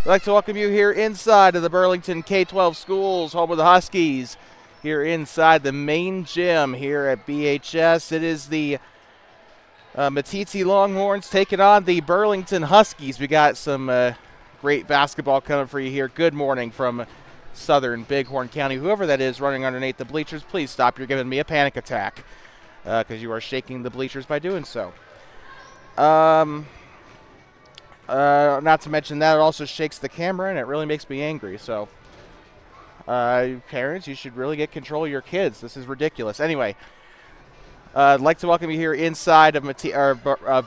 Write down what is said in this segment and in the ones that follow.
I'd like to welcome you here inside of the Burlington K-12 schools, home of the Huskies, here inside the main gym here at BHS. It is the Meeteetse Longhorns taking on the Burlington Huskies. We got some great basketball coming for you here. Good morning from Southern Bighorn County. Whoever that is running underneath the bleachers, please stop. You're giving me a panic attack because you are shaking the bleachers by doing so. Not to mention that it also shakes the camera and it really makes me angry. So, parents, you should really get control of your kids. This is ridiculous. Anyway, I'd like to welcome you here inside of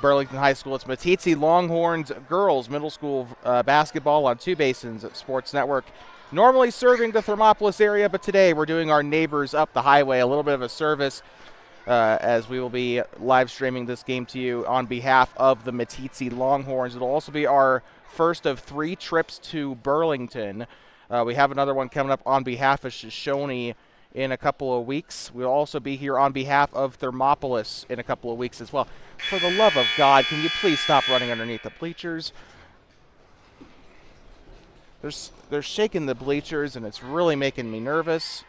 Burlington High School. It's Meeteetse Longhorns Girls Middle School basketball on Two Basins Sports Network. Normally serving the Thermopolis area, but today we're doing our neighbors up the highway. A little bit of a service. As we will be live streaming this game to you on behalf of the Meeteetse Longhorns. It'll also be our first of 3 trips to Burlington. We have another one coming up on behalf of Shoshone in a couple of weeks. We'll also be here on behalf of Thermopolis in a couple of weeks as well. For the love of God, can you please stop running underneath the bleachers? They're shaking the bleachers, and it's really making me nervous.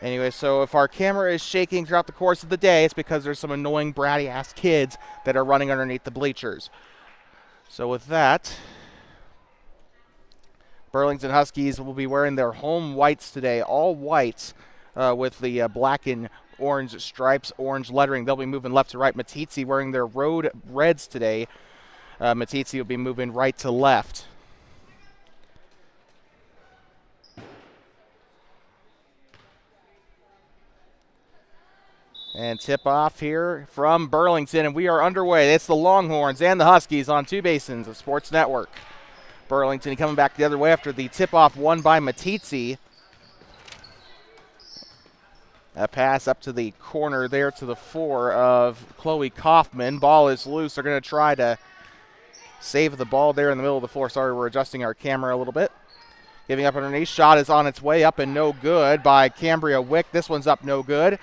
Anyway, so if our camera is shaking throughout the course of the day, it's because there's some annoying bratty-ass kids that are running underneath the bleachers. So with that, Burlington Huskies will be wearing their home whites today, all whites with the black and orange stripes, orange lettering. They'll be moving left to right. Meeteetse wearing their road reds today. Meeteetse will be moving right to left. And tip off here from Burlington, and we are underway. It's the Longhorns and the Huskies on Two Basins of Sports Network. Burlington coming back the other way after the tip-off won by Meeteetse. A pass up to the corner there to the 4 of Chloe Kaufman. Ball is loose. They're going to try to save the ball there in the middle of the floor. Sorry, we're adjusting our camera a little bit. Giving up underneath. Shot is on its way up and no good by Cambria Wick. This one's up no good.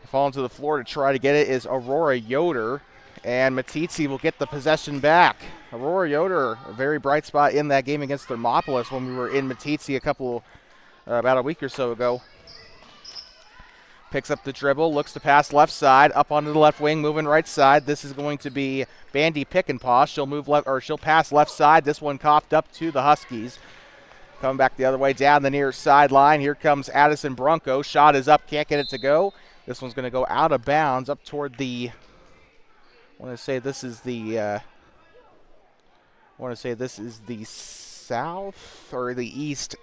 Falling to the floor to try to get it is Aurora Yoder, and Meeteetse will get the possession back. Aurora Yoder, a very bright spot in that game against Thermopolis when we were in Meeteetse about a week or so ago. Picks up the dribble, looks to pass left side, up onto the left wing, moving right side. This is going to be Bandy Pickenpaw. She'll move left, or she'll pass left side. This one coughed up to the Huskies. Coming back the other way down the near sideline. Here comes Addison Brunco. Shot is up, can't get it to go. This one's going to go out of bounds up toward the, I want to say this is the south or the east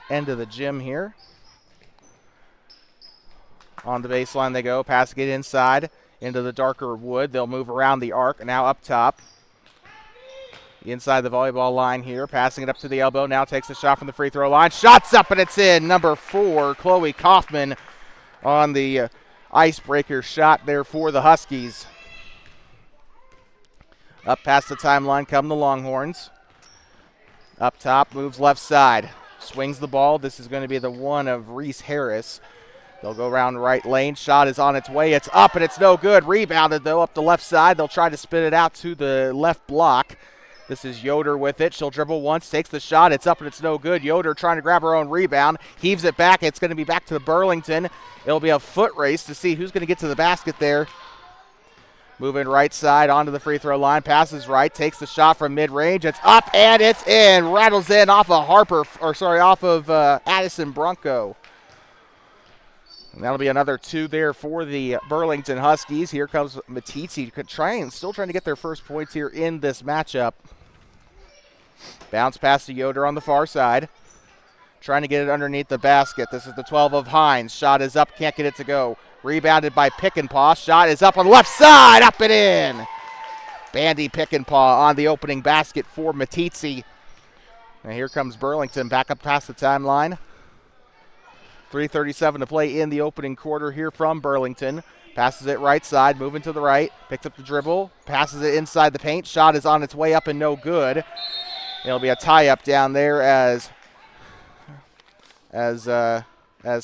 end of the gym here. On the baseline they go, passing it inside into the darker wood. They'll move around the arc, now up top. Inside the volleyball line here, passing it up to the elbow. Now takes the shot from the free throw line. Shot's up and it's in. Number 4, Chloe Kaufman on the icebreaker shot there for the Huskies. Up past the timeline come the Longhorns. Up top, moves left side. Swings the ball. This is going to be the one of Reese Harris. They'll go around right lane. Shot is on its way. It's up and it's no good. Rebounded though up the left side. They'll try to spin it out to the left block. This is Yoder with it. She'll dribble once, takes the shot. It's up and it's no good. Yoder trying to grab her own rebound. Heaves it back. It's going to be back to Burlington. It'll be a foot race to see who's going to get to the basket there. Moving right side onto the free throw line. Passes right. Takes the shot from mid-range. It's up and it's in. Rattles in off of Addison Brunco. And that'll be another 2 there for the Burlington Huskies. Here comes Meeteetse still trying to get their first points here in this matchup. Bounce pass to Yoder on the far side. Trying to get it underneath the basket. This is the 12 of Hines. Shot is up, can't get it to go. Rebounded by Pickenpaw. Shot is up on the left side, up and in. Bandy Pickenpaw on the opening basket for Meeteetse. And here comes Burlington back up past the timeline. 3:37 to play in the opening quarter here from Burlington. Passes it right side, moving to the right. Picks up the dribble, passes it inside the paint. Shot is on its way up and no good. It'll be a tie-up down there as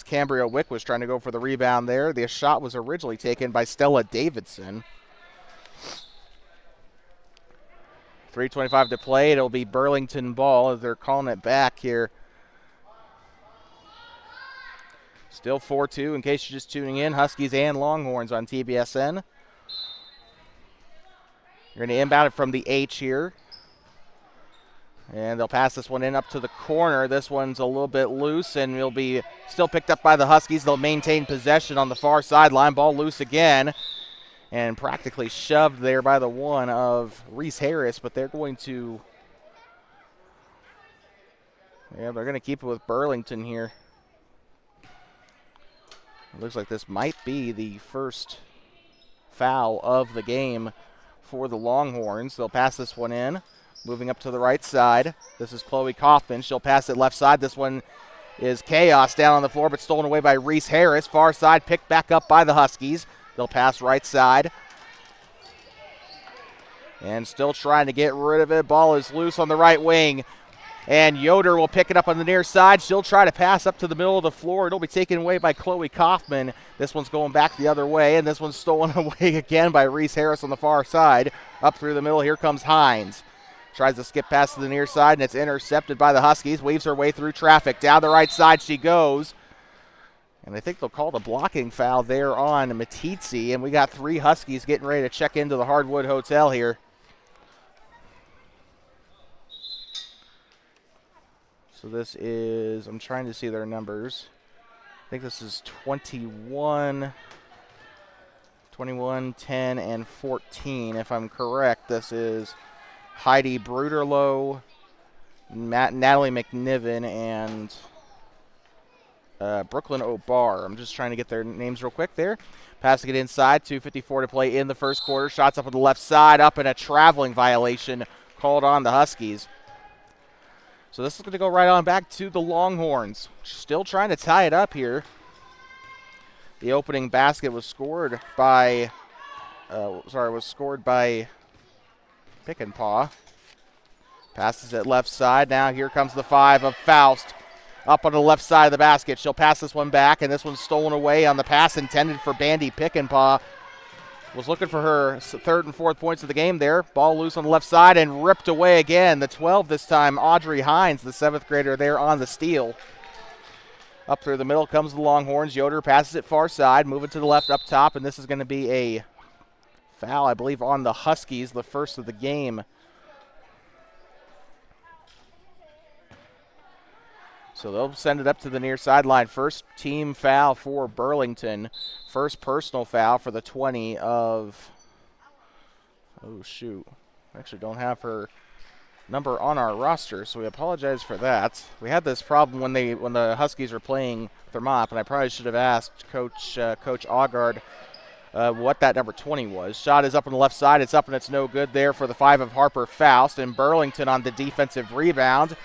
Cambria Wick was trying to go for the rebound there. The shot was originally taken by Stella Davidson. 3:25 to play. It'll be Burlington ball as they're calling it back here. Still 4-2 in case you're just tuning in. Huskies and Longhorns on TBSN. You're going to inbound it from the H here. And they'll pass this one in up to the corner. This one's a little bit loose and will be still picked up by the Huskies. They'll maintain possession on the far sideline. Ball loose again. And practically shoved there by the one of Reese Harris. But they're going to... Yeah, they're going to keep it with Burlington here. It looks like this might be the first foul of the game for the Longhorns. They'll pass this one in. Moving up to the right side. This is Chloe Kaufman. She'll pass it left side. This one is chaos down on the floor, but stolen away by Reese Harris. Far side picked back up by the Huskies. They'll pass right side. And still trying to get rid of it. Ball is loose on the right wing. And Yoder will pick it up on the near side. She'll try to pass up to the middle of the floor. It'll be taken away by Chloe Kaufman. This one's going back the other way, and this one's stolen away again by Reese Harris on the far side. Up through the middle, here comes Hines. Tries to skip past to the near side, and it's intercepted by the Huskies. Weaves her way through traffic. Down the right side she goes. And I think they'll call the blocking foul there on Meeteetse. And we got 3 Huskies getting ready to check into the Hardwood Hotel here. So this is, I'm trying to see their numbers. I think this is 21, 10, and 14. If I'm correct, this is Heidi Bruderloh, Natalie McNiven, and Brooklyn O'Barr. I'm just trying to get their names real quick there. Passing it inside, 2:54 to play in the first quarter. Shots up on the left side, up in a traveling violation called on the Huskies. So this is going to go right on back to the Longhorns. Still trying to tie it up here. The opening basket was scored by, Pick and Paw. Passes it left side. Now here comes the 5 of Faust. Up on the left side of the basket. She'll pass this one back, and this one's stolen away on the pass intended for Bandy Pick and Paw. Was looking for her 3rd and 4th points of the game there. Ball loose on the left side and ripped away again. The 12 this time, Audrey Hines, the 7th grader there on the steal. Up through the middle comes the Longhorns. Yoder passes it far side, moving to the left up top, and this is going to be a foul, I believe, on the Huskies, the first of the game. So they'll send it up to the near sideline. First team foul for Burlington. First personal foul for the 20 of, oh shoot, I actually don't have her number on our roster, so we apologize for that. We had this problem when the Huskies were playing Thermop, and I probably should have asked Coach Augard what that number 20 was. Shot is up on the left side. It's up and it's no good there for the 5 of Harper Faust, and Burlington on the defensive rebound.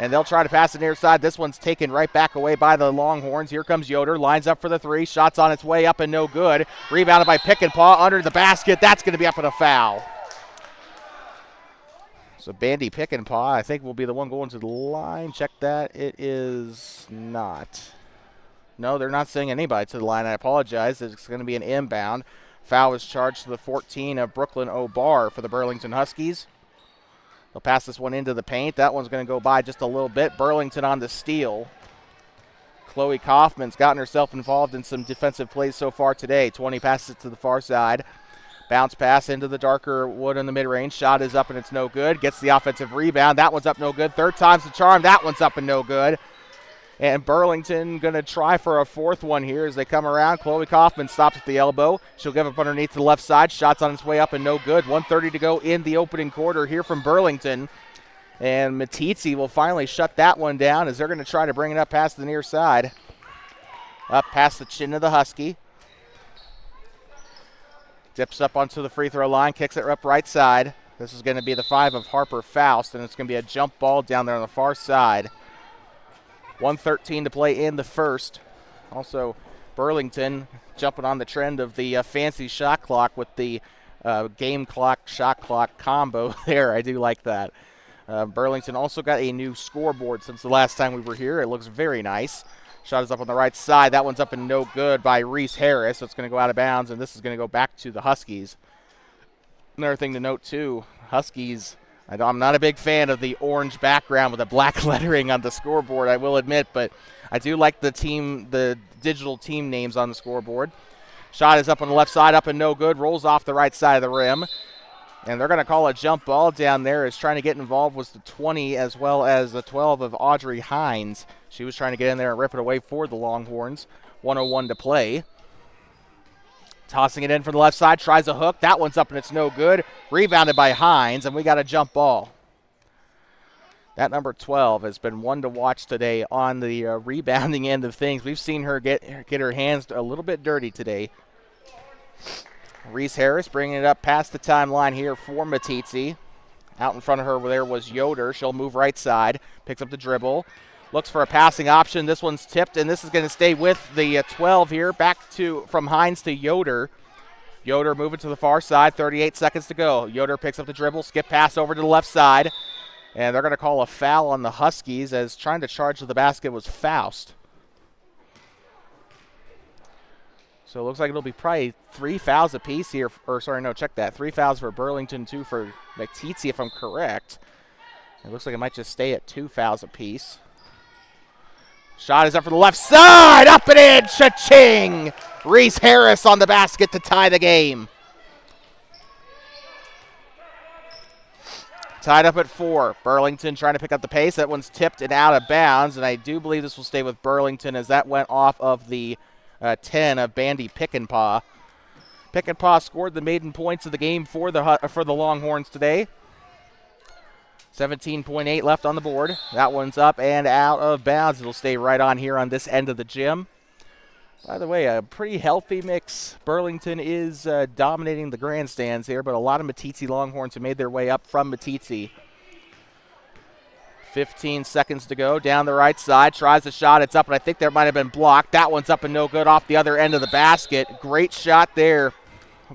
And they'll try to pass it near side. This one's taken right back away by the Longhorns. Here comes Yoder. Lines up for the 3. Shots on its way up and no good. Rebounded by Pick and Paw under the basket. That's going to be up in a foul. So Bandy Pick and Paw, I think, will be the one going to the line. Check that. It is not. No, they're not sending anybody to the line. I apologize. It's going to be an inbound. Foul is charged to the 14 of Brooklyn O'Barr for the Burlington Huskies. They'll pass this one into the paint. That one's going to go by just a little bit. Burlington on the steal. Chloe Kaufman's gotten herself involved in some defensive plays so far today. 20 passes it to the far side. Bounce pass into the darker wood in the mid-range. Shot is up and it's no good. Gets the offensive rebound. That one's up no good. 3rd time's the charm. That one's up and no good. And Burlington going to try for a 4th one here as they come around. Chloe Kaufman stops at the elbow. She'll give up underneath to the left side. Shots on its way up and no good. 1:30 to go in the opening quarter here from Burlington. And Meeteetse will finally shut that one down as they're going to try to bring it up past the near side. Up past the chin of the Husky. Dips up onto the free throw line. Kicks it up right side. This is going to be the 5 of Harper Faust, and it's going to be a jump ball down there on the far side. 1:13 to play in the first. Also, Burlington jumping on the trend of the fancy shot clock with the game clock, shot clock combo there. I do like that. Burlington also got a new scoreboard since the last time we were here. It looks very nice. Shot is up on the right side. That one's up and no good by Reese Harris. So it's going to go out of bounds, and this is going to go back to the Huskies. Another thing to note, too, Huskies I'm not a big fan of the orange background with the black lettering on the scoreboard, I will admit, but I do like the digital team names on the scoreboard. Shot is up on the left side, up and no good, rolls off the right side of the rim. And they're going to call a jump ball down there. Is trying to get involved was the 20 as well as the 12 of Audrey Hines. She was trying to get in there and rip it away for the Longhorns. 1:01 to play. Tossing it in from the left side, tries a hook. That one's up and it's no good. Rebounded by Hines, and we got a jump ball. That number 12 has been one to watch today on the rebounding end of things. We've seen her get her hands a little bit dirty today. Reese Harris bringing it up past the timeline here for Meeteetse. Out in front of her there was Yoder. She'll move right side, picks up the dribble, looks for a passing option. This one's tipped, and this is going to stay with the 12 here. Back from Hines to Yoder. Yoder moving to the far side, 38 seconds to go. Yoder picks up the dribble, skip pass over to the left side, and they're going to call a foul on the Huskies as trying to charge to the basket was Faust. So it looks like it'll be probably 3 fouls apiece here. Check that. 3 fouls for Burlington, 2 for Meeteetse, if I'm correct. It looks like it might just stay at 2 fouls apiece. Shot is up for the left side. Up and in. Cha-ching. Reese Harris on the basket to tie the game. Tied up at 4. Burlington trying to pick up the pace. That one's tipped and out of bounds, and I do believe this will stay with Burlington as that went off of the 10 of Bandy Pickenpaw. Pickenpaw scored the maiden points of the game for the Longhorns today. 17.8 left on the board. That one's up and out of bounds. It'll stay right on here on this end of the gym. By the way, a pretty healthy mix. Burlington is dominating the grandstands here, but a lot of Meeteetse Longhorns have made their way up from Meeteetse. 15 seconds to go. Down the right side. Tries the shot. It's up, and I think there might have been blocked. That one's up and no good off the other end of the basket. Great shot there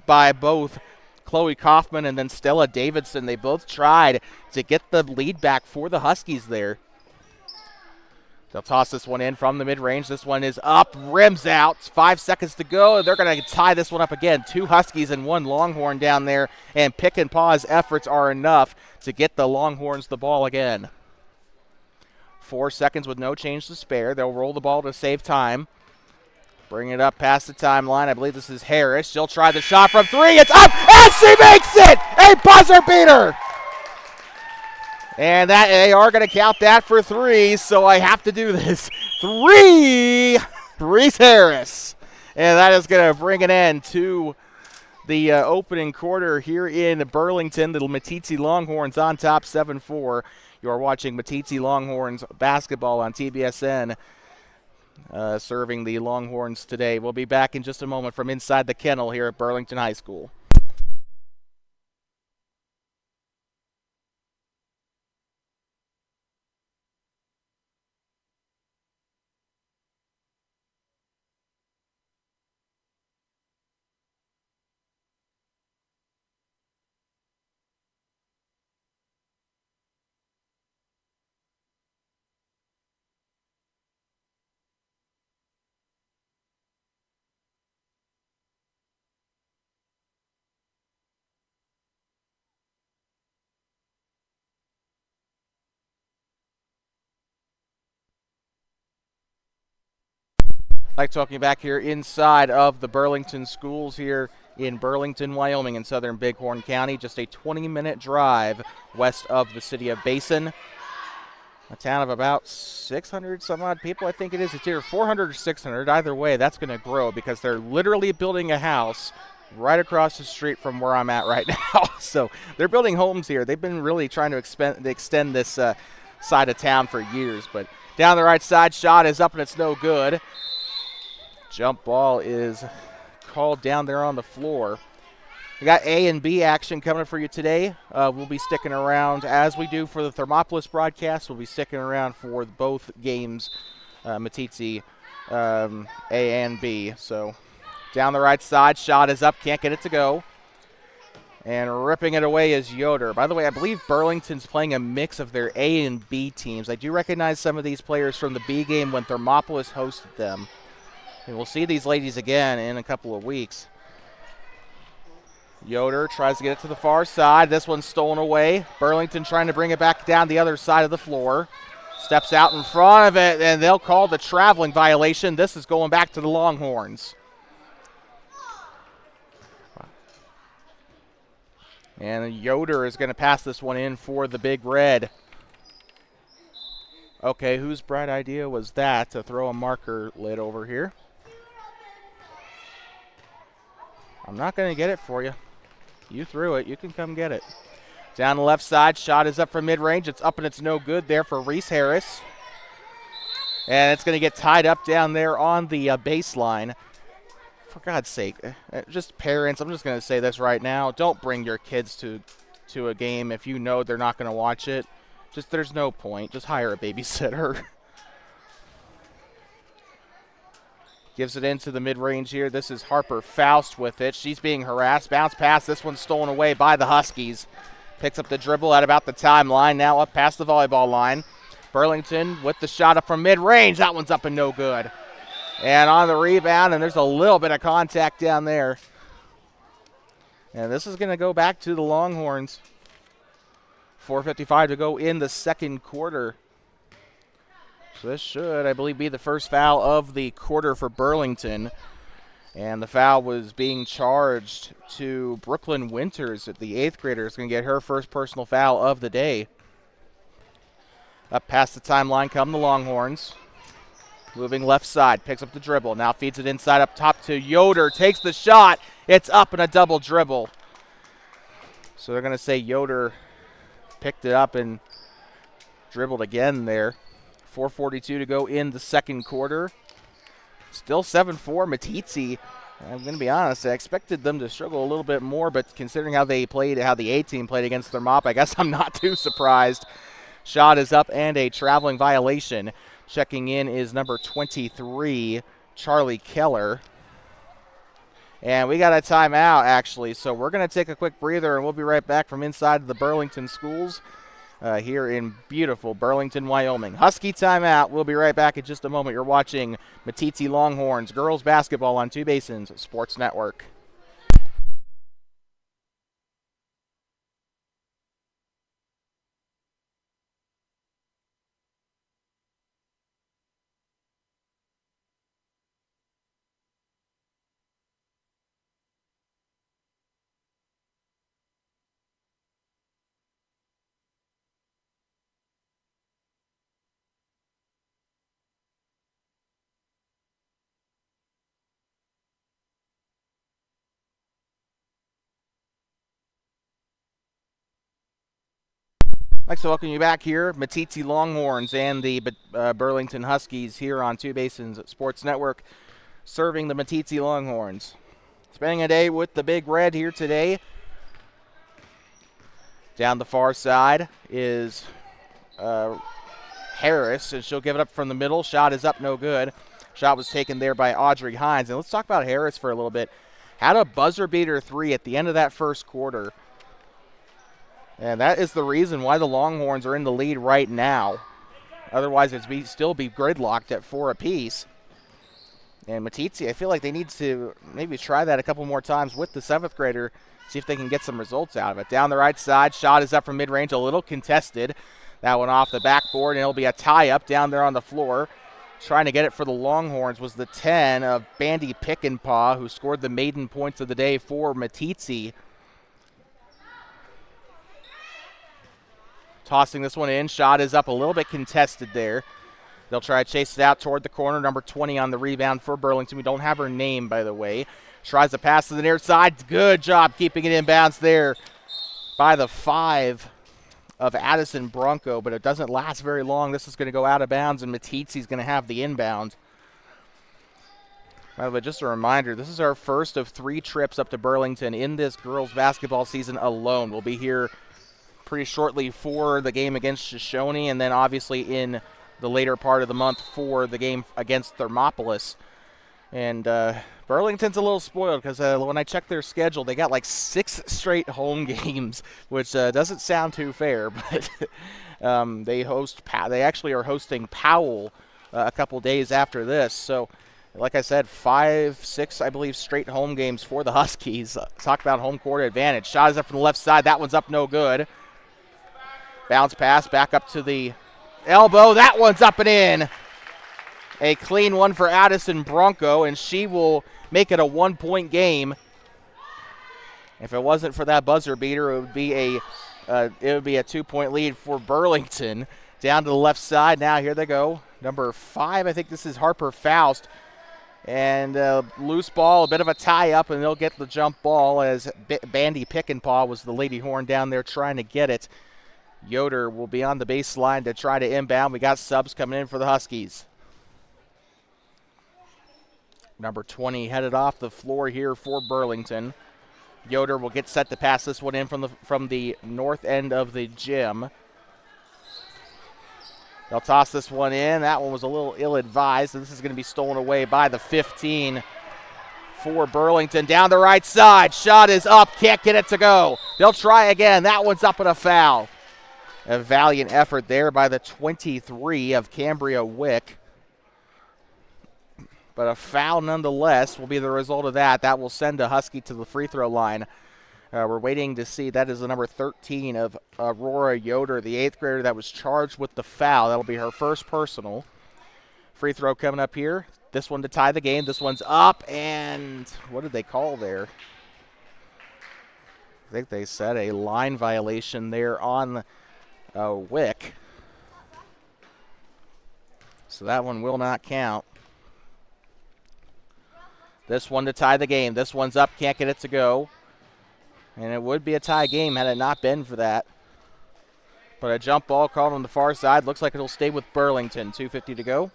by both Chloe Kaufman and then Stella Davidson. They both tried to get the lead back for the Huskies there. They'll toss this one in from the mid-range. This one is up. Rims out. 5 seconds to go. They're going to tie this one up again. 2 Huskies and 1 Longhorn down there, and Pickenpaw's efforts are enough to get the Longhorns the ball again. 4 seconds with no change to spare. They'll roll the ball to save time. Bring it up past the timeline. I believe this is Harris. She'll try the shot from 3. It's up, and she makes it! A buzzer beater! And they are going to count that for 3, so I have to do this. 3, Reese Harris. And that is going to bring an end to the opening quarter here in Burlington. The Meeteetse Longhorns on top 7-4. You are watching Meeteetse Longhorns basketball on TBSN, serving the Longhorns today. We'll be back in just a moment from inside the kennel here at Burlington High School. Like talking back here inside of the Burlington schools here in Burlington, Wyoming in southern Bighorn County. Just a 20-minute drive west of the city of Basin. A town of about 600 some odd people, I think it is. It's either 400 or 600. Either way, that's going to grow because they're literally building a house right across the street from where I'm at right now. So they're building homes here. They've been really trying to extend this side of town for years. But down the right side, shot is up and it's no good. Jump ball is called down there on the floor. We got A and B action coming for you today. We'll be sticking around, as we do for the Thermopolis broadcast. We'll be sticking around for both games, Meeteetse A and B. So down the right side, shot is up, can't get it to go. And ripping it away is Yoder. By the way, I believe Burlington's playing a mix of their A and B teams. I do recognize some of these players from the B game when Thermopolis hosted them. And we'll see these ladies again in a couple of weeks. Yoder tries to get it to the far side. This one's stolen away. Burlington trying to bring it back down the other side of the floor. Steps out in front of it, and they'll call the traveling violation. This is going back to the Longhorns. And Yoder is going to pass this one in for the Big Red. Okay, whose bright idea was that to throw a marker lid over here? I'm not going to get it for you. You threw it. You can come get it. Down the left side, shot is up from mid-range. It's up and it's no good there for Reese Harris. And it's going to get tied up down there on the baseline. For God's sake, just parents, I'm just going to say this right now. Don't bring your kids to a game if you know they're not going to watch it. Just there's no point. Just hire a babysitter. Gives it into the mid-range here. This is Harper Faust with it. She's being harassed. Bounce pass. This one's stolen away by the Huskies. Picks up the dribble at about the timeline. Now up past the volleyball line. Burlington with the shot up from mid-range. That one's up and no good. And on the rebound, and there's a little bit of contact down there. And this is going to go back to the Longhorns. 4:55 to go in the second quarter. So this should, I believe, be the first foul of the quarter for Burlington. And the foul was being charged to Brooklyn Winters. The 8th grader is going to get her first personal foul of the day. Up past the timeline come the Longhorns. Moving left side, picks up the dribble. Now feeds it inside up top to Yoder. Takes the shot. It's up in a double dribble. So they're going to say Yoder picked it up and dribbled again there. 4:42 to go in the second quarter. Still 7-4 Meeteetse. I'm going to be honest, I expected them to struggle a little bit more, but considering how they played, how the A-team played against Thermop, I guess I'm not too surprised. Shot is up and a traveling violation. Checking in is number 23, Charlie Keller. And we got a timeout, actually, so we're going to take a quick breather, and we'll be right back from inside the Burlington schools here in beautiful Burlington, Wyoming. Husky timeout. We'll be right back in just a moment. You're watching Meeteetse Longhorns girls basketball on Two Basins Sports Network. I'd like to welcome you back here, Meeteetse Longhorns and the Burlington Huskies here on Two Basins Sports Network, serving the Meeteetse Longhorns. Spending a day with the Big Red here today. Down the far side is Harris, and she'll give it up from the middle. Shot is up, no good. Shot was taken there by Audrey Hines. And let's talk about Harris for a little bit. Had a buzzer beater 3 at the end of that first quarter. And that is the reason why the Longhorns are in the lead right now. Otherwise, it'd still be gridlocked at 4 apiece. And Meeteetse, I feel like they need to maybe try that a couple more times with the 7th grader, see if they can get some results out of it. Down the right side, shot is up from mid-range, a little contested. That one off the backboard, and it'll be a tie-up down there on the floor. Trying to get it for the Longhorns was the 10 of Bandy Pickenpaw, who scored the maiden points of the day for Meeteetse. Tossing this one in. Shot is up, a little bit contested there. They'll try to chase it out toward the corner. Number 20 on the rebound for Burlington. We don't have her name, by the way. Tries to pass to the near side. Good job keeping it in bounds there by the 5 of Addison Bronco, but it doesn't last very long. This is going to go out of bounds, and Meeteetse's going to have the inbound. By the way, just a reminder, this is our first of 3 trips up to Burlington in this girls basketball season alone. We'll be here pretty shortly for the game against Shoshone, and then obviously in the later part of the month for the game against Thermopolis. And Burlington's a little spoiled because when I checked their schedule, they got like 6 straight home games, which doesn't sound too fair. But they actually are hosting Powell a couple days after this. So Like I said, 5, 6, I believe, straight home games for the Huskies. Talk about home court advantage. Shot is up from the left side. That one's up no good. Bounce pass back up to the elbow. That one's up and in. A clean one for Addison Bronco, and she will make it a 1-point game. If it wasn't for that buzzer beater, it would be a 2-point lead for Burlington. Down to the left side. Now here they go. Number 5, I think this is Harper Faust. And loose ball, a bit of a tie-up, and they'll get the jump ball as Bandy Pickenpaw was the Lady Horn down there trying to get it. Yoder will be on the baseline to try to inbound. We got subs coming in for the Huskies. Number 20 headed off the floor here for Burlington. Yoder will get set to pass this one in from the north end of the gym. They'll toss this one in. That one was a little ill-advised. This is going to be stolen away by the 15 for Burlington. Down the right side. Shot is up. Can't get it to go. They'll try again. That one's up and a foul. A valiant effort there by the 23 of Cambria Wick. But a foul nonetheless will be the result of that. That will send a Husky to the free throw line. We're waiting to see. That is the number 13 of Aurora Yoder, the 8th grader that was charged with the foul. That'll be her first personal. Free throw coming up here. This one to tie the game. This one's up, and what did they call there? I think they said a line violation there on Wick. So that one will not count. This one to tie the game. This one's up. Can't get it to go. And it would be a tie game had it not been for that. But a jump ball called on the far side. Looks like it'll stay with Burlington. 2:50 to go.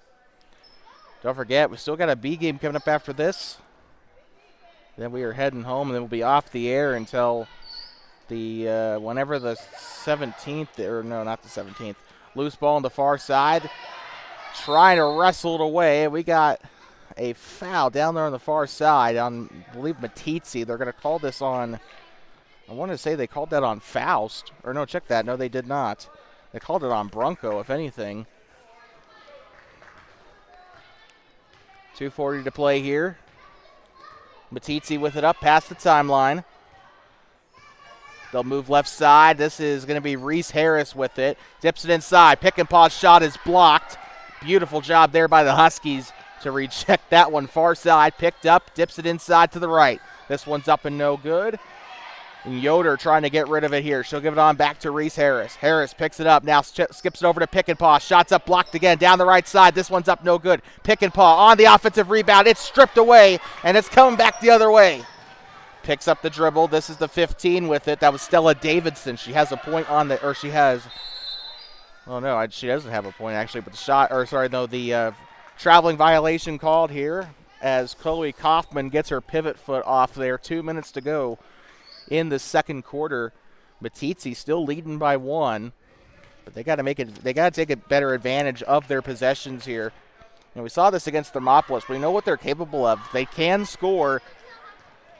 Don't forget, we still got a B game coming up after this. Then we are heading home, and then we'll be off the air until the whenever the 17th, or no, not the 17th. Loose ball on the far side. Trying to wrestle it away. We got a foul down there on the far side on, I believe, Meeteetse. They're going to call this on, I want to say they called that on Faust. Or no, check that. No, they did not. They called it on Bronco, if anything. 2:40 to play here. Meeteetse with it up past the timeline. They'll move left side. This is going to be Reese Harris with it. Dips it inside. Pick and pause shot is blocked. Beautiful job there by the Huskies to reject that one far side. Picked up, dips it inside to the right. This one's up and no good. And Yoder trying to get rid of it here. She'll give it on back to Reese Harris. Harris picks it up, now skips it over to Pick and Paw. Shots up, blocked again, down the right side. This one's up, no good. Pick and Paw on the offensive rebound. It's stripped away, and it's coming back the other way. Picks up the dribble. This is the 15 with it. That was Stella Davidson. She has a point on the, or she has, oh no, she doesn't have a point actually, but the shot, or sorry, no, the traveling violation called here as Chloe Kaufman gets her pivot foot off there. 2 minutes to go in the second quarter. Meeteetse still leading by 1, but they got to make it. They got to take a better advantage of their possessions here. And we saw this against Thermopolis. We know what they're capable of. They can score.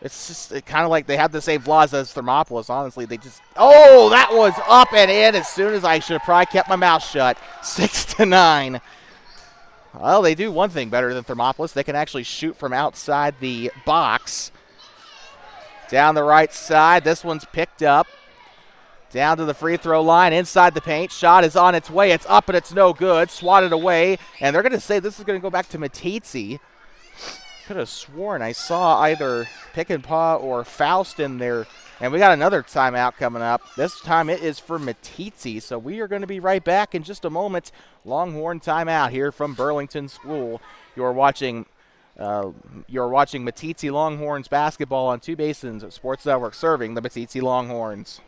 It's just kind of like they have the same flaws as Thermopolis. Honestly, they just. Oh, that was up and in as soon as I should have probably kept my mouth shut. 6-9. Well, they do one thing better than Thermopolis. They can actually shoot from outside the box. Down the right side. This one's picked up. Down to the free throw line. Inside the paint. Shot is on its way. It's up and it's no good. Swatted away. And they're going to say this is going to go back to Meeteetse. Could have sworn I saw either Pick and Paw or Faust in there. And we got another timeout coming up. This time it is for Meeteetse. So we are going to be right back in just a moment. Longhorn timeout here from Burlington School. You're watching Meeteetse Longhorns basketball on Two Basins Sports Network, serving the Meeteetse Longhorns.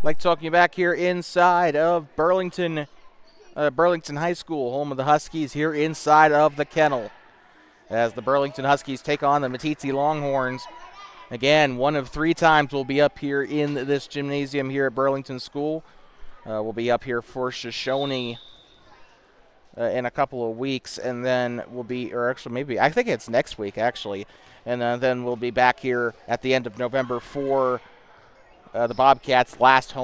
Like talking you back here inside of Burlington High School, home of the Huskies, here inside of the kennel. As the Burlington Huskies take on the Meeteetse Longhorns. Again, one of 3 times we'll be up here in this gymnasium here at Burlington School. We'll be up here for Shoshone in a couple of weeks, and then we'll be, or actually maybe, I think it's next week actually, and then we'll be back here at the end of November for the Bobcats' last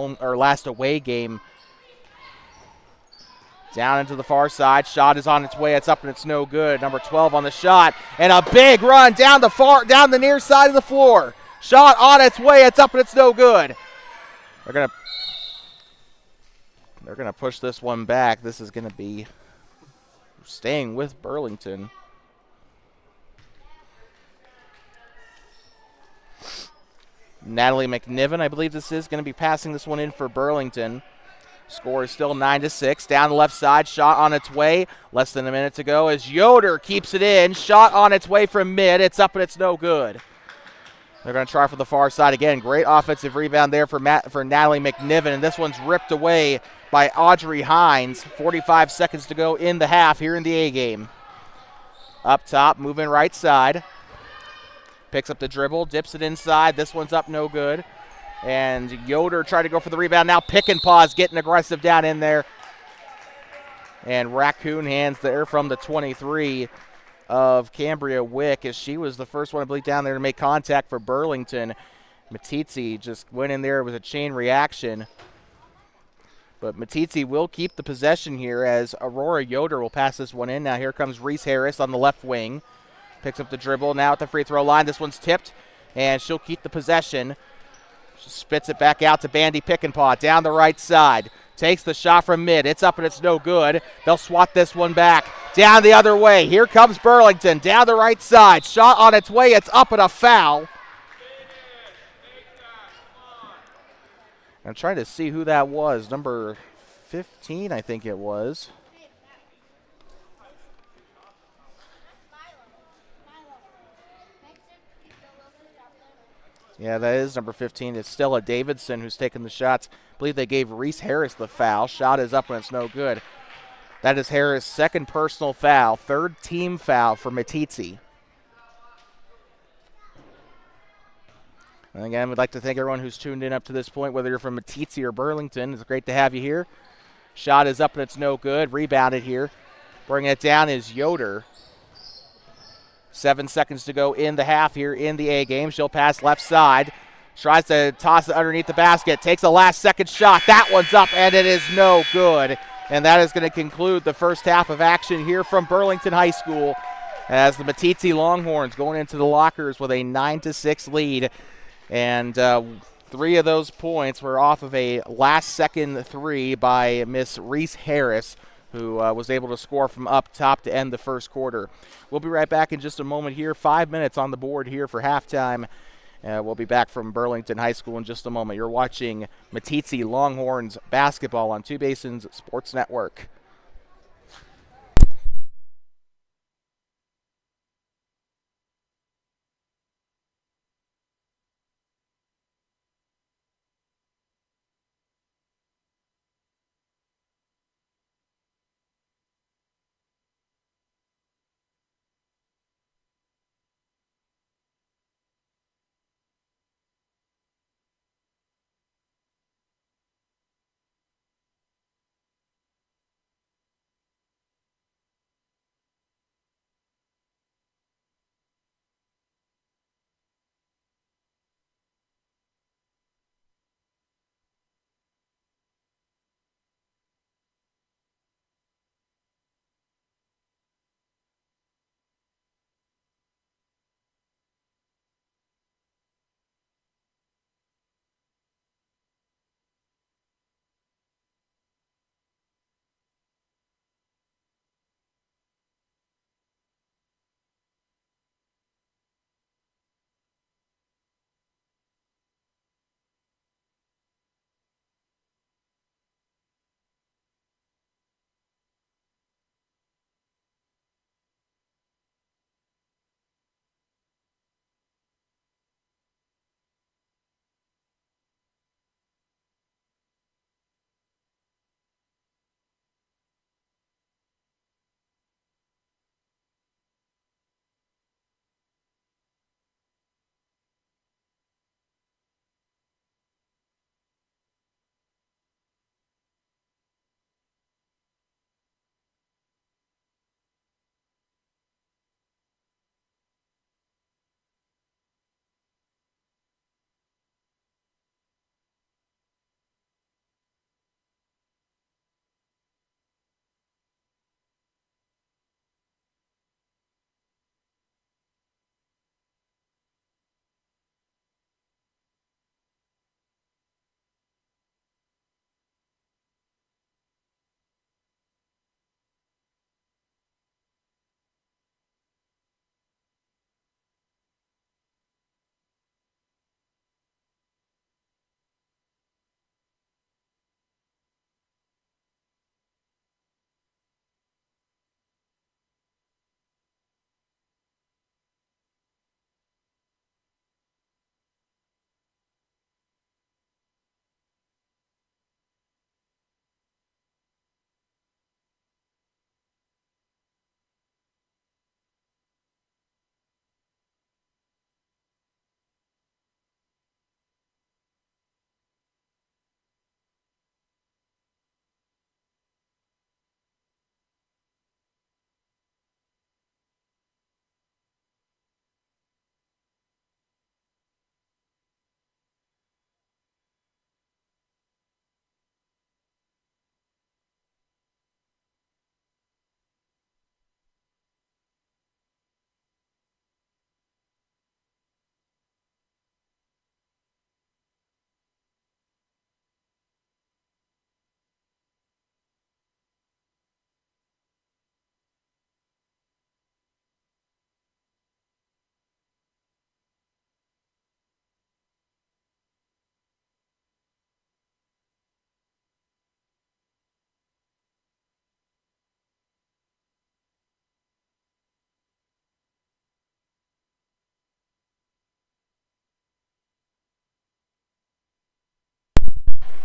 away game. Down into the far side, shot is on its way, it's up and it's no good. Number 12 on the shot, and a big run down the near side of the floor. Shot on its way, it's up and it's no good. They're gonna push this one back. This is gonna be staying with Burlington. Natalie McNiven, I believe this is, going to be passing this one in for Burlington. Score is still 9-6. Down the left side, shot on its way. Less than a minute to go as Yoder keeps it in. Shot on its way from mid. It's up and it's no good. They're going to try for the far side again. Great offensive rebound there for Natalie McNiven, and this one's ripped away by Audrey Hines. 45 seconds to go in the half here in the A game. Up top, moving right side. Picks up the dribble, dips it inside. This one's up, no good. And Yoder tried to go for the rebound. Now Pickenpaw's getting aggressive down in there. And Raccoon hands there from the 23 of Cambria Wick, as she was the first one, I believe, down there to make contact for Burlington. Meeteetse just went in there. It was a chain reaction. But Meeteetse will keep the possession here as Aurora Yoder will pass this one in. Now here comes Reese Harris on the left wing. Picks up the dribble now at the free throw line. This one's tipped, and she'll keep the possession. She spits it back out to Bandy Pickenpaw down the right side. Takes the shot from mid. It's up and it's no good. They'll swat this one back. Down the other way. Here comes Burlington down the right side. Shot on its way. It's up and a foul. I'm trying to see who that was. Number 15, I think it was. Yeah, that is number 15. It's Stella Davidson who's taking the shots. I believe they gave Reese Harris the foul. Shot is up and it's no good. That is Harris' second personal foul, third team foul for Meeteetse. And again, we'd like to thank everyone who's tuned in up to this point, whether you're from Meeteetse or Burlington. It's great to have you here. Shot is up and it's no good. Rebounded here. Bringing it down is Yoder. 7 seconds to go in the half here in the A game. She'll pass left side. Tries to toss it underneath the basket. Takes a last-second shot. That one's up, and it is no good. And that is going to conclude the first half of action here from Burlington High School as the Meeteetse Longhorns going into the lockers with a 9-6 lead. And 3 of those points were off of a last-second 3 by Miss Reese Harris, who was able to score from up top to end the first quarter. We'll be right back in just a moment here. 5 minutes on the board here for halftime. We'll be back from Burlington High School in just a moment. You're watching Meeteetse Longhorns basketball on Two Basins Sports Network.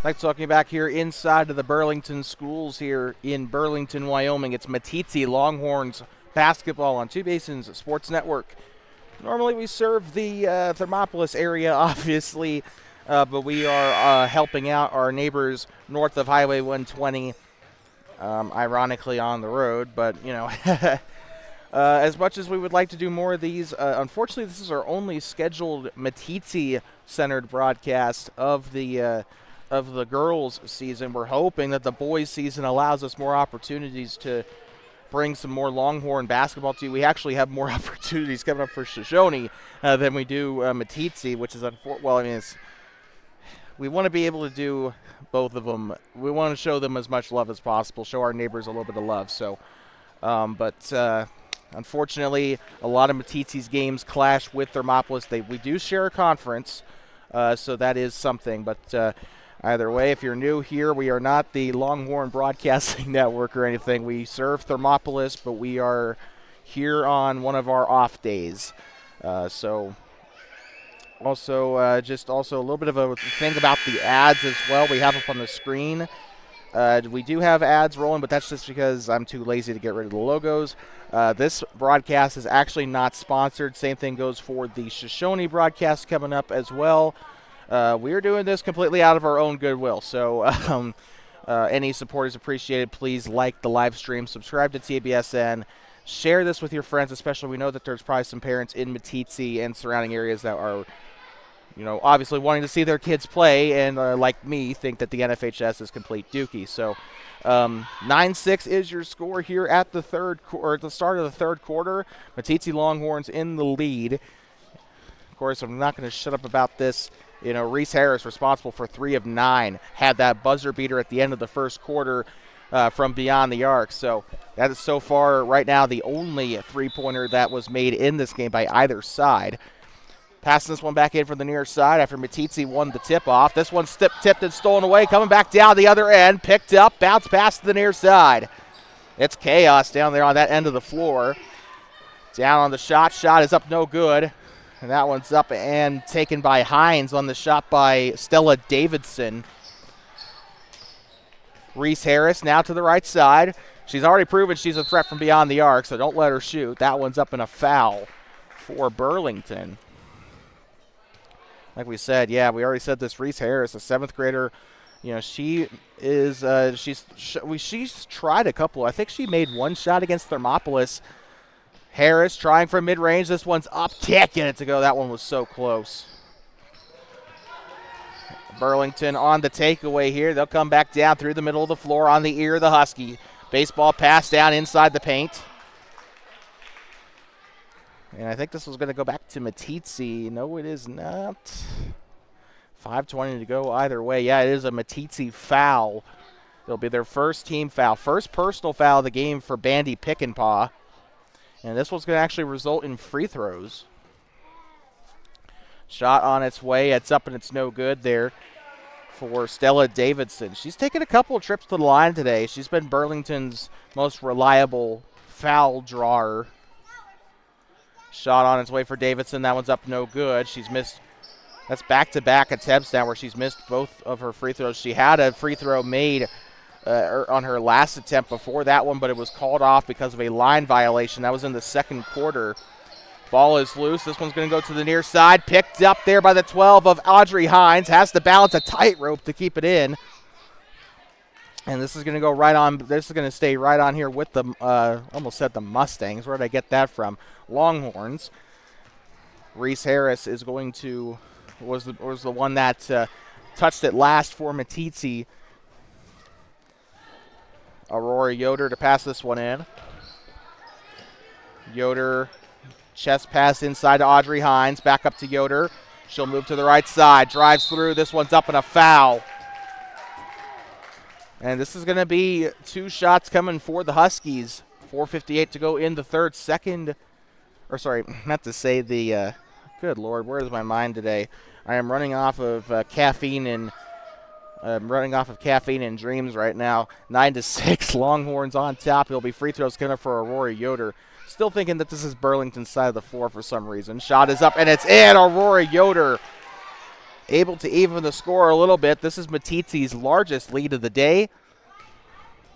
Like talking back here inside of the Burlington schools here in Burlington, Wyoming. It's Meeteetse Longhorns basketball on Two Basins Sports Network. Normally we serve the Thermopolis area, obviously, but we are helping out our neighbors north of Highway 120, ironically on the road. But, you know, as much as we would like to do more of these, unfortunately this is our only scheduled Meeteetse-centered broadcast of the girls' season. We're hoping that the boys' season allows us more opportunities to bring some more Longhorn basketball to you. We actually have more opportunities coming up for Shoshone than we do Meeteetse, which is well, I mean, we want to be able to do both of them. We want to show them as much love as possible, show our neighbors a little bit of love. So, but unfortunately, a lot of Meeteetse's games clash with Thermopolis. We do share a conference, so that is something. But either way, if you're new here, we are not the Longhorn Broadcasting Network or anything. We serve Thermopolis, but we are here on one of our off days. So also, just also a little bit of a thing about the ads as well. We have up on the screen. We do have ads rolling, but that's just because I'm too lazy to get rid of the logos. This broadcast is actually not sponsored. Same thing goes for the Shoshone broadcast coming up as well. We are doing this completely out of our own goodwill, so any support is appreciated. Please like the live stream, subscribe to TBSN, share this with your friends, especially we know that there's probably some parents in Meeteetse and surrounding areas that are, you know, obviously wanting to see their kids play and, like me, think that the NFHS is complete dookie. So 9-6 is your score here at the start of the third quarter. Meeteetse Longhorns in the lead. Of course, I'm not going to shut up about this. You know, Reese Harris, responsible for 3 of 9, had that buzzer beater at the end of the first quarter from beyond the arc. So that is so far right now the only three-pointer that was made in this game by either side. Passing this one back in from the near side after Meeteetse won the tip-off. This one's tipped and stolen away, coming back down the other end, picked up, bounced past to the near side. It's chaos down there on that end of the floor. Down on the shot. Shot is up, no good. And that one's up and taken by Hines on the shot by Stella Davidson. Reese Harris now to the right side. She's already proven she's a threat from beyond the arc, so don't let her shoot. That one's up in a foul for Burlington. Like we said, yeah, we already said this. Reese Harris, a 7th grader, you know, she is, she's tried a couple. I think she made one shot against Thermopolis. Harris trying for mid-range. This one's up. Can't get it to go. That one was so close. Burlington on the takeaway here. They'll come back down through the middle of the floor on the ear of the Husky. Baseball pass down inside the paint. And I think this was going to go back to Meeteetse. No, it is not. 5:20 to go either way. Yeah, it is a Meeteetse foul. It'll be their first team foul. First personal foul of the game for Bandy Pickenpaw. And this one's going to actually result in free throws. Shot on its way. It's up and it's no good there for Stella Davidson. She's taken a couple of trips to the line today. She's been Burlington's most reliable foul drawer. Shot on its way for Davidson. That one's up no good. She's missed. That's back-to-back attempts now where she's missed both of her free throws. She had a free throw made on her last attempt before that one, but it was called off because of a line violation. That was in the second quarter. Ball is loose. This one's going to go to the near side. Picked up there by the 12 of Audrey Hines. Has to balance a tightrope to keep it in. And this is going to go right on. This is going to stay right on here with the, almost said the Mustangs. Where did I get that from? Longhorns. Reese Harris is going to, was the one that touched it last for Meeteetse. Aurora Yoder to pass this one in. Yoder, chest pass inside to Audrey Hines. Back up to Yoder. She'll move to the right side. Drives through. This one's up and a foul. And this is going to be 2 shots coming for the Huskies. 4:58 to go in the third. Not to say the, good Lord, where is my mind today? I am running off of caffeine and dreams right now. 9-6, Longhorns on top. It'll be free throws coming up for Aurora Yoder. Still thinking that this is Burlington's side of the floor for some reason. Shot is up and it's in. Aurora Yoder able to even the score a little bit. This is Meeteetse's largest lead of the day.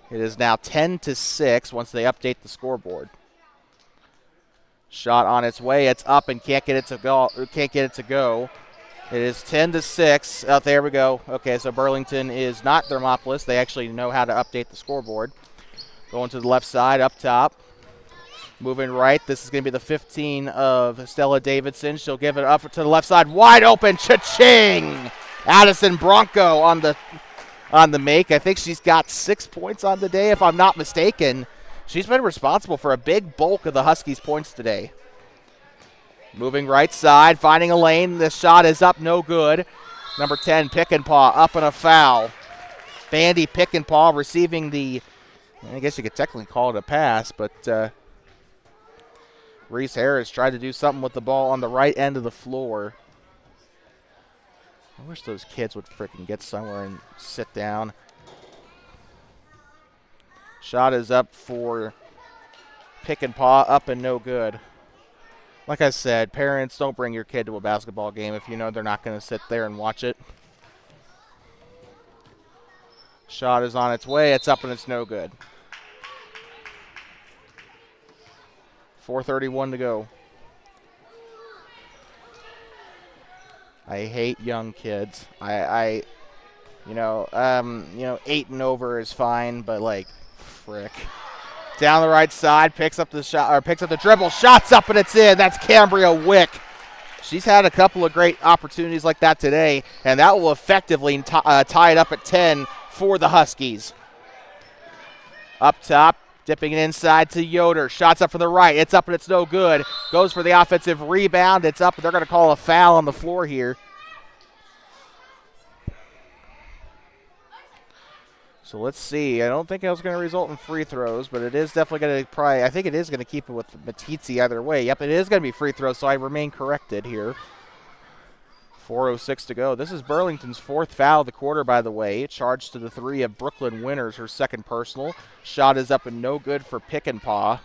It is now 10-6 once they update the scoreboard. Shot on its way. It's up and can't get it to go. It is 10-6. Oh, there we go. Okay, so Burlington is not Thermopolis. They actually know how to update the scoreboard. Going to the left side, up top. Moving right. This is going to be the 15 of Stella Davidson. She'll give it up to the left side. Wide open. Cha-ching! Addison Bronco on the make. I think she's got 6 points on the day, if I'm not mistaken. She's been responsible for a big bulk of the Huskies' points today. Moving right side, finding a lane. The shot is up, no good. Number 10, Pickenpaw, up and a foul. Bandy Pickenpaw receiving the, I guess you could technically call it a pass, but Reese Harris tried to do something with the ball on the right end of the floor. I wish those kids would freaking get somewhere and sit down. Shot is up for Pickenpaw, up and no good. Like I said, parents, don't bring your kid to a basketball game if you know they're not going to sit there and watch it. Shot is on its way. It's up and it's no good. 4:31 to go. I hate young kids. I 8 and over is fine, but like, frick. Down the right side, picks up the dribble, shots up and it's in. That's Cambria Wick. She's had a couple of great opportunities like that today, and that will effectively tie it up at 10 for the Huskies. Up top, dipping it inside to Yoder. Shots up from the right. It's up and it's no good. Goes for the offensive rebound. It's up. They're going to call a foul on the floor here. So let's see. I don't think it was going to result in free throws, but it is definitely going to I think it is going to keep it with Meeteetse either way. Yep, it is going to be free throws, so I remain corrected here. 4:06 to go. This is Burlington's 4th foul of the quarter, by the way. Charged to the 3 of Brooklyn Winters, her 2nd personal. Shot is up and no good for Pickenpaw.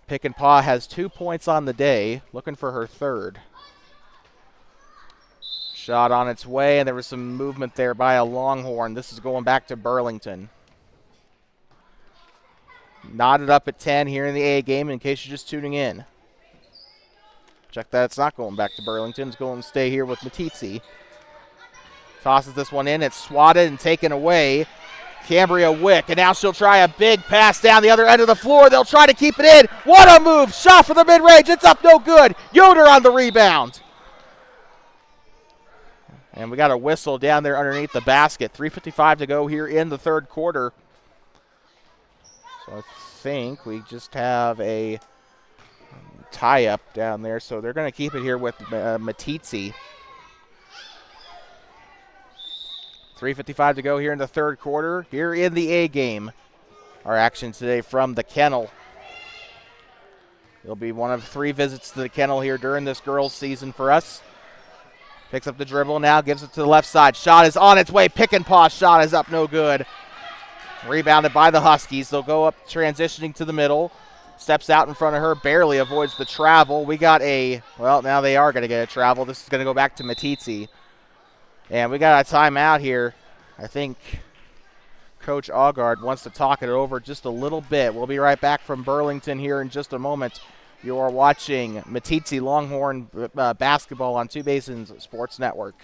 Pickenpaw has 2 points on the day, looking for her 3rd. Shot on its way, and there was some movement there by a Longhorn. This is going back to Burlington. Knotted up at 10 here in the A game in case you're just tuning in. Check that, it's not going back to Burlington. It's going to stay here with Meeteetse. Tosses this one in. It's swatted and taken away. Cambria Wick, and now she'll try a big pass down the other end of the floor. They'll try to keep it in. What a move. Shot for the mid-range. It's up, no good. Yoder on the rebound. And we got a whistle down there underneath the basket. 3:55 to go here in the 3rd quarter. So I think we just have a tie-up down there. So they're going to keep it here with Meeteetse. 3:55 to go here in the 3rd quarter. Here in the A game. Our action today from the Kennel. It'll be one of 3 visits to the Kennel here during this girls' season for us. Picks up the dribble now, gives it to the left side. Shot is on its way. Pickenpaw shot is up, no good. Rebounded by the Huskies. They'll go up transitioning to the middle. Steps out in front of her, barely avoids the travel. We got now they are going to get a travel. This is going to go back to Meeteetse. And we got a timeout here. I think Coach Augard wants to talk it over just a little bit. We'll be right back from Burlington here in just a moment. You are watching Meeteetse Longhorn basketball on Two Basins Sports Network.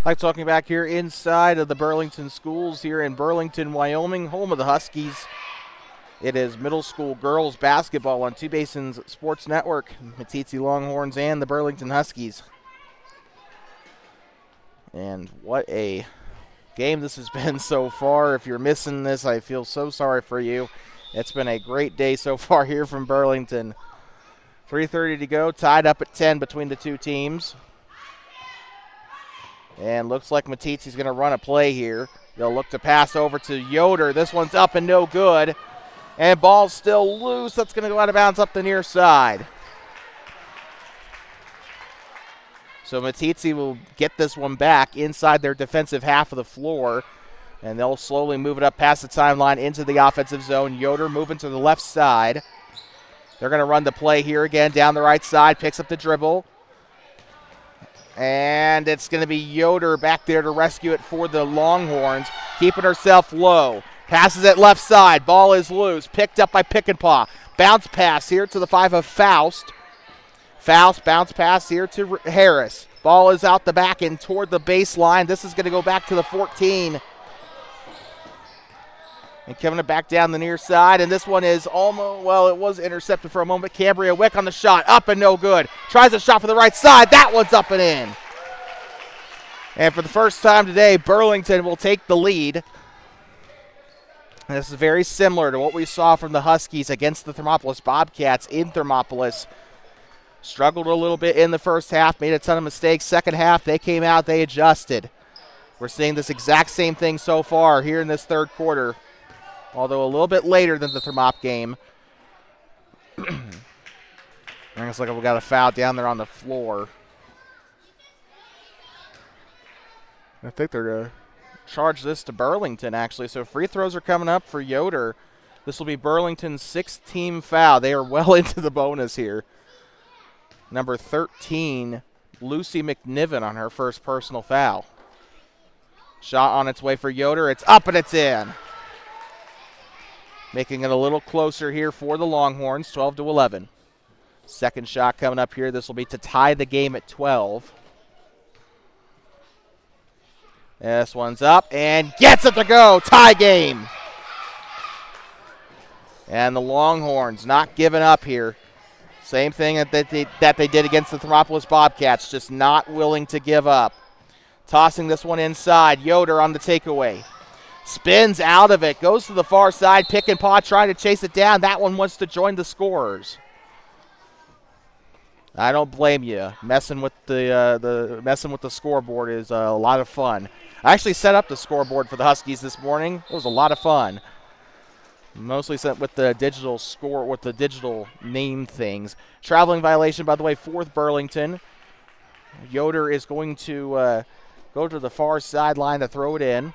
Like talking back here inside of the Burlington schools here in Burlington, Wyoming, home of the Huskies. It is middle school girls basketball on Two Basins Sports Network. Meeteetse Longhorns and the Burlington Huskies. And what a game this has been so far. If you're missing this, I feel so sorry for you. It's been a great day so far here from Burlington. 3:30 to go, tied up at 10 between the two teams. And looks like Meeteetse's going to run a play here. They'll look to pass over to Yoder. This one's up and no good. And ball's still loose. That's going to go out of bounds up the near side. So Meeteetse will get this one back inside their defensive half of the floor. And they'll slowly move it up past the timeline into the offensive zone. Yoder moving to the left side. They're going to run the play here again down the right side. Picks up the dribble. And it's going to be Yoder back there to rescue it for the Longhorns. Keeping herself low. Passes it left side. Ball is loose. Picked up by Pickenpaw. Bounce pass here to the 5 of Faust. Faust bounce pass here to Harris. Ball is out the back and toward the baseline. This is going to go back to the 14. And giving it back down the near side. And this one is almost, well, it was intercepted for a moment. Cambria Wick on the shot. Up and no good. Tries a shot for the right side. That one's up and in. And for the first time today, Burlington will take the lead. And this is very similar to what we saw from the Huskies against the Thermopolis Bobcats in Thermopolis. Struggled a little bit in the first half. Made a ton of mistakes. Second half, they came out. They adjusted. We're seeing this exact same thing so far here in this third quarter. Although a little bit later than the Thermop game. Looks like we got a foul down there on the floor. I think they're going to charge this to Burlington, actually. So free throws are coming up for Yoder. This will be Burlington's 6th team foul. They are well into the bonus here. Number 13, Lucy McNiven on her first personal foul. Shot on its way for Yoder. It's up and it's in. Making it a little closer here for the Longhorns, 12-11. Second shot coming up here. This will be to tie the game at 12. This one's up and gets it to go. Tie game. And the Longhorns not giving up here. Same thing that they did against the Thermopolis Bobcats, just not willing to give up. Tossing this one inside. Yoder on the takeaway. Spins out of it, goes to the far side. Pickenpaw trying to chase it down. That one wants to join the scorers. I don't blame you. Messing with the scoreboard is a lot of fun. I actually set up the scoreboard for the Huskies this morning. It was a lot of fun. Mostly set with the digital score, with the digital name things. Traveling violation, by the way, 4th Burlington. Yoder is going to go to the far sideline to throw it in.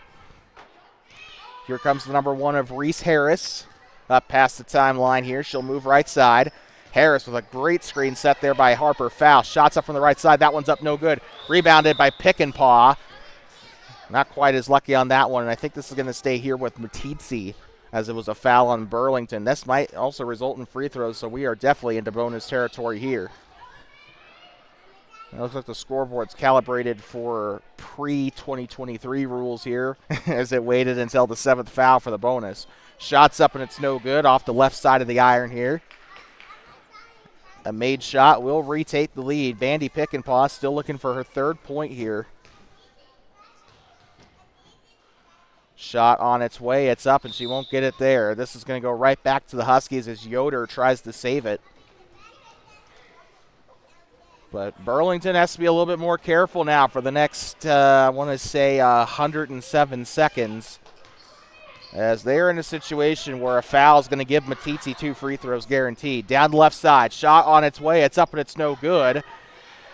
Here comes the number 1 of Reese Harris. Up past the timeline here. She'll move right side. Harris with a great screen set there by Harper Faust. Shots up from the right side. That one's up no good. Rebounded by Pickenpaw. Not quite as lucky on that one. And I think this is going to stay here with Meeteetse as it was a foul on Burlington. This might also result in free throws, so we are definitely into bonus territory here. It looks like the scoreboard's calibrated for pre-2023 rules here as it waited until the 7th foul for the bonus. Shots up and it's no good off the left side of the iron here. A made shot will retake the lead. Bandy Pickenpaw still looking for her 3rd point here. Shot on its way. It's up and she won't get it there. This is going to go right back to the Huskies as Yoder tries to save it. But Burlington has to be a little bit more careful now for the next, I want to say, 107 seconds. As they're in a situation where a foul is going to give Meeteetse 2 free throws guaranteed. Down the left side. Shot on its way. It's up and it's no good. And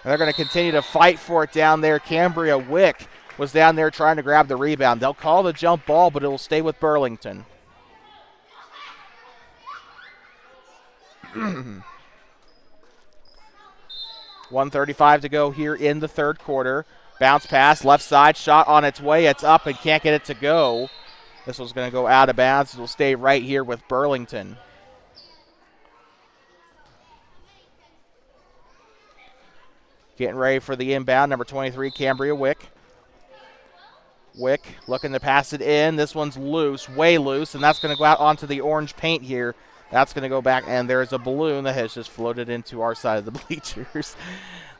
they're going to continue to fight for it down there. Cambria Wick was down there trying to grab the rebound. They'll call the jump ball, but it will stay with Burlington. 1:35 to go here in the third quarter. Bounce pass, left side, shot on its way. It's up and can't get it to go. This was going to go out of bounds. It'll stay right here with Burlington. Getting ready for the inbound, number 23, Cambria Wick. Wick looking to pass it in. This one's loose, way loose, and that's going to go out onto the orange paint here. That's going to go back, and there's a balloon that has just floated into our side of the bleachers.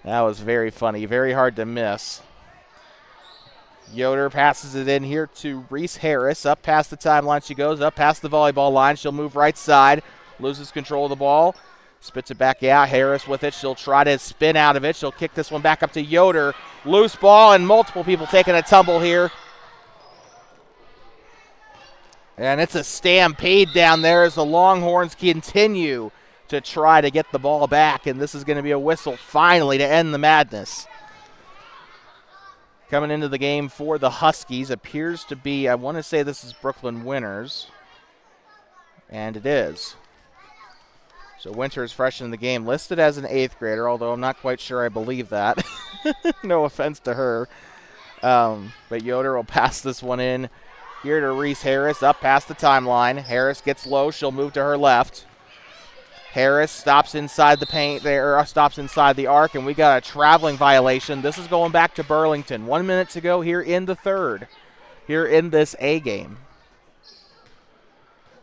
That was very funny, very hard to miss. Yoder passes it in here to Reese Harris. Up past the timeline she goes, up past the volleyball line. She'll move right side, loses control of the ball, spits it back out. Harris with it. She'll try to spin out of it. She'll kick this one back up to Yoder. Loose ball, and multiple people taking a tumble here. And it's a stampede down there as the Longhorns continue to try to get the ball back. And this is going to be a whistle finally to end the madness. Coming into the game for the Huskies appears to be, I want to say this is Brooklyn Winters. And it is. So Winters fresh in the game, listed as an 8th grader, although I'm not quite sure I believe that. No offense to her. But Yoder will pass this one in here to Reese Harris, up past the timeline. Harris gets low. She'll move to her left. Harris stops inside the paint there, or stops inside the arc, and we got a traveling violation. This is going back to Burlington. 1 minute to go here in the third, here in this A game.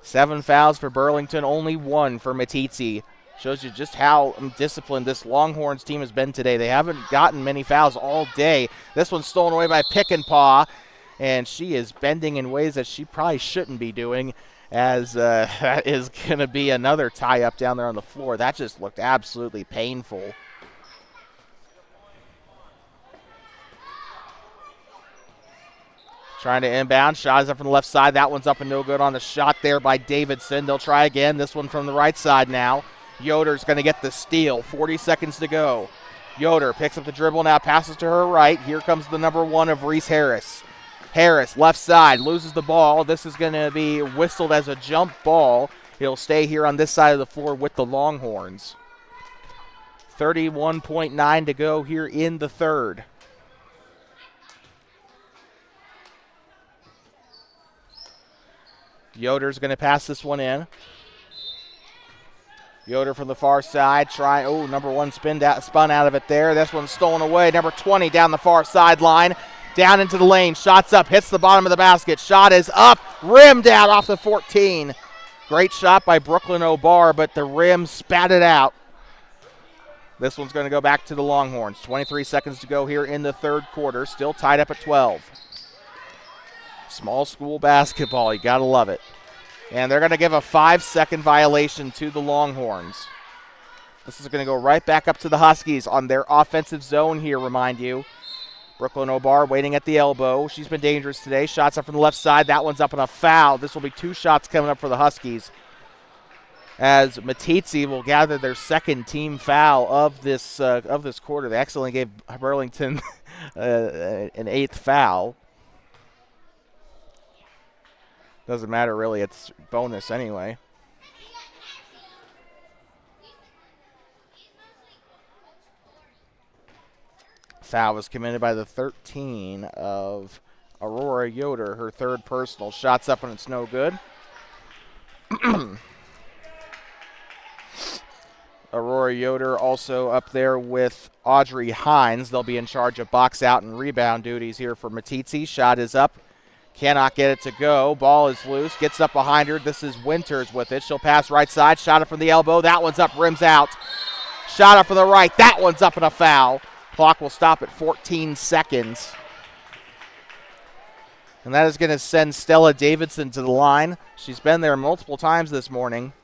7 fouls for Burlington, only 1 for Meeteetse. Shows you just how disciplined this Longhorns team has been today. They haven't gotten many fouls all day. This one's stolen away by Pick and Paw. And she is bending in ways that she probably shouldn't be doing, as that is going to be another tie-up down there on the floor. That just looked absolutely painful. Trying to inbound. Shot is up from the left side. That one's up and no good on the shot there by Davidson. They'll try again. This one from the right side now. Yoder's going to get the steal. 40 seconds to go. Yoder picks up the dribble now, passes to her right. Here comes the number 1 of Reese Harris. Harris, left side, loses the ball. This is going to be whistled as a jump ball. He'll stay here on this side of the floor with the Longhorns. 31.9 to go here in the third. Yoder's going to pass this one in. Yoder from the far side, number 1 spun out of it there. This one's stolen away. Number 20 down the far sideline. Down into the lane, shots up, hits the bottom of the basket. Shot is up, rimmed out off the 14. Great shot by Brooklyn O'Barr, but the rim spat it out. This one's going to go back to the Longhorns. 23 seconds to go here in the third quarter, still tied up at 12. Small school basketball, you got to love it. And they're going to give a 5-second violation to the Longhorns. This is going to go right back up to the Huskies on their offensive zone here, remind you. Brooklyn O'Barr waiting at the elbow. She's been dangerous today. Shots up from the left side. That one's up on a foul. This will be 2 shots coming up for the Huskies, as Meeteetse will gather their second team foul of this quarter. They accidentally gave Burlington an 8th foul. Doesn't matter really. It's bonus anyway. Foul was committed by the 13 of Aurora Yoder, her 3rd personal. Shots up and it's no good. Aurora Yoder also up there with Audrey Hines. They'll be in charge of box out and rebound duties here for Meeteetse. Shot is up. Cannot get it to go. Ball is loose. Gets up behind her. This is Winters with it. She'll pass right side. Shot it from the elbow. That one's up. Rims out. Shot up from the right. That one's up and a foul. Clock will stop at 14 seconds. And that is going to send Stella Davidson to the line. She's been there multiple times this morning.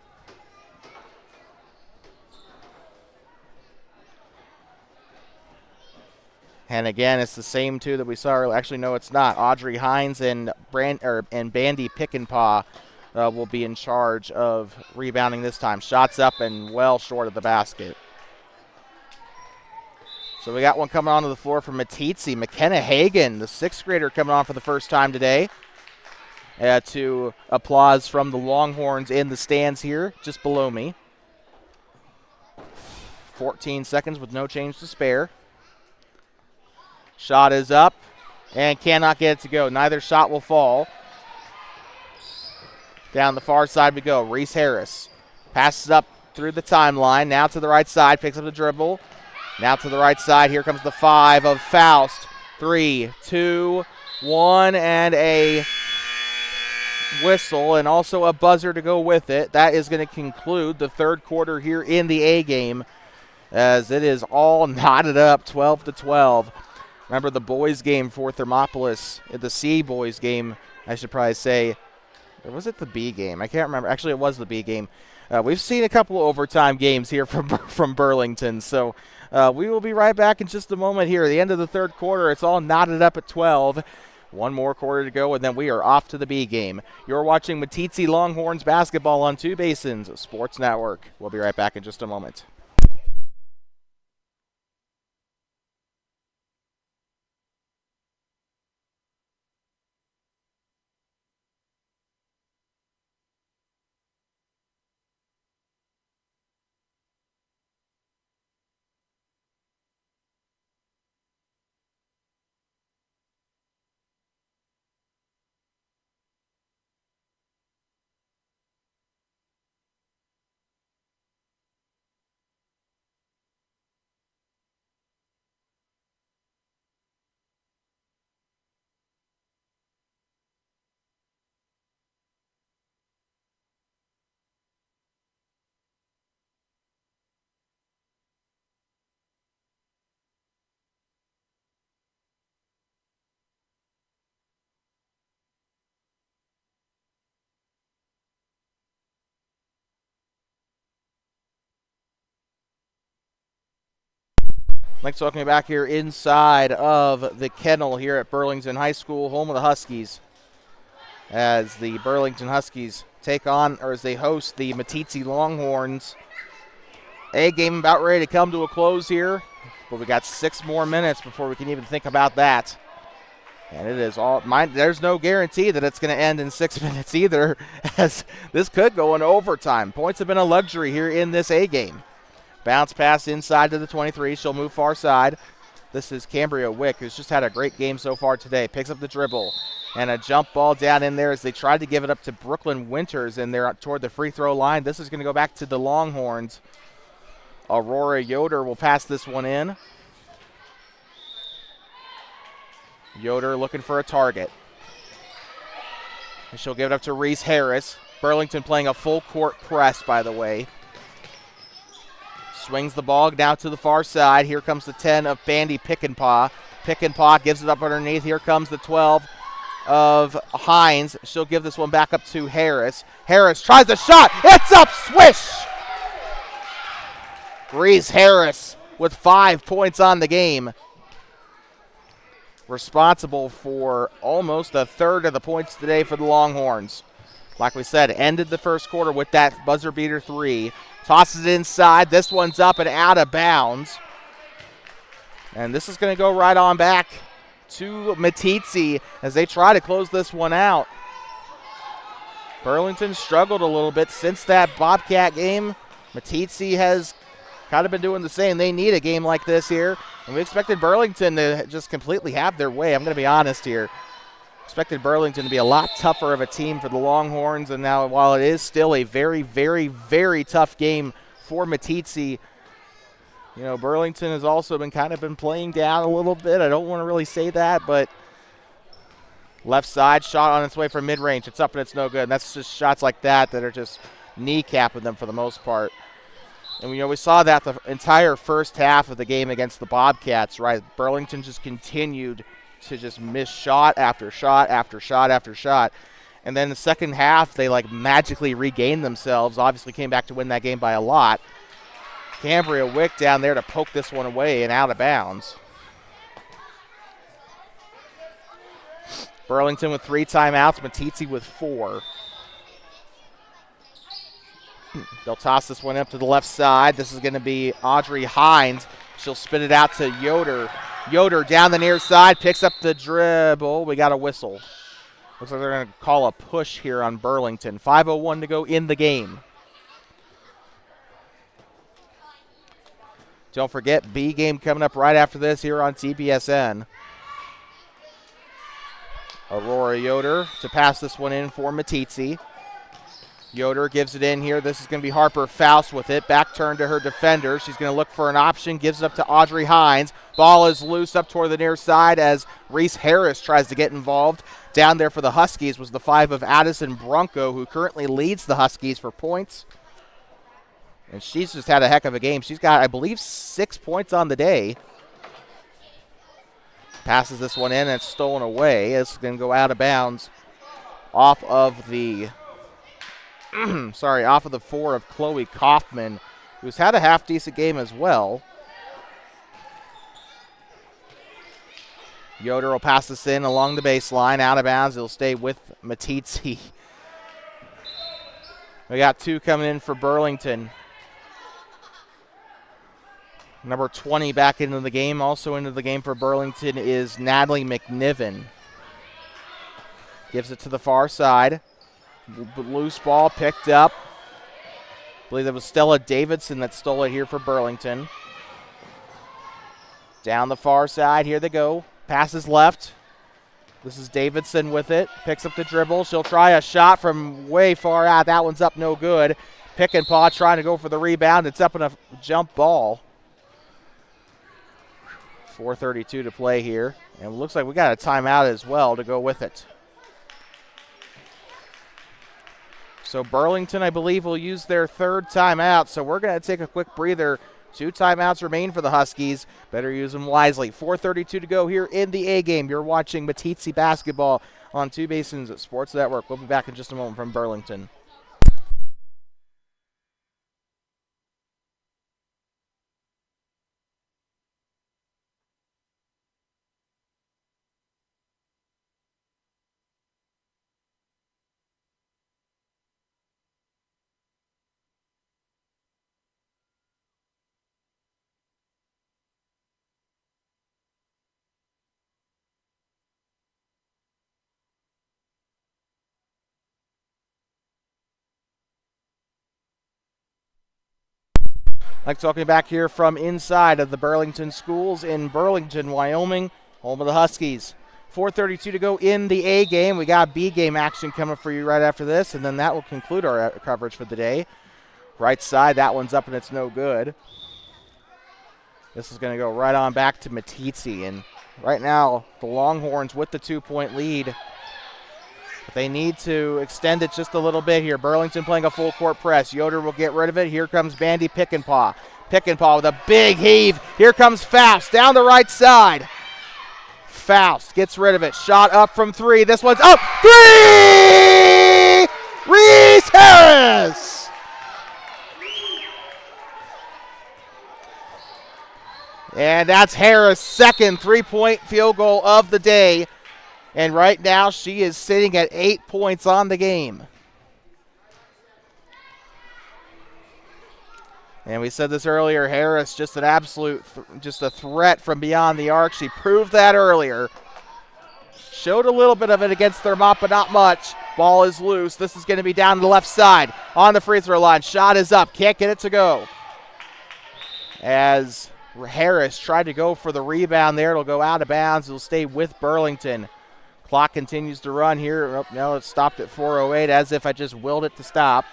And again, it's the same two that we saw earlier. Actually, no, it's not. Audrey Hines and Bandy Pickenpaw will be in charge of rebounding this time. Shots up and well short of the basket. So we got one coming onto the floor from Meeteetse. McKenna Hagan, the 6th grader, coming on for the first time today. To applause from the Longhorns in the stands here, just below me. 14 seconds with no change to spare. Shot is up and cannot get it to go. Neither shot will fall. Down the far side we go. Reese Harris passes up through the timeline. Now to the right side, picks up the dribble. Now to the right side, here comes the 5 of Faust. 3, 2, One and a whistle and also a buzzer to go with it. That is going to conclude the third quarter here in the A game, as it is all knotted up 12-12. Remember the boys game for Thermopolis, the C boys game, I should probably say. Or was it the B game? I can't remember. Actually, it was the B game. We've seen a couple of overtime games here from Burlington, so we will be right back in just a moment here. At the end of the third quarter, it's all knotted up at 12. One more quarter to go, and then we are off to the B game. You're watching Meeteetse Longhorns basketball on Two Basins Sports Network. We'll be right back in just a moment. Thanks for welcoming me back here inside of the kennel here at Burlington High School, home of the Huskies, as the Burlington Huskies take on, or as they host the Meeteetse Longhorns. A game about ready to come to a close here, but we got 6 more minutes before we can even think about that. And it is all there's no guarantee that it's going to end in 6 minutes either, as this could go into overtime. Points have been a luxury here in this A game. Bounce pass inside to the 23. She'll move far side. This is Cambria Wick, who's just had a great game so far today. Picks up the dribble. And a jump ball down in there as they tried to give it up to Brooklyn Winters in there toward the free throw line. This is going to go back to the Longhorns. Aurora Yoder will pass this one in. Yoder looking for a target. And she'll give it up to Reese Harris. Burlington playing a full court press, by the way. Swings the ball now to the far side. Here comes the 10 of Bandy Pickenpaw. Pickenpaw gives it up underneath. Here comes the 12 of Hines. She'll give this one back up to Harris. Harris tries a shot. It's up, swish! Reese Harris with 5 points on the game. Responsible for almost a third of the points today for the Longhorns. Like we said, ended the first quarter with that buzzer beater 3. Tosses it inside. This one's up and out of bounds. And this is going to go right on back to Meeteetse as they try to close this one out. Burlington struggled a little bit since that Bobcat game. Meeteetse has kind of been doing the same. They need a game like this here. And we expected Burlington to just completely have their way. I'm going to be honest here. Expected Burlington to be a lot tougher of a team for the Longhorns, and now while it is still a very, very, very tough game for Meeteetse, you know, Burlington has also been playing down a little bit. I don't want to really say that, but left side shot on its way from mid-range. It's up and it's no good. And that's just shots like that that are just kneecapping them for the most part. And we saw that the entire first half of the game against the Bobcats, right? Burlington just continued to just miss shot after shot after shot after shot. And then the second half, they magically regained themselves. Obviously came back to win that game by a lot. Cambria Wick down there to poke this one away and out of bounds. Burlington with 3 timeouts, Meeteetse with 4. They'll toss this one up to the left side. This is going to be Audrey Hines. She'll spit it out to Yoder. Yoder down the near side, picks up the dribble. We got a whistle. Looks like they're going to call a push here on Burlington. 5:01 to go in the game. Don't forget, B game coming up right after this here on TBSN. Aurora Yoder to pass this one in for Meeteetse. Yoder gives it in here. This is going to be Harper Faust with it. Back turn to her defender. She's going to look for an option. Gives it up to Audrey Hines. Ball is loose up toward the near side as Reese Harris tries to get involved. Down there for the Huskies was the 5 of Addison Bronco, who currently leads the Huskies for points. And she's just had a heck of a game. She's got, I believe, 6 points on the day. Passes this one in and it's stolen away. It's going to go out of bounds off of the off of the 4 of Chloe Kaufman, who's had a half-decent game as well. Yoder will pass this in along the baseline, out of bounds. It'll stay with Meeteetse. We got 2 coming in for Burlington. Number 20 back into the game. Also into the game for Burlington is Natalie McNiven. Gives it to the far side. Loose ball picked up. I believe that was Stella Davidson that stole it here for Burlington. Down the far side. Here they go. Passes left. This is Davidson with it. Picks up the dribble. She'll try a shot from way far out. That one's up no good. Pick and paw trying to go for the rebound. It's up in a jump ball. 4:32 to play here. And it looks like we got a timeout as well to go with it. So Burlington, I believe, will use their 3rd timeout. So we're going to take a quick breather. 2 timeouts remain for the Huskies. Better use them wisely. 4:32 to go here in the A game. You're watching Meeteetse basketball on Two Basins at Sports Network. We'll be back in just a moment from Burlington. Like talking back here from inside of the Burlington schools in Burlington, Wyoming, home of the Huskies. 4:32 to go in the A game. We got B game action coming for you right after this, and then that will conclude our coverage for the day. Right side, that one's up and it's no good. This is going to go right on back to Meeteetse, and right now the Longhorns with the 2-point lead. But they need to extend it just a little bit here. Burlington playing a full court press. Yoder will get rid of it. Here comes Bandy Pickenpaw. Pickenpaw with a big heave. Here comes Faust down the right side. Faust gets rid of it. Shot up from 3. This one's up. 3! Reese Harris! And that's Harris' second 3-point field goal of the day. And right now she is sitting at 8 points on the game. And we said this earlier, Harris just an absolute, just a threat from beyond the arc. She proved that earlier. Showed a little bit of it against Thermont, but not much. Ball is loose. This is going to be down the left side on the free throw line. Shot is up. Can't get it to go. As Harris tried to go for the rebound there, it'll go out of bounds. It'll stay with Burlington. Clock continues to run here. Oh, no, it stopped at 4:08 as if I just willed it to stop.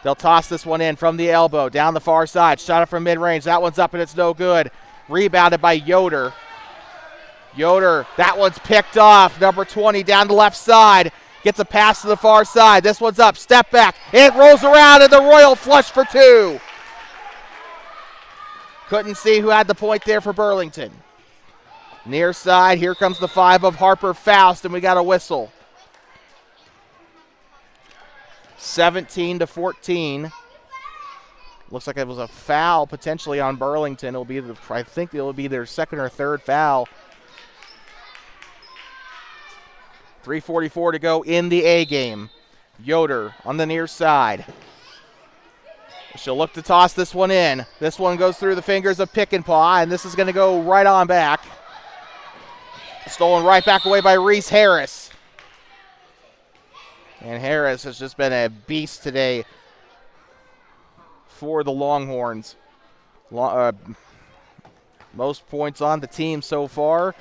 They'll toss this one in from the elbow, down the far side. Shot it from mid-range. That one's up and it's no good. Rebounded by Yoder. Yoder, that one's picked off. Number 20 down the left side. Gets a pass to the far side. This one's up. Step back. It rolls around and the Royal flush for 2. Couldn't see who had the point there for Burlington. Near side, here comes the 5 of Harper Faust, and we got a whistle. 17-14. Looks like it was a foul potentially on Burlington. I think it'll be their 2nd or 3rd foul. 3:44 to go in the A game. Yoder on the near side. She'll look to toss this one in. This one goes through the fingers of Pickenpaw, and this is going to go right on back. Stolen right back away by Reese Harris. And Harris has just been a beast today for the Longhorns. Most points on the team so far.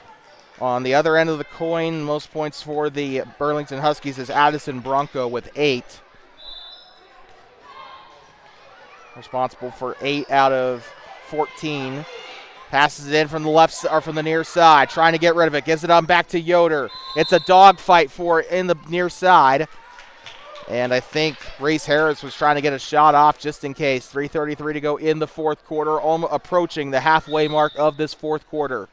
On the other end of the coin, most points for the Burlington Huskies is Addison Bronco with 8. responsible for 8 out of 14. Passes it in from the left or from the near side, trying to get rid of it. Gives it on back to Yoder. It's a dogfight for it in the near side. And I think Reese Harris was trying to get a shot off just in case. 3:33 to go in the fourth quarter, almost approaching the halfway mark of this fourth quarter.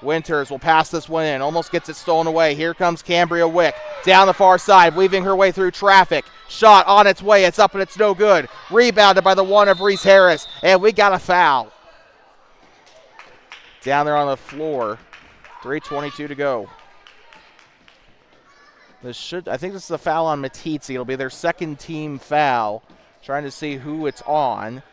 Winters will pass this one in, almost gets it stolen away. Here comes Cambria Wick down the far side, weaving her way through traffic. Shot on its way, it's up and it's no good. Rebounded by the one of Reese Harris, and we got a foul. Down there on the floor, 3:22 to go. I think this is a foul on Meeteetse. It'll be their second team foul. Trying to see who it's on.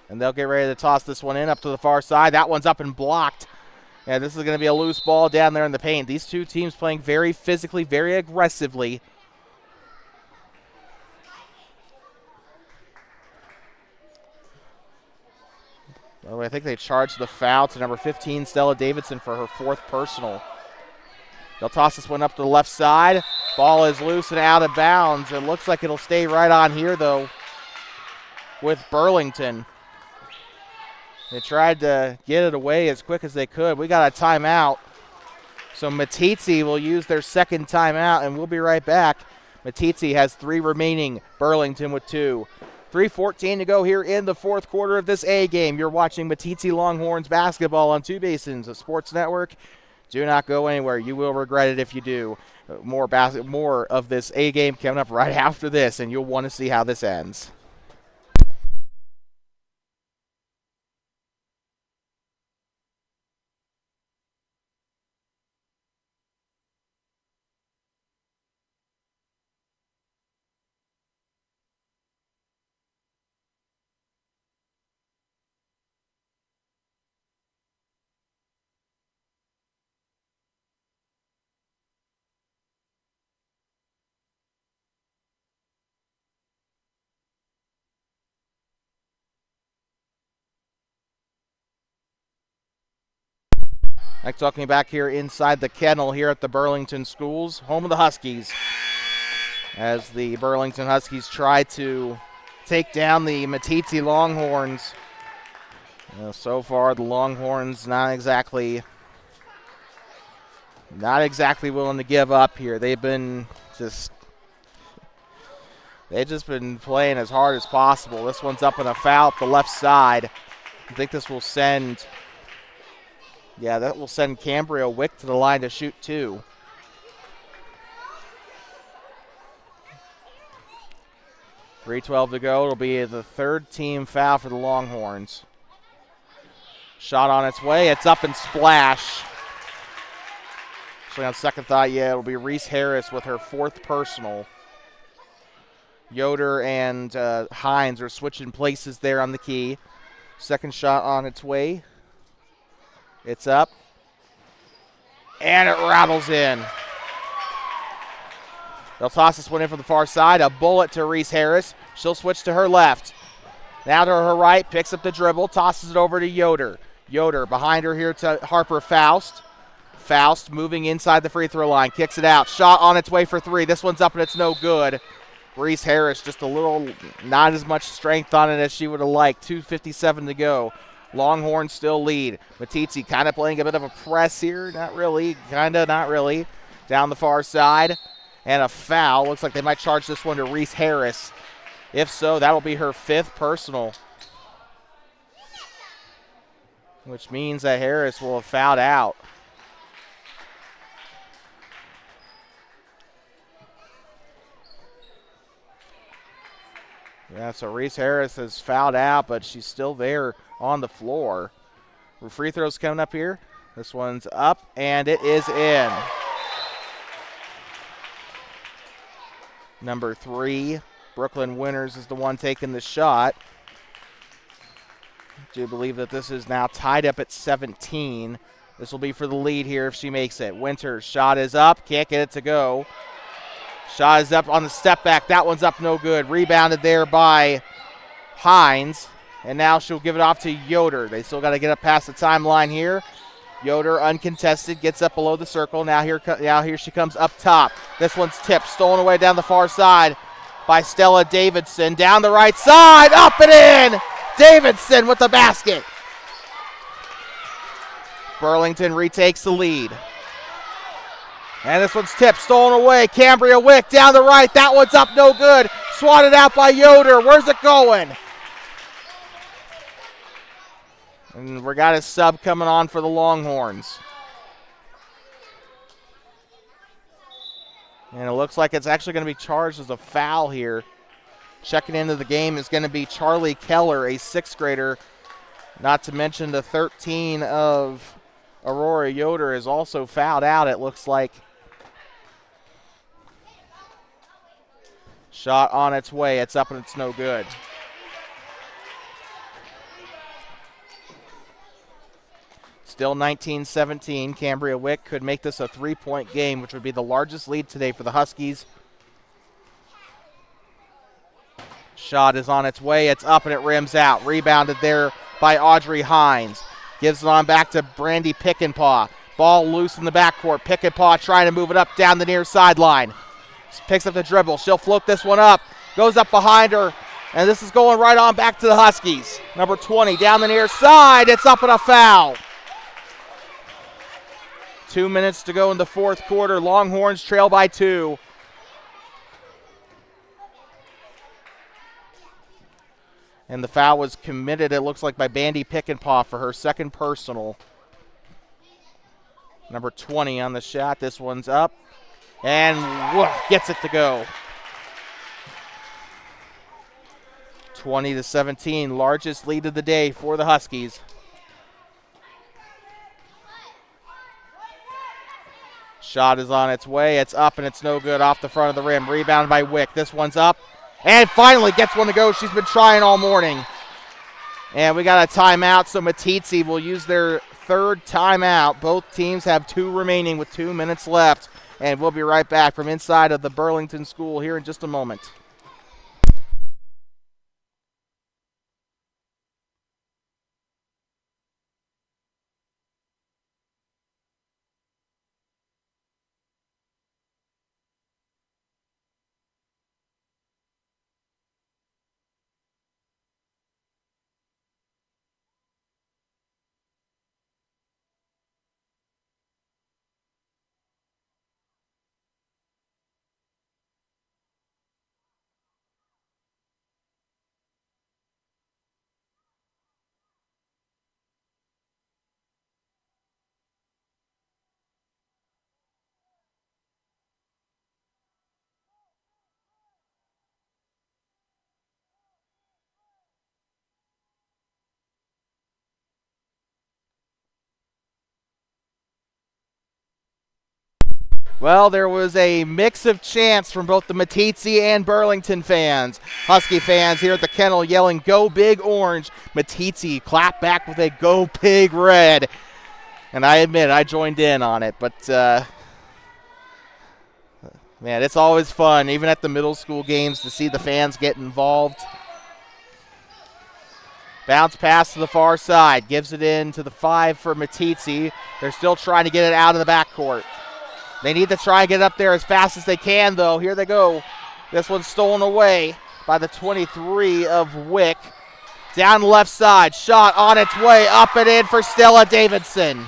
And they'll get ready to toss this one in up to the far side. That one's up and blocked. And this is going to be a loose ball down there in the paint. These two teams playing very physically, very aggressively. Well, I think they charged the foul to number 15, Stella Davidson, for her fourth personal. They'll toss this one up to the left side. Ball is loose and out of bounds. It looks like it'll stay right on here, though, with Burlington. They tried to get it away as quick as they could. We got a timeout. So Meeteetse will use their second timeout, and we'll be right back. Meeteetse has 3 remaining, Burlington with 2. 3:14 to go here in the fourth quarter of this A game. You're watching Meeteetse Longhorns basketball on Two Basins, a sports network. Do not go anywhere. You will regret it if you do. More of this A game coming up right after this, and you'll want to see how this ends. Like talking back here inside the kennel here at the Burlington schools, home of the Huskies. As the Burlington Huskies try to take down the Meeteetse Longhorns. So far, the Longhorns not exactly willing to give up here. They've just been playing as hard as possible. This one's up in a foul up the left side. I think this will send. Yeah, that will send Cambria Wick to the line to shoot 2. .312 to go. It'll be the third team foul for the Longhorns. Shot on its way. It's up and splash. Actually, on second thought, yeah, it'll be Reese Harris with her fourth personal. Yoder and Hines are switching places there on the key. Second shot on its way. It's up. And it rattles in. They'll toss this one in from the far side. A bullet to Reese Harris. She'll switch to her left. Now to her right. Picks up the dribble. Tosses it over to Yoder. Yoder behind her here to Harper Faust. Faust moving inside the free throw line. Kicks it out. Shot on its way for 3. This one's up and it's no good. Reese Harris just a little, not as much strength on it as she would have liked. 2:57 to go. Longhorns still lead. Meeteetse kind of playing a bit of a press here. Not really. Kind of, not really. Down the far side. And a foul. Looks like they might charge this one to Reese Harris. If so, that'll be her 5th personal. Which means that Harris will have fouled out. Yeah, so Reese Harris has fouled out, but she's still there on the floor. Free throws coming up here. This one's up, and it is in. Number 3, Brooklyn Winters, is the one taking the shot. I do believe that this is now tied up at 17. This will be for the lead here if she makes it. Winters' shot is up. Can't get it to go. Shot is up on the step back. That one's up, no good. Rebounded there by Hines. And now she'll give it off to Yoder. They still got to get up past the timeline here. Yoder uncontested, gets up below the circle. Now here she comes up top. This one's tipped, stolen away down the far side by Stella Davidson. Down the right side, up and in! Davidson with the basket. Burlington retakes the lead. And this one's tipped, stolen away. Cambria Wick down the right. That one's up, no good. Swatted out by Yoder. Where's it going? And we got a sub coming on for the Longhorns. And it looks like it's actually going to be charged as a foul here. Checking into the game is going to be Charlie Keller, a 6th grader. Not to mention the 13 of Aurora Yoder is also fouled out, it looks like. Shot on its way. It's up and it's no good. Still 19-17. Cambria Wick could make this a 3-point game, which would be the largest lead today for the Huskies. Shot is on its way. It's up and it rims out. Rebounded there by Audrey Hines. Gives it on back to Brandy Pickenpaw. Ball loose in the backcourt. Pickenpaw trying to move it up down the near sideline. Picks up the dribble. She'll float this one up. Goes up behind her. And this is going right on back to the Huskies. Number 20 down the near side. It's up and a foul. 2 minutes to go in the 4th quarter. Longhorns trail by 2. And the foul was committed, it looks like, by Bandy Pickenpaw for her 2nd personal. Number 20 on the shot. This one's up. And gets it to go. 20-17, largest lead of the day for the Huskies. Shot is on its way. It's up and it's no good off the front of the rim. Rebound by Wick. This one's up. And finally gets one to go. She's been trying all morning. And we got a timeout, so Meeteetse will use their 3rd timeout. Both teams have 2 remaining with 2 minutes left. And we'll be right back from inside of the Burlington School here in just a moment. Well, there was a mix of chants from both the Meeteetse and Burlington fans. Husky fans here at the kennel yelling, "Go Big Orange." Meeteetse clapped back with a "Go Big Red." And I admit, I joined in on it. But, man, it's always fun, even at the middle school games, to see the fans get involved. Bounce pass to the far side. Gives it in to the 5 for Meeteetse. They're still trying to get it out of the backcourt. They need to try and get up there as fast as they can, though. Here they go. This one's stolen away by the 23 of Wick. Down the left side. Shot on its way. Up and in for Stella Davidson.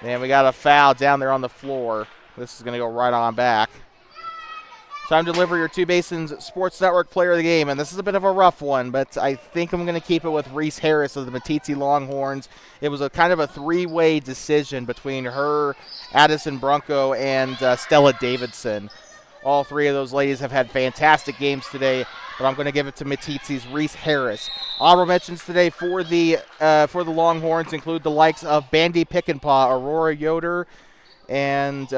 And we got a foul down there on the floor. This is going to go right on back. Time to deliver your Two Basins Sports Network Player of the Game, and this is a bit of a rough one, but I think I'm going to keep it with Reese Harris of the Meeteetse Longhorns. It was a kind of a 3-way decision between her, Addison Brunco, and Stella Davidson. All 3 of those ladies have had fantastic games today, but I'm going to give it to Meeteetse's Reese Harris. Honorable mentions today for the Longhorns include the likes of Bandy Pickenpaw, Aurora Yoder, and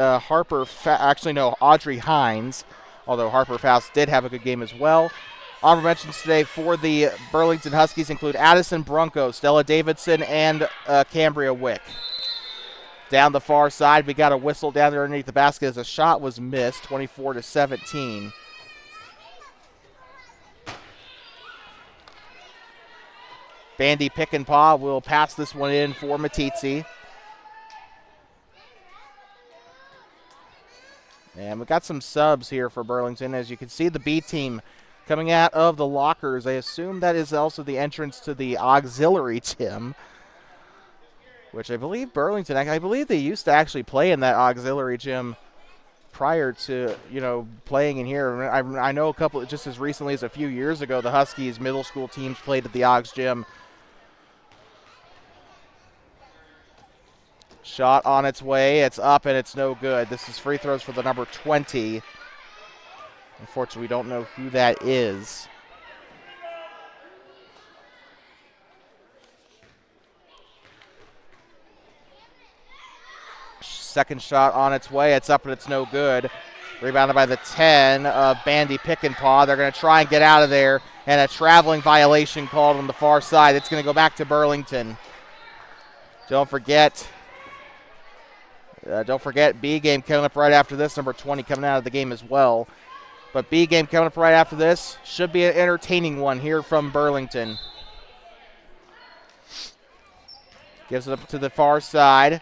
Audrey Hines. Although Harper Faust did have a good game as well. Honorable mentions today for the Burlington Huskies include Addison Brunco, Stella Davidson, and Cambria Wick. Down the far side, we got a whistle down there underneath the basket as a shot was missed, 24-17. Bandy Pick and Paw will pass this one in for Meeteetse. And we got some subs here for Burlington. As you can see, the B team coming out of the lockers. I assume that is also the entrance to the auxiliary gym, which I believe Burlington, I believe they used to actually play in that auxiliary gym prior to, playing in here. I know a couple, just as recently as a few years ago, the Huskies middle school teams played at the Aux gym. Shot on its way. It's up and it's no good. This is free throws for the number 20. Unfortunately, we don't know who that is. Second shot on its way. It's up and it's no good. Rebounded by the 10 of Bandy Pick and Paw. They're going to try and get out of there. And a traveling violation called on the far side. It's going to go back to Burlington. Don't forget B game coming up right after this. Number 20 coming out of the game as well. But B game coming up right after this. Should be an entertaining one here from Burlington. Gives it up to the far side.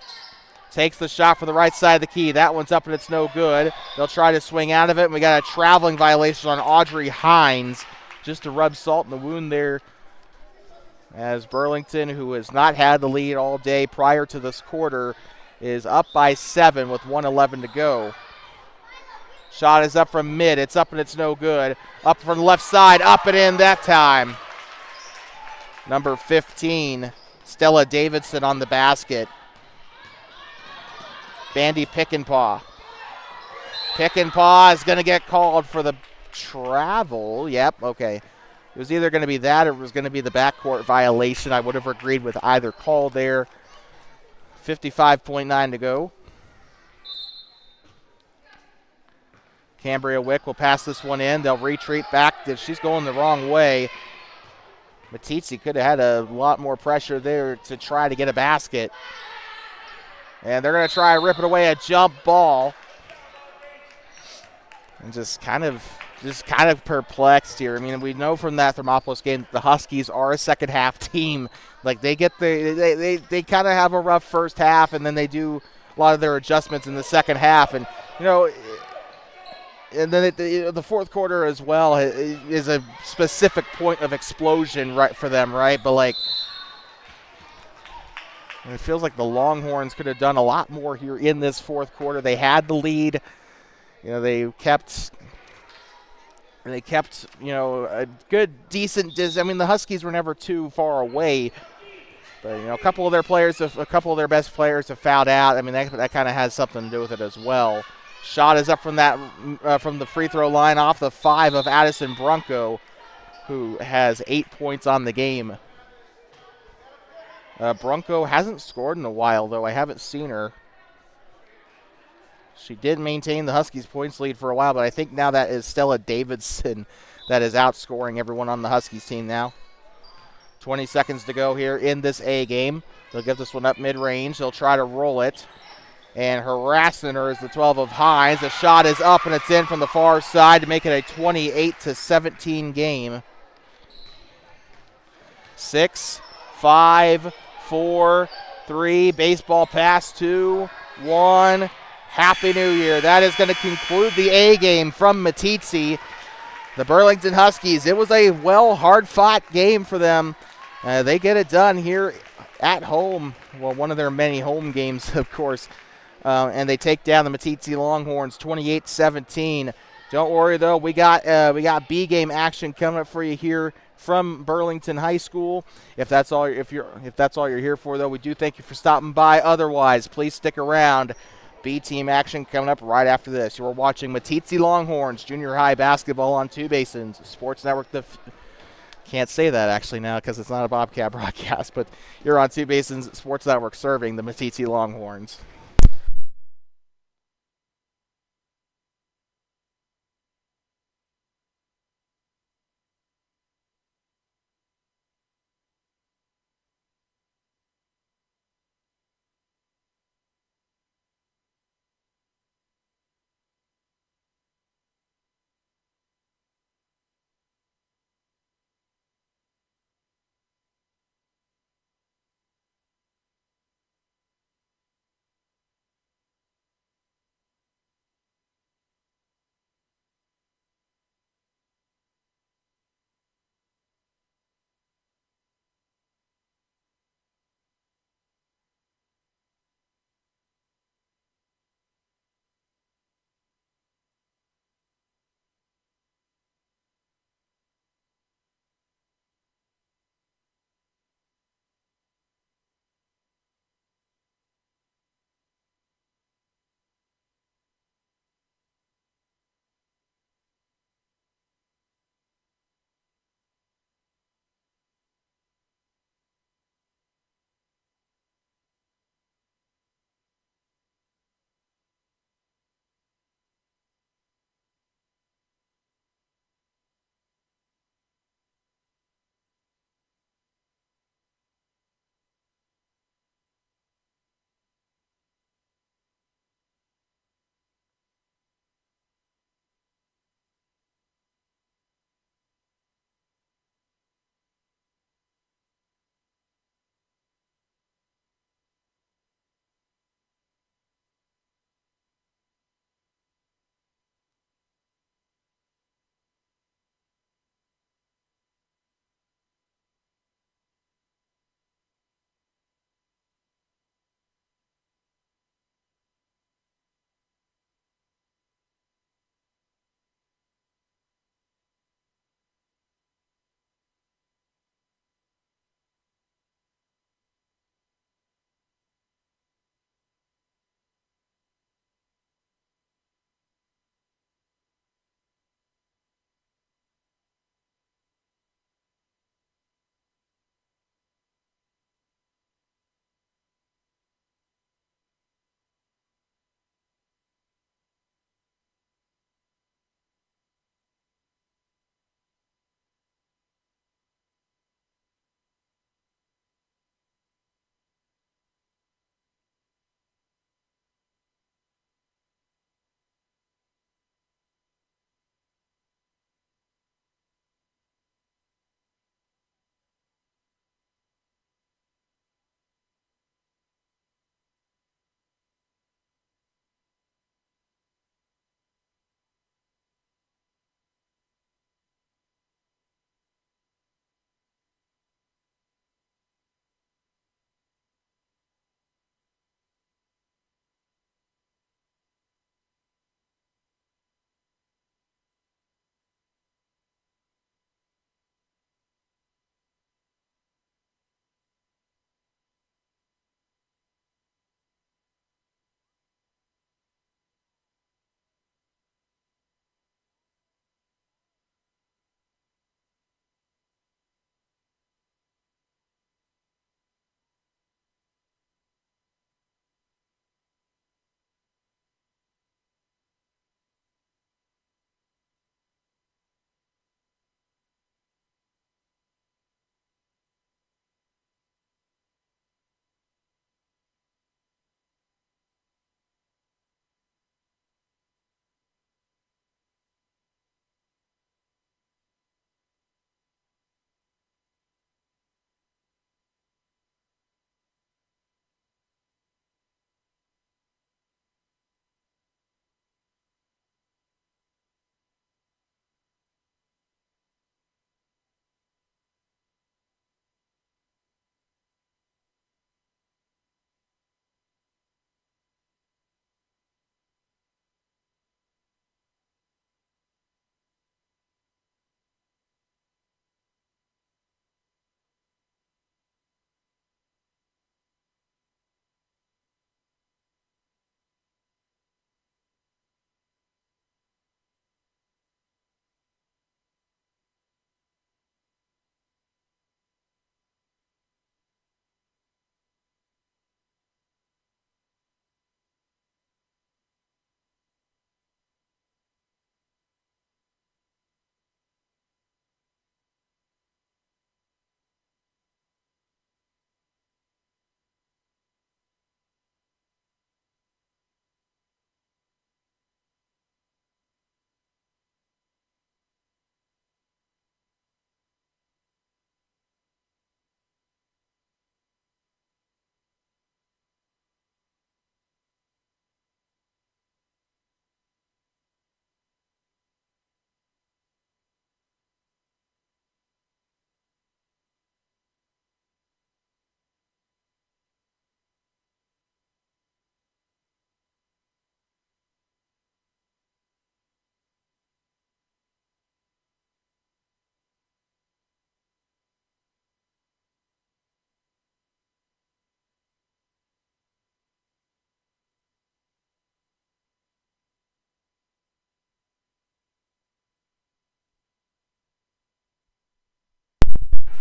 Takes the shot for the right side of the key. That one's up and it's no good. They'll try to swing out of it. And we got a traveling violation on Audrey Hines just to rub salt in the wound there. As Burlington, who has not had the lead all day prior to this quarter, is up by 7 with 1:11 to go. Shot is up from mid. It's up and it's no good. Up from the left side. Up and in that time. Number 15, Stella Davidson on the basket. Bandy Pick and Paw. Pick and Paw is going to get called for the travel. Yep, okay. It was either going to be that or it was going to be the backcourt violation. I would have agreed with either call there. 55.9 to go. Cambria Wick will pass this one in. They'll retreat back. She's going the wrong way. Meeteetse could have had a lot more pressure there to try to get a basket. And they're going to try to rip it away, a jump ball. And just kind of perplexed here. I mean, we know from that Thermopolis game that the Huskies are a second half team. Like they kind of have a rough first half, and then they do a lot of their adjustments in the second half. And and then the fourth quarter as well is a specific point of explosion right for them, right? But it feels like the Longhorns could have done a lot more here in this fourth quarter. They had the lead. They kept a good, decent. I mean, the Huskies were never too far away, but a couple of their best players have fouled out. I mean, that kind of has something to do with it as well. Shot is up from the free throw line off the 5 of Addison Brunco, who has 8 points on the game. Brunco hasn't scored in a while, though. I haven't seen her. She did maintain the Huskies' points lead for a while, but I think now that is Stella Davidson that is outscoring everyone on the Huskies team now. 20 seconds to go here in this A game. They'll get this one up mid-range. They'll try to roll it. And harassing her is the 12 of Hines. The shot is up, and it's in from the far side to make it a 28-17 game. 6, 5, 4, 3. Baseball pass, 2, 1. Happy New Year. That is going to conclude the A game from Meeteetse. The Burlington Huskies, it was a hard-fought game for them. They get it done here at home. Well, one of their many home games, of course. And they take down the Meeteetse Longhorns 28-17. Don't worry, though. We got B game action coming up for you here from Burlington High School. If that's all you're here for, though, we do thank you for stopping by. Otherwise, please stick around. B team action coming up right after this. You're watching Meeteetse Longhorns Junior High Basketball on Two Basins Sports Network. Can't say that actually now because it's not a Bobcat broadcast, but you're on Two Basins Sports Network serving the Meeteetse Longhorns.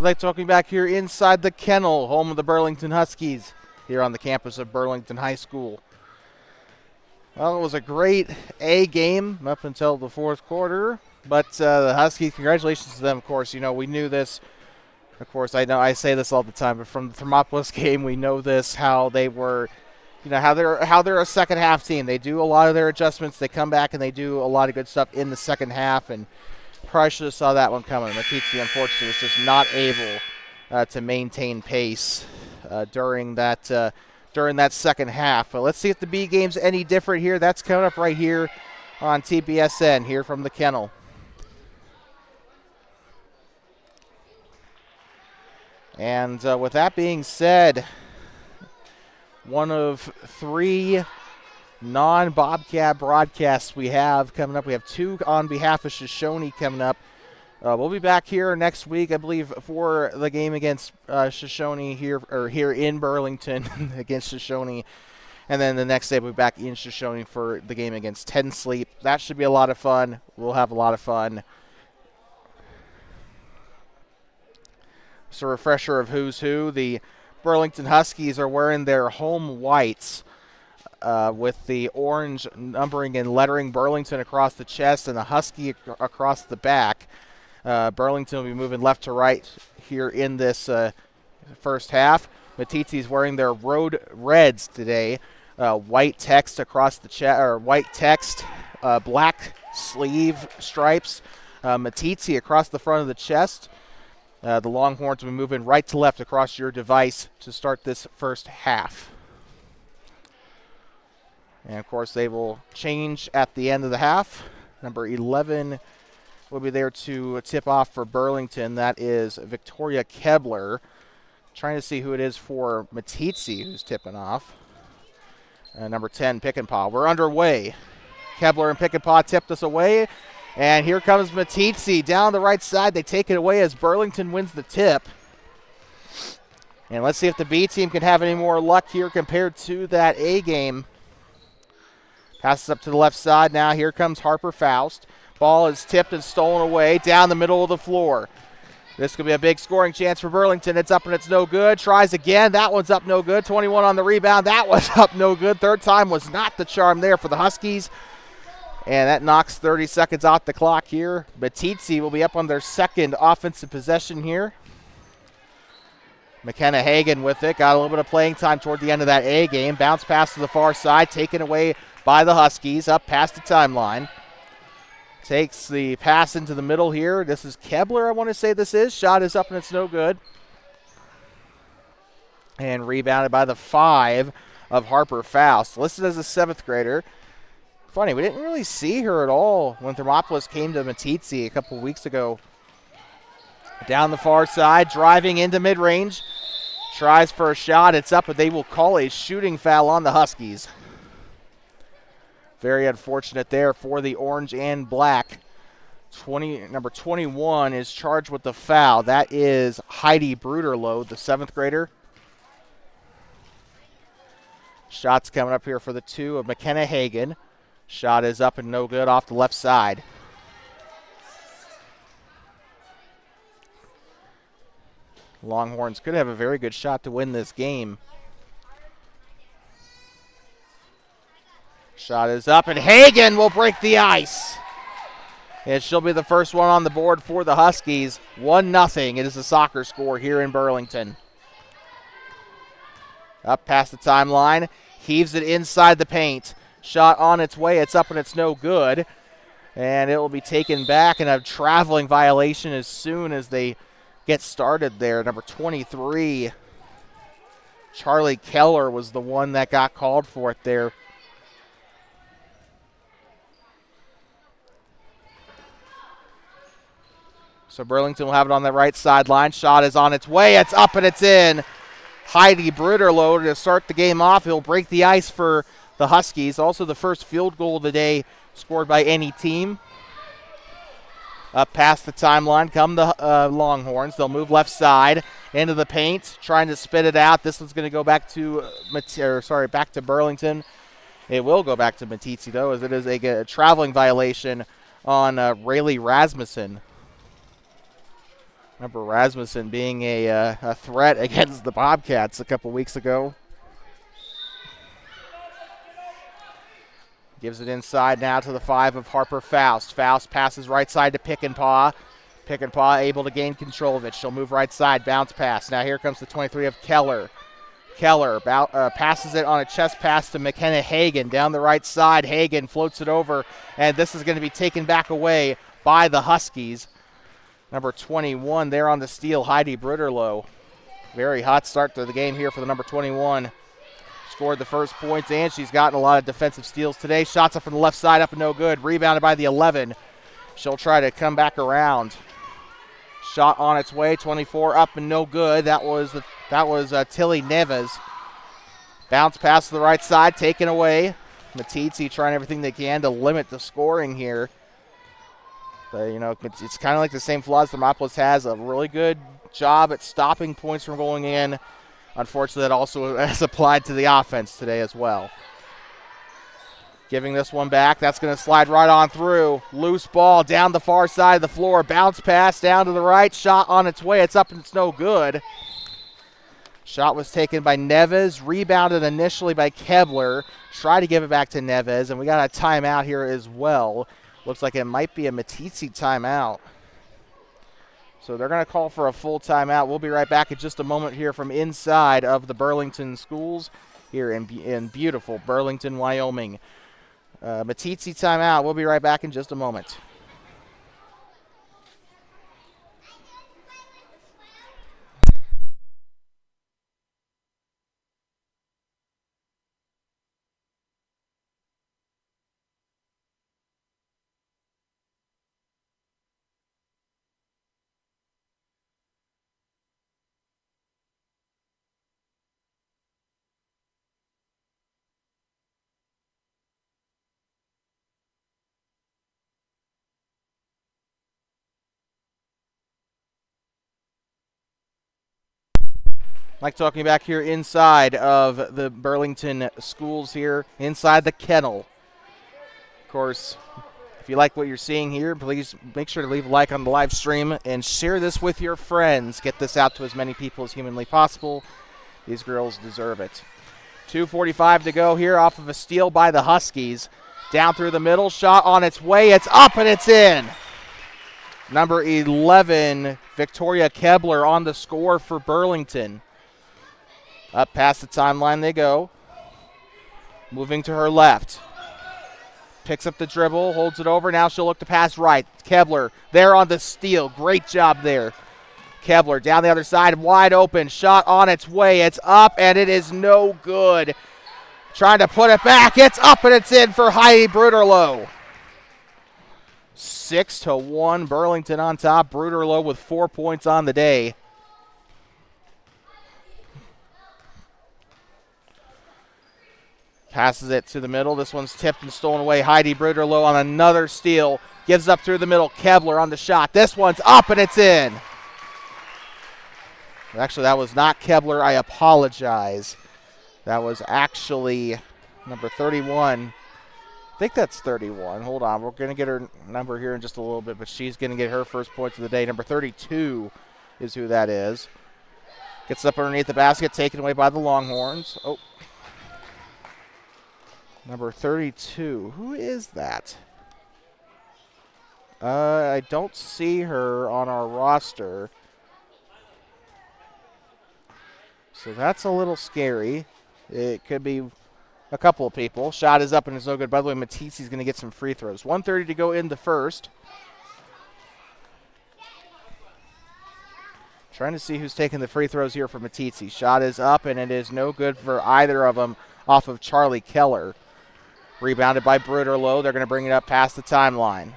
I'd like talking back here inside the kennel, home of the Burlington Huskies, here on the campus of Burlington High School. Well, it was a great A game up until the fourth quarter, but the Huskies, congratulations to them, of course. You know, we knew this. Of course, I know I say this all the time, but from the Thermopolis game, we know this, how they were, you know, how they're a second half team. They do a lot of their adjustments. They come back and they do a lot of good stuff in the second half, and probably should have saw that one coming. Meeteetse, unfortunately, was just not able to maintain pace during that second half. But let's see if the B game's any different here. That's coming up right here on TBSN here from the kennel. And with that being said, one of 3 non-Bobcat broadcasts we have coming up. We have 2 on behalf of Shoshone coming up. We'll be back here next week, I believe, for the game against Shoshone here in Burlington against Shoshone. And then the next day we'll be back in Shoshone for the game against Ten Sleep. That should be a lot of fun. We'll have a lot of fun. Just a refresher of who's who. The Burlington Huskies are wearing their home whites with the orange numbering and lettering Burlington across the chest and the Husky across the back. Burlington will be moving left to right here in this first half. Meeteetse's wearing their road reds today. White text across the chest, or white text, black sleeve stripes. Meeteetse across the front of the chest. The Longhorns will be moving right to left across your device to start this first half. And, of course, they will change at the end of the half. Number 11 will be there to tip off for Burlington. That is Victoria Kebler. Trying to see who it is for Meeteetse who's tipping off. Number 10, Pick and Paw. We're underway. Kebler and Pick and Paw tipped us away. And here comes Meeteetse down the right side. They take it away as Burlington wins the tip. And let's see if the B team can have any more luck here compared to that A game. Passes up to the left side now. Here comes Harper Faust. Ball is tipped and stolen away down the middle of the floor. This could be a big scoring chance for Burlington. It's up and it's no good. Tries again. That one's up no good. 21 on the rebound. That was up no good. Third time was not the charm there for the Huskies. And that knocks 30 seconds off the clock here. Meeteetse will be up on their second offensive possession here. McKenna Hagan with it. Got a little bit of playing time toward the end of that A game. Bounce pass to the far side. Taken away by the Huskies. Up past the timeline. Takes the pass into the middle here. This is Kebler, I want to say this is. Shot is up and it's no good. And rebounded by the 5 of Harper Faust. Listed as a 7th grader. Funny, we didn't really see her at all when Thermopolis came to Meeteetse a couple weeks ago. Down the far side, driving into mid-range. Tries for a shot. It's up, but they will call a shooting foul on the Huskies. Very unfortunate there for the orange and black. Number 21 is charged with the foul. That is Heidi Bruderloh, the 7th grader. Shots coming up here for the 2 of McKenna Hagan. Shot is up and no good off the left side. Longhorns could have a very good shot to win this game. Shot is up, and Hagan will break the ice. And she'll be the first one on the board for the Huskies. 1-0. It is a soccer score here in Burlington. Up past the timeline. Heaves it inside the paint. Shot on its way. It's up and it's no good. And it will be taken back and a traveling violation as soon as they get started there. Number 23, Charlie Keller, was the one that got called for it there. So Burlington will have it on the right sideline. Shot is on its way. It's up and it's in. Heidi Bruderloh to start the game off. He'll break the ice for the Huskies. Also the first field goal of the day scored by any team. Up past the timeline come the Longhorns. They'll move left side into the paint, trying to spit it out. This one's going to go back to back to Burlington. It will go back to Meeteetse, though, as it is a traveling violation on Rayleigh Rasmussen. Remember Rasmussen being a threat against the Bobcats a couple weeks ago. Gives it inside now to the 5 of Harper Faust. Faust passes right side to Pick and Paw. Pick and Paw able to gain control of it. She'll move right side, bounce pass. Now here comes the 23 of Keller. Keller passes it on a chest pass to McKenna Hagan down the right side. Hagan floats it over, and this is going to be taken back away by the Huskies. Number 21 there on the steal, Heidi Bruderloh. Very hot start to the game here for the number 21. Scored the first points, and she's gotten a lot of defensive steals today. Shots up from the left side, up and no good. Rebounded by the 11. She'll try to come back around. Shot on its way, 24 up and no good. That was Tilly Neves. Bounce pass to the right side, taken away. Meeteetse trying everything they can to limit the scoring here. But, it's kind of like the same flaws Thermopolis has. A really good job at stopping points from going in. Unfortunately, that also has applied to the offense today as well. Giving this one back. That's going to slide right on through. Loose ball down the far side of the floor. Bounce pass down to the right. Shot on its way. It's up and it's no good. Shot was taken by Neves. Rebounded initially by Kebler. Try to give it back to Neves. And we got a timeout here as well. Looks like it might be a Meeteetse timeout. So they're going to call for a full timeout. We'll be right back in just a moment here from inside of the Burlington schools here in beautiful Burlington, Wyoming. Meeteetse timeout. We'll be right back in just a moment. Like talking back here inside of the Burlington schools here, inside the kennel. Of course, if you like what you're seeing here, please make sure to leave a like on the live stream and share this with your friends. Get this out to as many people as humanly possible. These girls deserve it. 2:45 to go here off of a steal by the Huskies. Down through the middle, shot on its way. It's up and it's in. Number 11, Victoria Kebler on the score for Burlington. Up past the timeline they go. Moving to her left. Picks up the dribble, holds it over. Now she'll look to pass right. Kebler there on the steal. Great job there. Kebler down the other side, wide open. Shot on its way. It's up, and it is no good. Trying to put it back. It's up, and it's in for Heidi Bruderloh. 6-1, Burlington on top. Bruderloh with 4 points on the day. Passes it to the middle. This one's tipped and stolen away. Heidi Bruderloh on another steal. Gives up through the middle. Kebler on the shot. This one's up and it's in. Actually, that was not Kebler. I apologize. That was actually number 31. I think that's 31. Hold on. We're going to get her number here in just a little bit, but she's going to get her first points of the day. Number 32 is who that is. Gets up underneath the basket, taken away by the Longhorns. Oh. Number 32. Who is that? I don't see her on our roster. So that's a little scary. It could be a couple of people. Shot is up and it's no good. By the way, Meeteetse is going to get some free throws. 1:30 to go in the first. Trying to see who's taking the free throws here for Meeteetse. Shot is up and it is no good for either of them off of Charlie Keller. Rebounded by Bruderloh. They're going to bring it up past the timeline.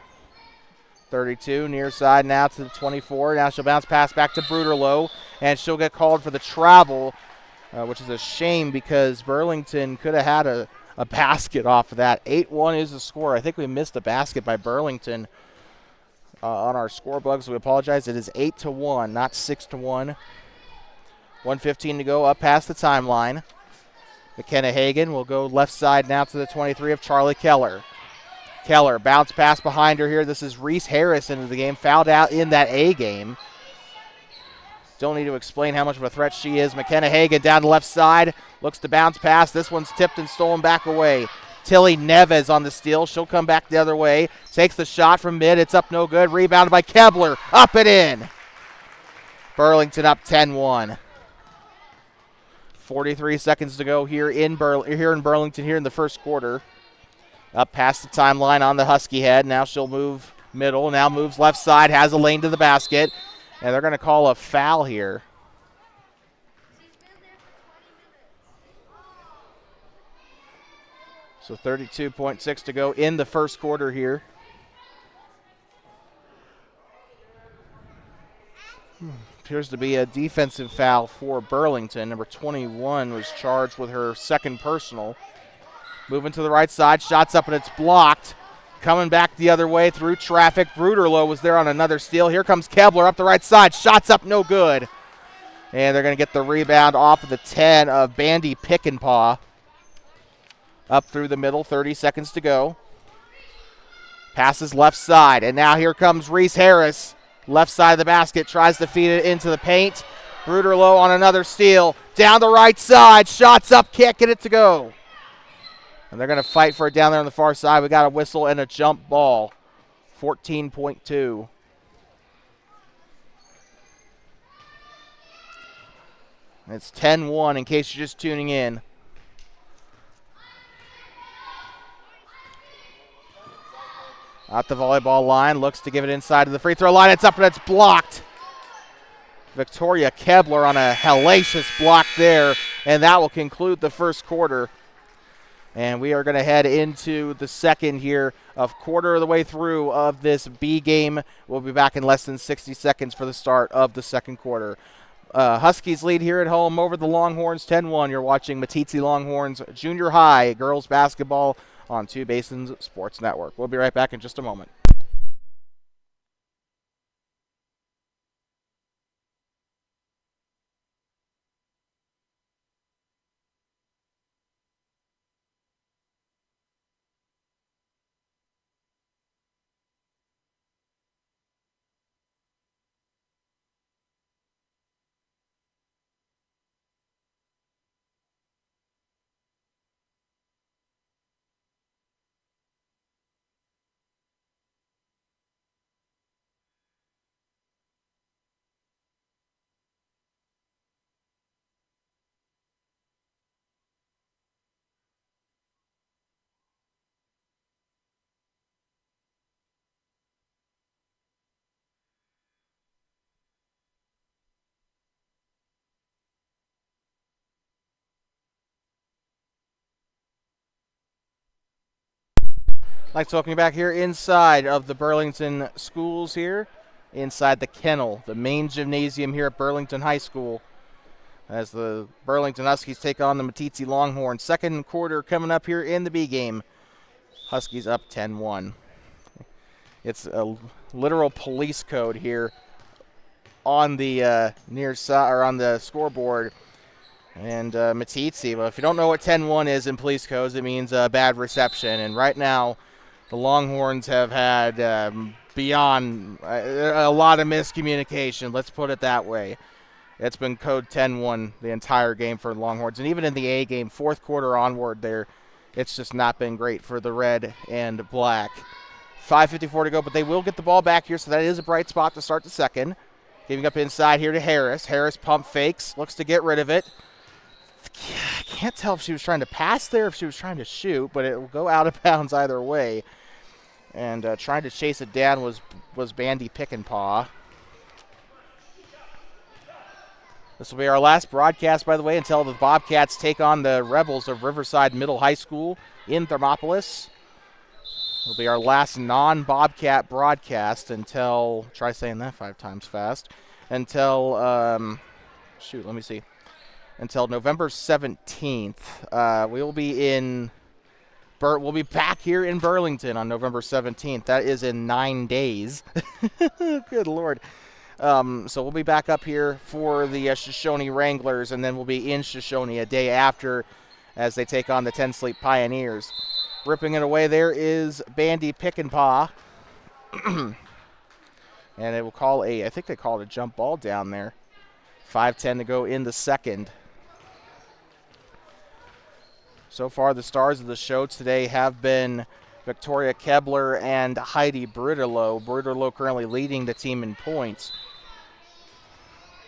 32 near side now to the 24. Now she'll bounce pass back to Bruderloh, and she'll get called for the travel, which is a shame because Burlington could have had a basket off of that. 8-1 is the score. I think we missed a basket by Burlington on our score bug, so we apologize. It is 8-1, not 6-1. 1:15 to go up past the timeline. McKenna Hagan will go left side now to the 23 of Charlie Keller. Keller, bounce pass behind her here. This is Reese Harris into the game, fouled out in that A game. Don't need to explain how much of a threat she is. McKenna Hagan down the left side. Looks to bounce pass. This one's tipped and stolen back away. Tilly Neves on the steal. She'll come back the other way. Takes the shot from mid. It's up no good. Rebounded by Kebler. Up and in. Burlington up 10-1. 43 seconds to go here in Burlington here in the first quarter. Up past the timeline on the Husky head. Now she'll move middle. Now moves left side. Has a lane to the basket. And they're going to call a foul here. So 32.6 to go in the first quarter here. Appears to be a defensive foul for Burlington. Number 21 was charged with her second personal. Moving to the right side. Shots up and it's blocked. Coming back the other way through traffic. Bruderloh was there on another steal. Here comes Kebler up the right side. Shots up, no good. And they're going to get the rebound off of the 10 of Bandy Pickenpaw. Up through the middle, 30 seconds to go. Passes left side, and now here comes Reese Harris. Left side of the basket, tries to feed it into the paint. Bruderloh on another steal. Down the right side, shots up, can't get it to go. And they're going to fight for it down there on the far side. We got a whistle and a jump ball. 14.2. It's 10-1 in case you're just tuning in. At the volleyball line, looks to give it inside to the free throw line. It's up and it's blocked. Victoria Kebler on a hellacious block there, and that will conclude the first quarter. And we are going to head into the second here of quarter of the way through of this B game. We'll be back in less than 60 seconds for the start of the second quarter. Huskies lead here at home over the Longhorns 10-1. You're watching Meeteetse Longhorns Junior High girls basketball on Two Basins Sports Network. We'll be right back in just a moment. I'd like to welcome you back here inside of the Burlington schools here, inside the kennel, the main gymnasium here at Burlington High School, as the Burlington Huskies take on the Meeteetse Longhorns. Second quarter coming up here in the B game. Huskies up 10-1. It's a literal police code here on the near side or on the scoreboard. And Meeteetse, well, if you don't know what 10-1 is in police codes, it means bad reception. And right now, the Longhorns have had beyond a lot of miscommunication. Let's put it that way. It's been code 10-1 the entire game for the Longhorns. And even in the A game, fourth quarter onward there, it's just not been great for the red and black. 5:54 to go, but they will get the ball back here, so that is a bright spot to start the second. Giving up inside here to Harris. Harris pump fakes, looks to get rid of it. I can't tell if she was trying to pass there or if she was trying to shoot, but it will go out of bounds either way. And trying to chase it down was Bandy Pickenpaw. This will be our last broadcast, by the way, until the Bobcats take on the Rebels of Riverside Middle High School in Thermopolis. It'll be our last non-Bobcat broadcast until, try saying that 5 times fast, until, until November 17th. We'll be back here in Burlington on November 17th. That is in 9 days. Good Lord. So we'll be back up here for the Shoshone Wranglers, and then we'll be in Shoshone a day after as they take on the 10 Sleep Pioneers. Ripping it away there is Bandy Pickenpaw. And it will call I think they called a jump ball down there. 5:10 to go in the second. So far, the stars of the show today have been Victoria Kebler and Heidi Bruderloh. Bruderloh currently leading the team in points.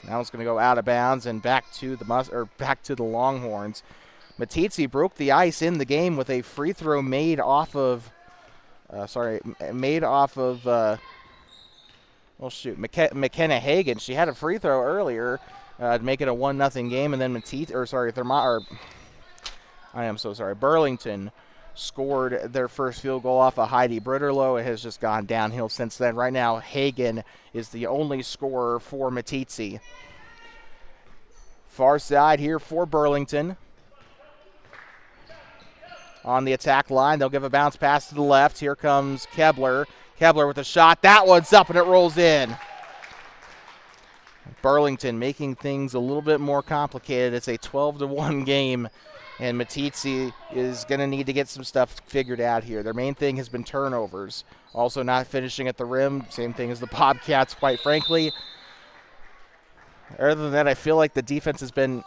Now it's going to go out of bounds and back to the Longhorns. Meeteetse broke the ice in the game with a free throw made off of McKenna Hagan. She had a free throw earlier to make it a 1-0 game, and then Burlington scored their first field goal off of Heidi Bruderloh. It has just gone downhill since then. Right now, Hagan is the only scorer for Meeteetse. Far side here for Burlington. On the attack line, they'll give a bounce pass to the left. Here comes Kebler. Kebler with a shot. That one's up and it rolls in. Burlington making things a little bit more complicated. It's a 12-1 game, and Meeteetse is going to need to get some stuff figured out here. Their main thing has been turnovers. Also not finishing at the rim. Same thing as the Bobcats, quite frankly. Other than that, I feel like the defense has been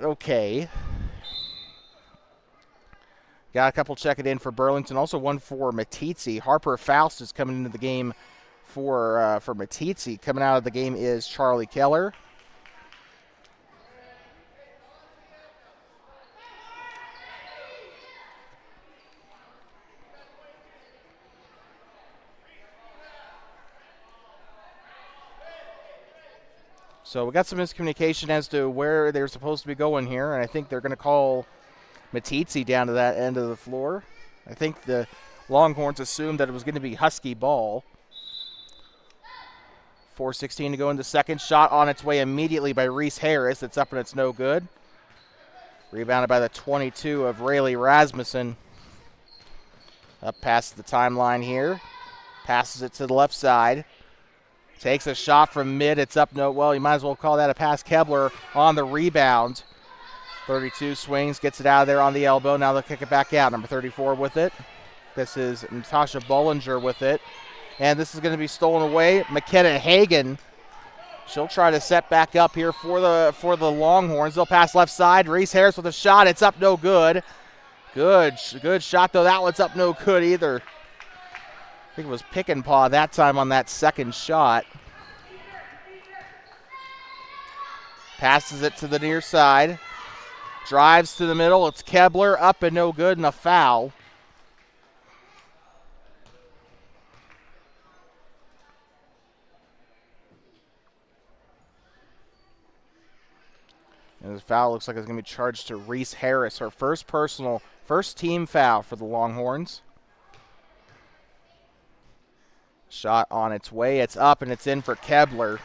okay. Got a couple checking in for Burlington. Also one for Meeteetse. Harper Faust is coming into the game for Meeteetse. Coming out of the game is Charlie Keller. So we got some miscommunication as to where they're supposed to be going here, and I think they're going to call Meeteetse down to that end of the floor. I think the Longhorns assumed that it was going to be Husky ball. 4:16 to go in the second. Shot on its way immediately by Reese Harris. It's up and it's no good. Rebounded by the 22 of Rayleigh Rasmussen. Up past the timeline here. Passes it to the left side. Takes a shot from mid. It's up. No, well, you might as well call that a pass. Kebler on the rebound. 32 swings, gets it out of there on the elbow. Now they'll kick it back out. Number 34 with it. This is Natasha Bollinger with it. And this is going to be stolen away. McKenna Hagan. She'll try to set back up here for the Longhorns. They'll pass left side. Reese Harris with a shot. It's up, no good. Good shot, though. That one's up, no good either. I think it was pick and paw that time on that second shot. Passes it to the near side. Drives to the middle. It's Kebler, up and no good, and a foul. And this foul looks like it's going to be charged to Reese Harris, her first team foul for the Longhorns. Shot on its way. It's up and it's in for Kebler.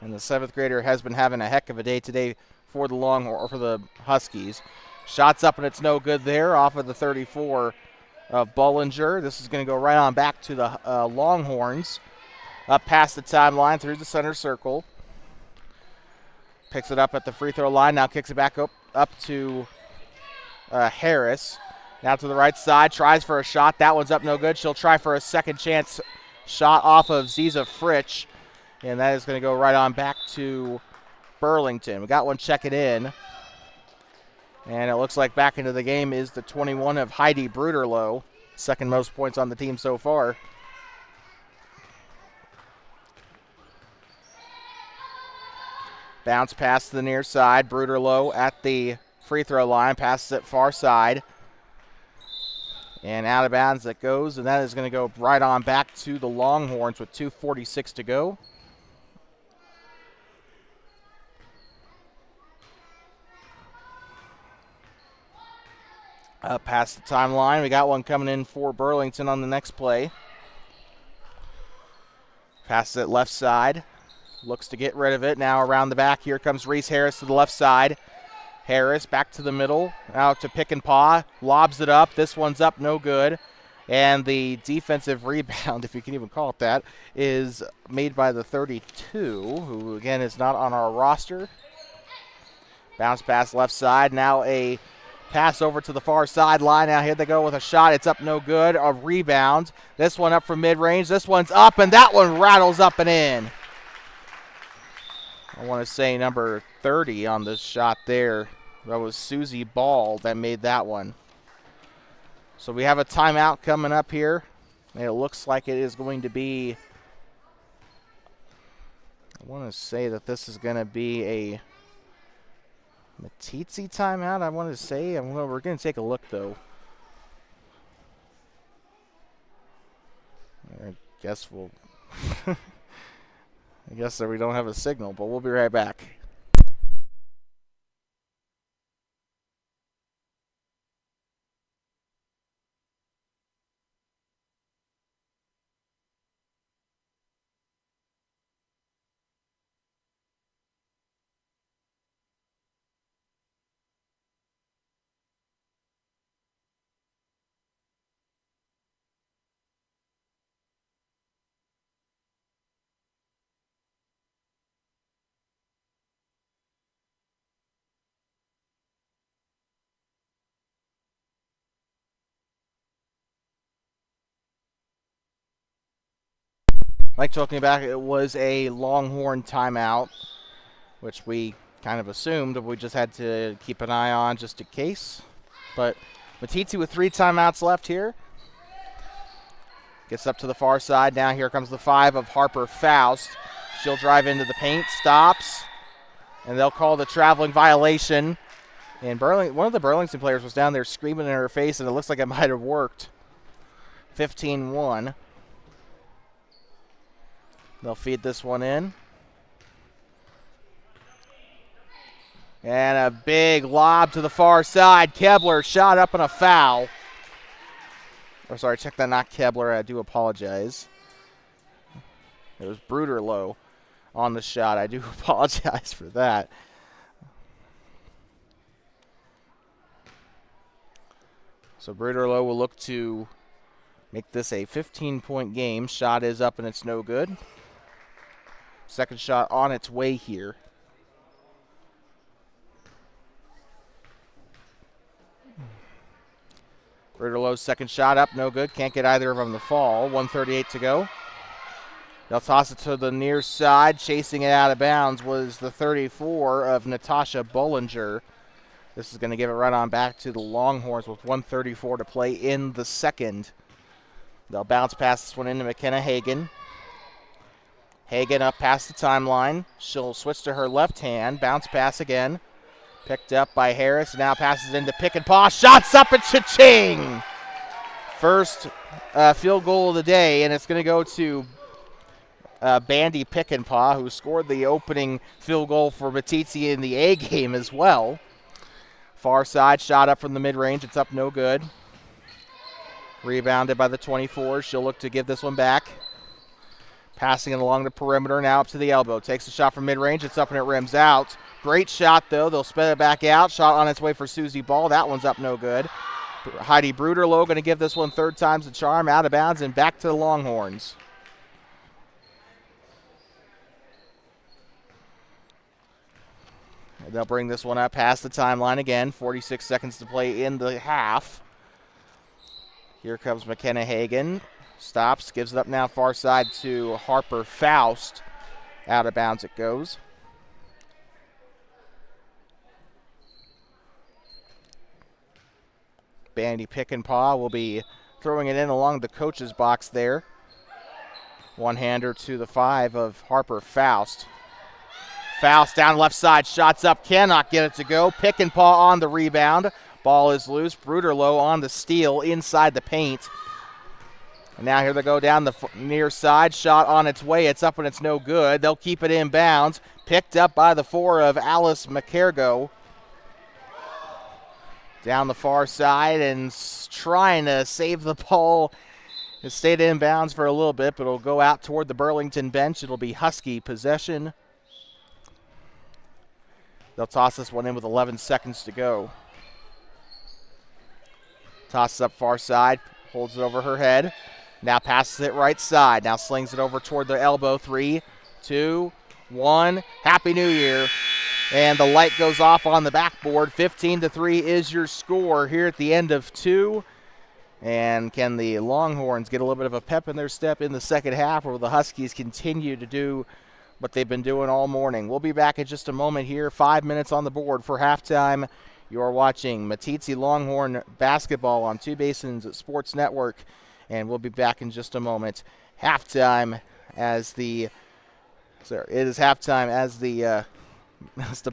And the seventh grader has been having a heck of a day today for the for the Huskies. Shots up and it's no good there off of the 34 of Bollinger. This is going to go right on back to the Longhorns. Up past the timeline through the center circle. Picks it up at the free throw line. Now kicks it back up to Harris. Now to the right side. Tries for a shot. That one's up no good. She'll try for a second chance shot off of Ziza Fritsch. And that is going to go right on back to Burlington. We got one checking in. And it looks like back into the game is the 21 of Heidi Bruderloh. Second most points on the team so far. Bounce pass to the near side. Bruderloh at the free throw line. Passes it far side. And out of bounds it goes. And that is going to go right on back to the Longhorns with 2:46 to go. Past the timeline. We got one coming in for Burlington on the next play. Passes it left side. Looks to get rid of it. Now around the back. Here comes Reese Harris to the left side. Harris back to the middle. Out to pick and paw. Lobs it up. This one's up. No good. And the defensive rebound, if you can even call it that, is made by the 32, who again is not on our roster. Bounce pass left side. Now a Pass over to the far sideline. Now here they go with a shot. It's up no good. A rebound. This one up from mid-range. This one's up, and that one rattles up and in. I want to say number 30 on this shot there. That was Susie Ball that made that one. So we have a timeout coming up here. And it looks like it is going to be, I want to say that this is going to be a Meeteetse timeout, I want to say. We're going to take a look, though. I guess we'll... I guess that we don't have a signal, but we'll be right back. Like talking about, it was a Longhorn timeout, which we kind of assumed, but we just had to keep an eye on just in case. But Meeteetse with 3 timeouts left here. Gets up to the far side. Now here comes the 5 of Harper Faust. She'll drive into the paint, stops, and they'll call the traveling violation. And one of the Burlington players was down there screaming in her face, and it looks like it might have worked. 15-1. They'll feed this one in. And a big lob to the far side. Kebler shot up and a foul. Or sorry, check that, not Kebler. I do apologize. It was Bruderloh on the shot. I do apologize for that. So Bruderloh will look to make this a 15-point game. Shot is up and it's no good. Second shot on its way here. Bruderloh's second shot up, no good. Can't get either of them to fall. 1:38 to go. They'll toss it to the near side. Chasing it out of bounds was the 34 of Natasha Bollinger. This is going to give it right on back to the Longhorns with 1:34 to play in the second. They'll bounce past this one into McKenna Hagan. Hagan up past the timeline. She'll switch to her left hand. Bounce pass again. Picked up by Harris. Now passes into Pick and Paw. Shots up and cha-ching! First field goal of the day, and it's going to go to Bandy Pick and Paw, who scored the opening field goal for Meeteetse in the A game as well. Far side shot up from the mid-range. It's up no good. Rebounded by the 24. She'll look to give this one back. Passing it along the perimeter, now up to the elbow. Takes a shot from mid-range. It's up and it rims out. Great shot, though. They'll spin it back out. Shot on its way for Susie Ball. That one's up no good. Heidi Bruderloh going to give this one third time's the charm. Out of bounds and back to the Longhorns. And they'll bring this one up past the timeline again. 46 seconds to play in the half. Here comes McKenna Hagan. Stops, gives it up now far side to Harper Faust. Out of bounds it goes. Bandy Pick and Paw will be throwing it in along the coach's box there. One-hander to the 5 of Harper Faust. Faust down left side, shots up, cannot get it to go. Pick and Paw on the rebound. Ball is loose. Bruderloh on the steal inside the paint. And now here they go down the near side. Shot on its way. It's up and it's no good. They'll keep it in bounds. Picked up by the 4 of Alice McCargo. Down the far side and trying to save the ball. It stayed in bounds for a little bit, but it'll go out toward the Burlington bench. It'll be Husky possession. They'll toss this one in with 11 seconds to go. Tosses up far side. Holds it over her head. Now passes it right side. Now slings it over toward the elbow. 3, 2, 1. Happy New Year. And the light goes off on the backboard. 15-3 is your score here at the end of 2. And can the Longhorns get a little bit of a pep in their step in the second half, or will the Huskies continue to do what they've been doing all morning? We'll be back in just a moment here. 5 minutes on the board for halftime. You're watching Meeteetse Longhorn basketball on Two Basins Sports Network. And we'll be back in just a moment. Halftime as the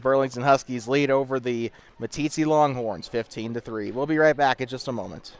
Burlington Huskies lead over the Meeteetse Longhorns 15-3. We'll be right back in just a moment.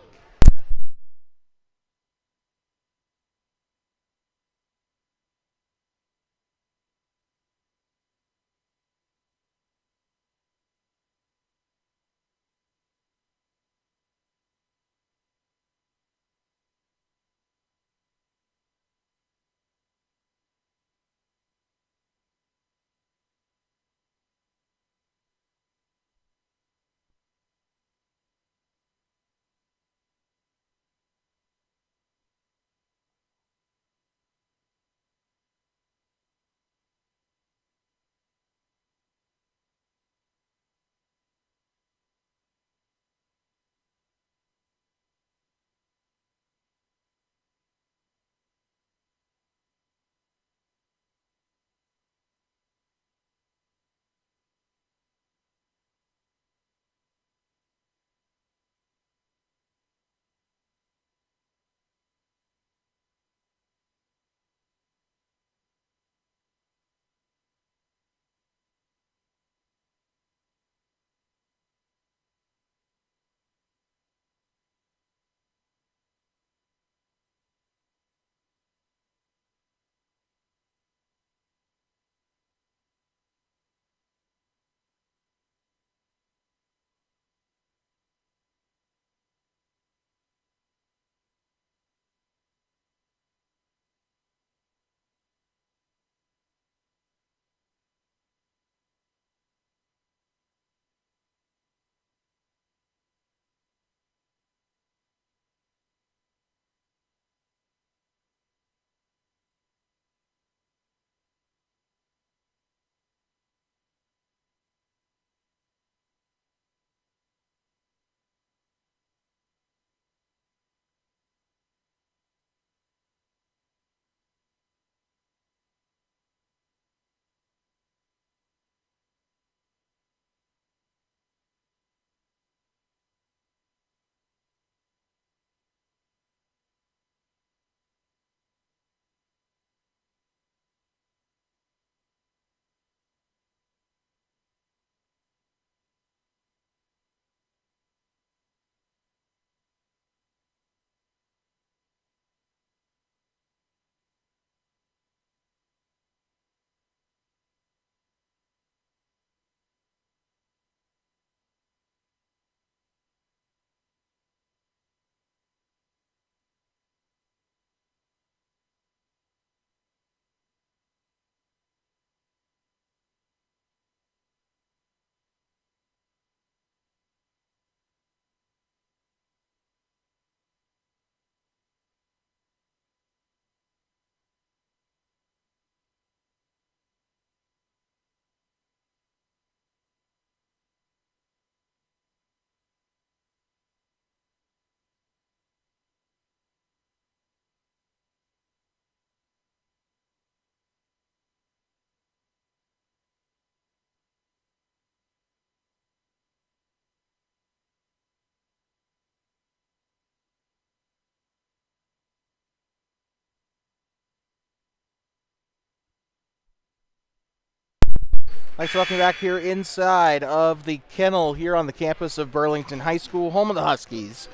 Thanks for welcome back here inside of the kennel here on the campus of Burlington High School, home of the Huskies.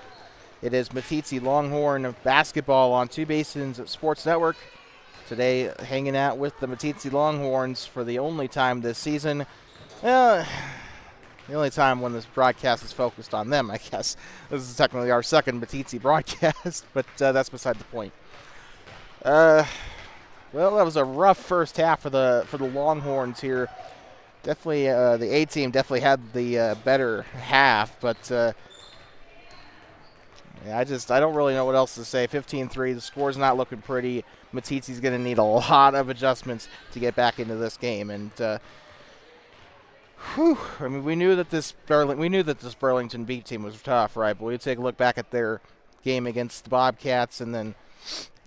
It is Meeteetse Longhorn basketball on Two Basins Sports Network. Today, hanging out with the Meeteetse Longhorns for the only time this season. The only time when this broadcast is focused on them, I guess. This is technically our second Meeteetse broadcast, but that's beside the point. Well, that was a rough first half for the Longhorns here. Definitely, the A team definitely had the better half, but I don't really know what else to say. 15-3, the score's not looking pretty. Meeteetse's going to need a lot of adjustments to get back into this game, and Whew. I mean, we knew that this Burlington beat team was tough, right? But we take a look back at their game against the Bobcats and then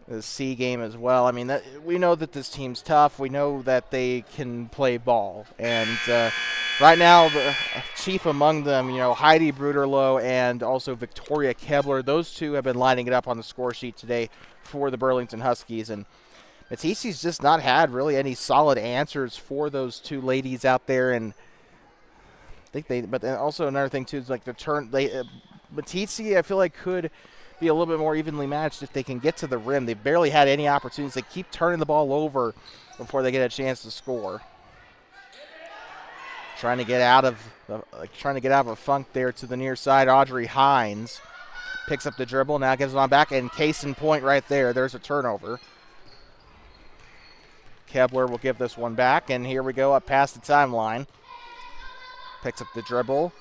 the C game as well. I mean, we know that this team's tough. We know that they can play ball. And right now, the chief among them, Heidi Bruderloh and also Victoria Kebler, those two have been lining it up on the score sheet today for the Burlington Huskies. And Meeteetse's just not had really any solid answers for those two ladies out there. And I think but then also another thing too is like Meeteetse, I feel like could be a little bit more evenly matched if they can get to the rim. They've barely had any opportunities. They keep turning the ball over before they get a chance to score. Trying to get out of a funk there to the near side. Audrey Hines picks up the dribble, now gives it on back, and case in point right there. There's a turnover. Kebler will give this one back, and here we go up past the timeline. Picks up the dribble.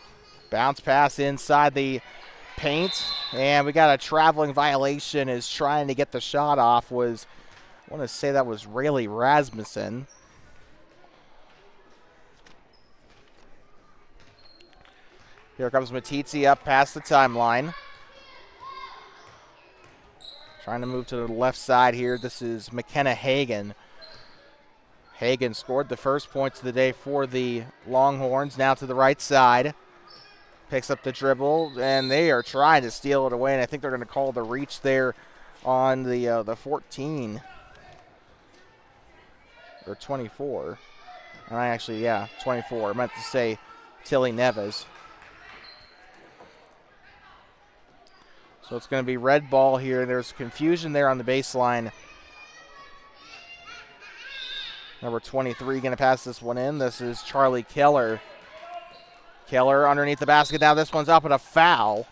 Bounce pass inside the paint, and we got a traveling violation. Is trying to get the shot off I want to say that was Rayleigh Rasmussen. Here comes Meeteetse up past the timeline. Trying to move to the left side here. This is McKenna Hagan. Hagan scored the first points of the day for the Longhorns. Now to the right side. Picks up the dribble, and they are trying to steal it away, and I think they're going to call the reach there on the 14. Or 24. 24. I meant to say Tilly Neves. So it's going to be red ball here. There's confusion there on the baseline. Number 23 going to pass this one in. This is Charlie Keller. Keller underneath the basket. Now this one's up and a foul.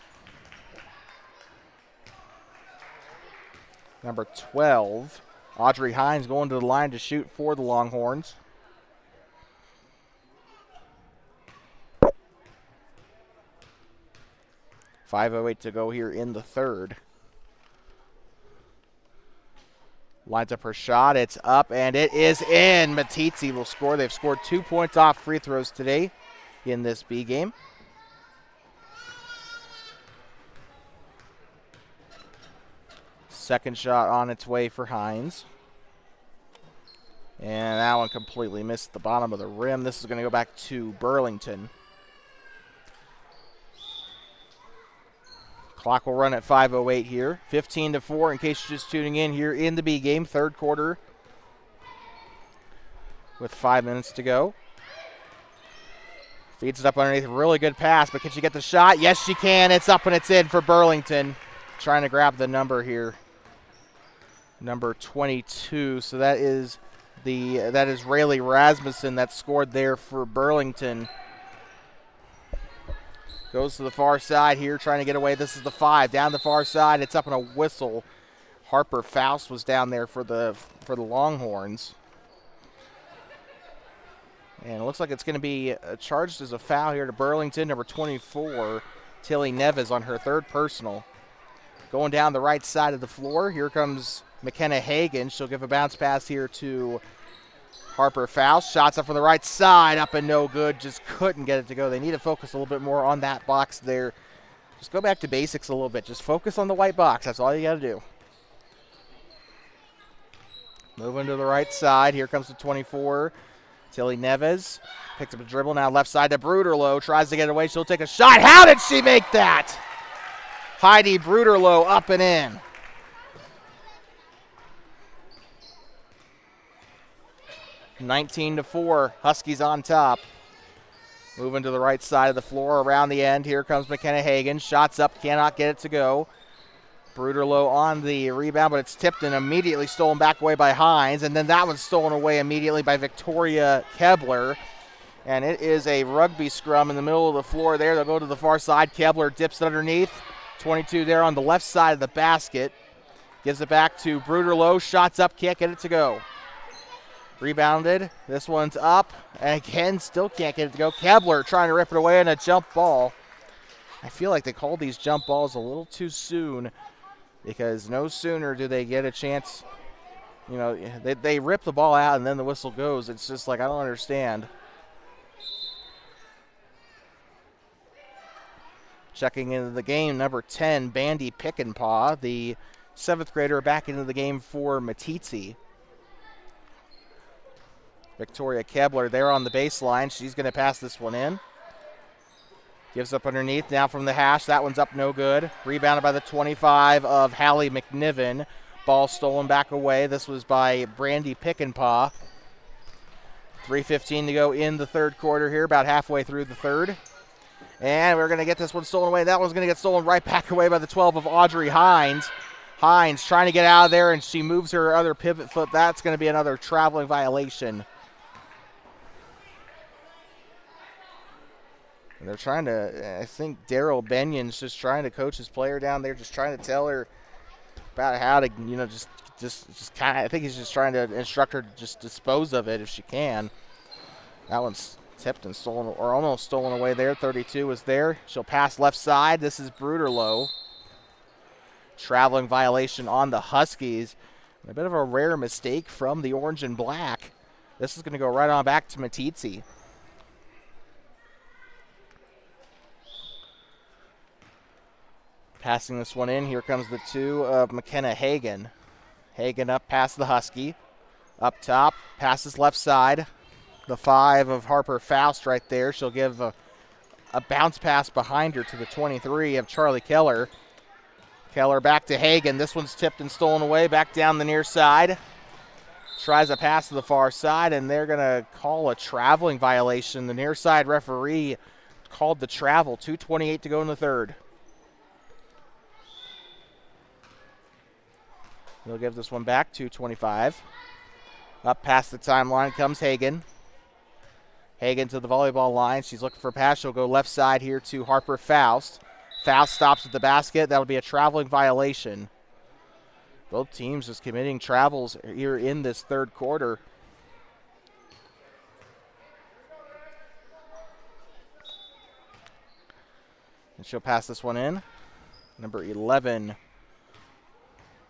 Number 12. Audrey Hines going to the line to shoot for the Longhorns. .508 to go here in the third. Lines up her shot. It's up, and it is in. Meeteetse will score. They've scored 2 points off free throws today in this B game. Second shot on its way for Hines. And that one completely missed the bottom of the rim. This is going to go back to Burlington. Clock will run at 5:08 here. 15-4 in case you're just tuning in here in the B game, third quarter with 5 minutes to go. Feeds it up underneath. Really good pass, but can she get the shot? Yes, she can. It's up and it's in for Burlington. Trying to grab the number here. Number 22. So that is Rayleigh Rasmussen that scored there for Burlington. Goes to the far side here, trying to get away. This is the 5. Down the far side. It's up on a whistle. Harper Faust was down there for the Longhorns. And it looks like it's going to be charged as a foul here to Burlington. Number 24, Tilly Neves on her third personal. Going down the right side of the floor. Here comes McKenna Hagan. She'll give a bounce pass here to Harper Faust. Shots up from the right side. Up and no good. Just couldn't get it to go. They need to focus a little bit more on that box there. Just go back to basics a little bit. Just focus on the white box. That's all you got to do. Moving to the right side. Here comes the 24. Tilly Neves picks up a dribble. Now left side to Bruderloh. Tries to get away. She'll take a shot. How did she make that? Heidi Bruderloh up and in. (19-4). Huskies on top. Moving to the right side of the floor around the end. Here comes McKenna Hagan. Shots up. Cannot get it to go. Bruderloh on the rebound, but it's tipped and immediately stolen back away by Hines. And then that one's stolen away immediately by Victoria Kebler. And it is a rugby scrum in the middle of the floor there. They'll go to the far side. Kebler dips it underneath. 22 there on the left side of the basket. Gives it back to Bruderloh. Shots up. Can't get it to go. Rebounded. This one's up. And again, still can't get it to go. Kebler trying to rip it away in a jump ball. I feel like they called these jump balls a little too soon, because no sooner do they get a chance. You know, they rip the ball out and then the whistle goes. It's just like, I don't understand. Checking into the game, number 10, Bandy Pickenpaw, the 7th grader back into the game for Meeteetse. Victoria Kebler there on the baseline. She's going to pass this one in. Gives up underneath, now from the hash. That one's up no good. Rebounded by the 25 of Hallie McNiven. Ball stolen back away. This was by Brandy Pickenpaw. 3:15 to go in the third quarter here, about halfway through the third. And we're going to get this one stolen away. That one's going to get stolen right back away by the 12 of Audrey Hines. Hines trying to get out of there, and she moves her other pivot foot. That's going to be another traveling violation. And they're trying to, I think Daryl Benyon's just trying to coach his player down there, just trying to tell her about how to, just kind of, I think he's just trying to instruct her to just dispose of it if she can. That one's tipped and stolen, or almost stolen away there. 32 is there. She'll pass left side. This is Bruderloh. Traveling violation on the Huskies. A bit of a rare mistake from the orange and black. This is going to go right on back to Meeteetse. Passing this one in. Here comes the 2 of McKenna Hagan. Hagan up past the Husky. Up top. Passes left side. The 5 of Harper Faust right there. She'll give a bounce pass behind her to the 23 of Charlie Keller. Keller back to Hagan. This one's tipped and stolen away. Back down the near side. Tries a pass to the far side, and they're going to call a traveling violation. The near side referee called the travel. 2:28 to go in the third. He'll give this one back, 2:25. Up past the timeline comes Hagan. Hagan to the volleyball line. She's looking for a pass. She'll go left side here to Harper Faust. Faust stops at the basket. That'll be a traveling violation. Both teams just committing travels here in this third quarter. And she'll pass this one in. Number 11.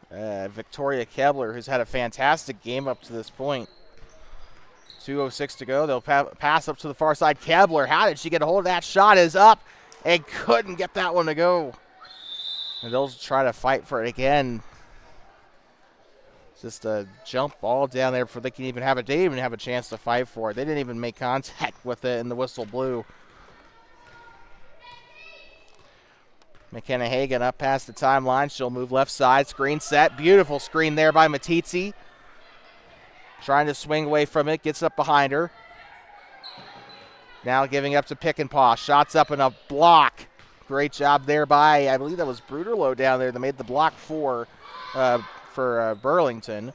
Victoria Kebler, who's had a fantastic game up to this point. 2:06 to go. They'll pass up to the far side. Kebler, how did she get a hold of that? Shot is up and couldn't get that one to go. And they'll try to fight for it again. Just a jump ball down there before they can even have it. They didn't even have a chance to fight for it. They didn't even make contact with it, and the whistle blew. McKenna Hagan up past the timeline. She'll move left side. Screen set. Beautiful screen there by Meeteetse. Trying to swing away from it. Gets up behind her. Now giving up to Pickenpaw. Shots up and a block. Great job there by, I believe that was Bruderloh down there that made the block for Burlington.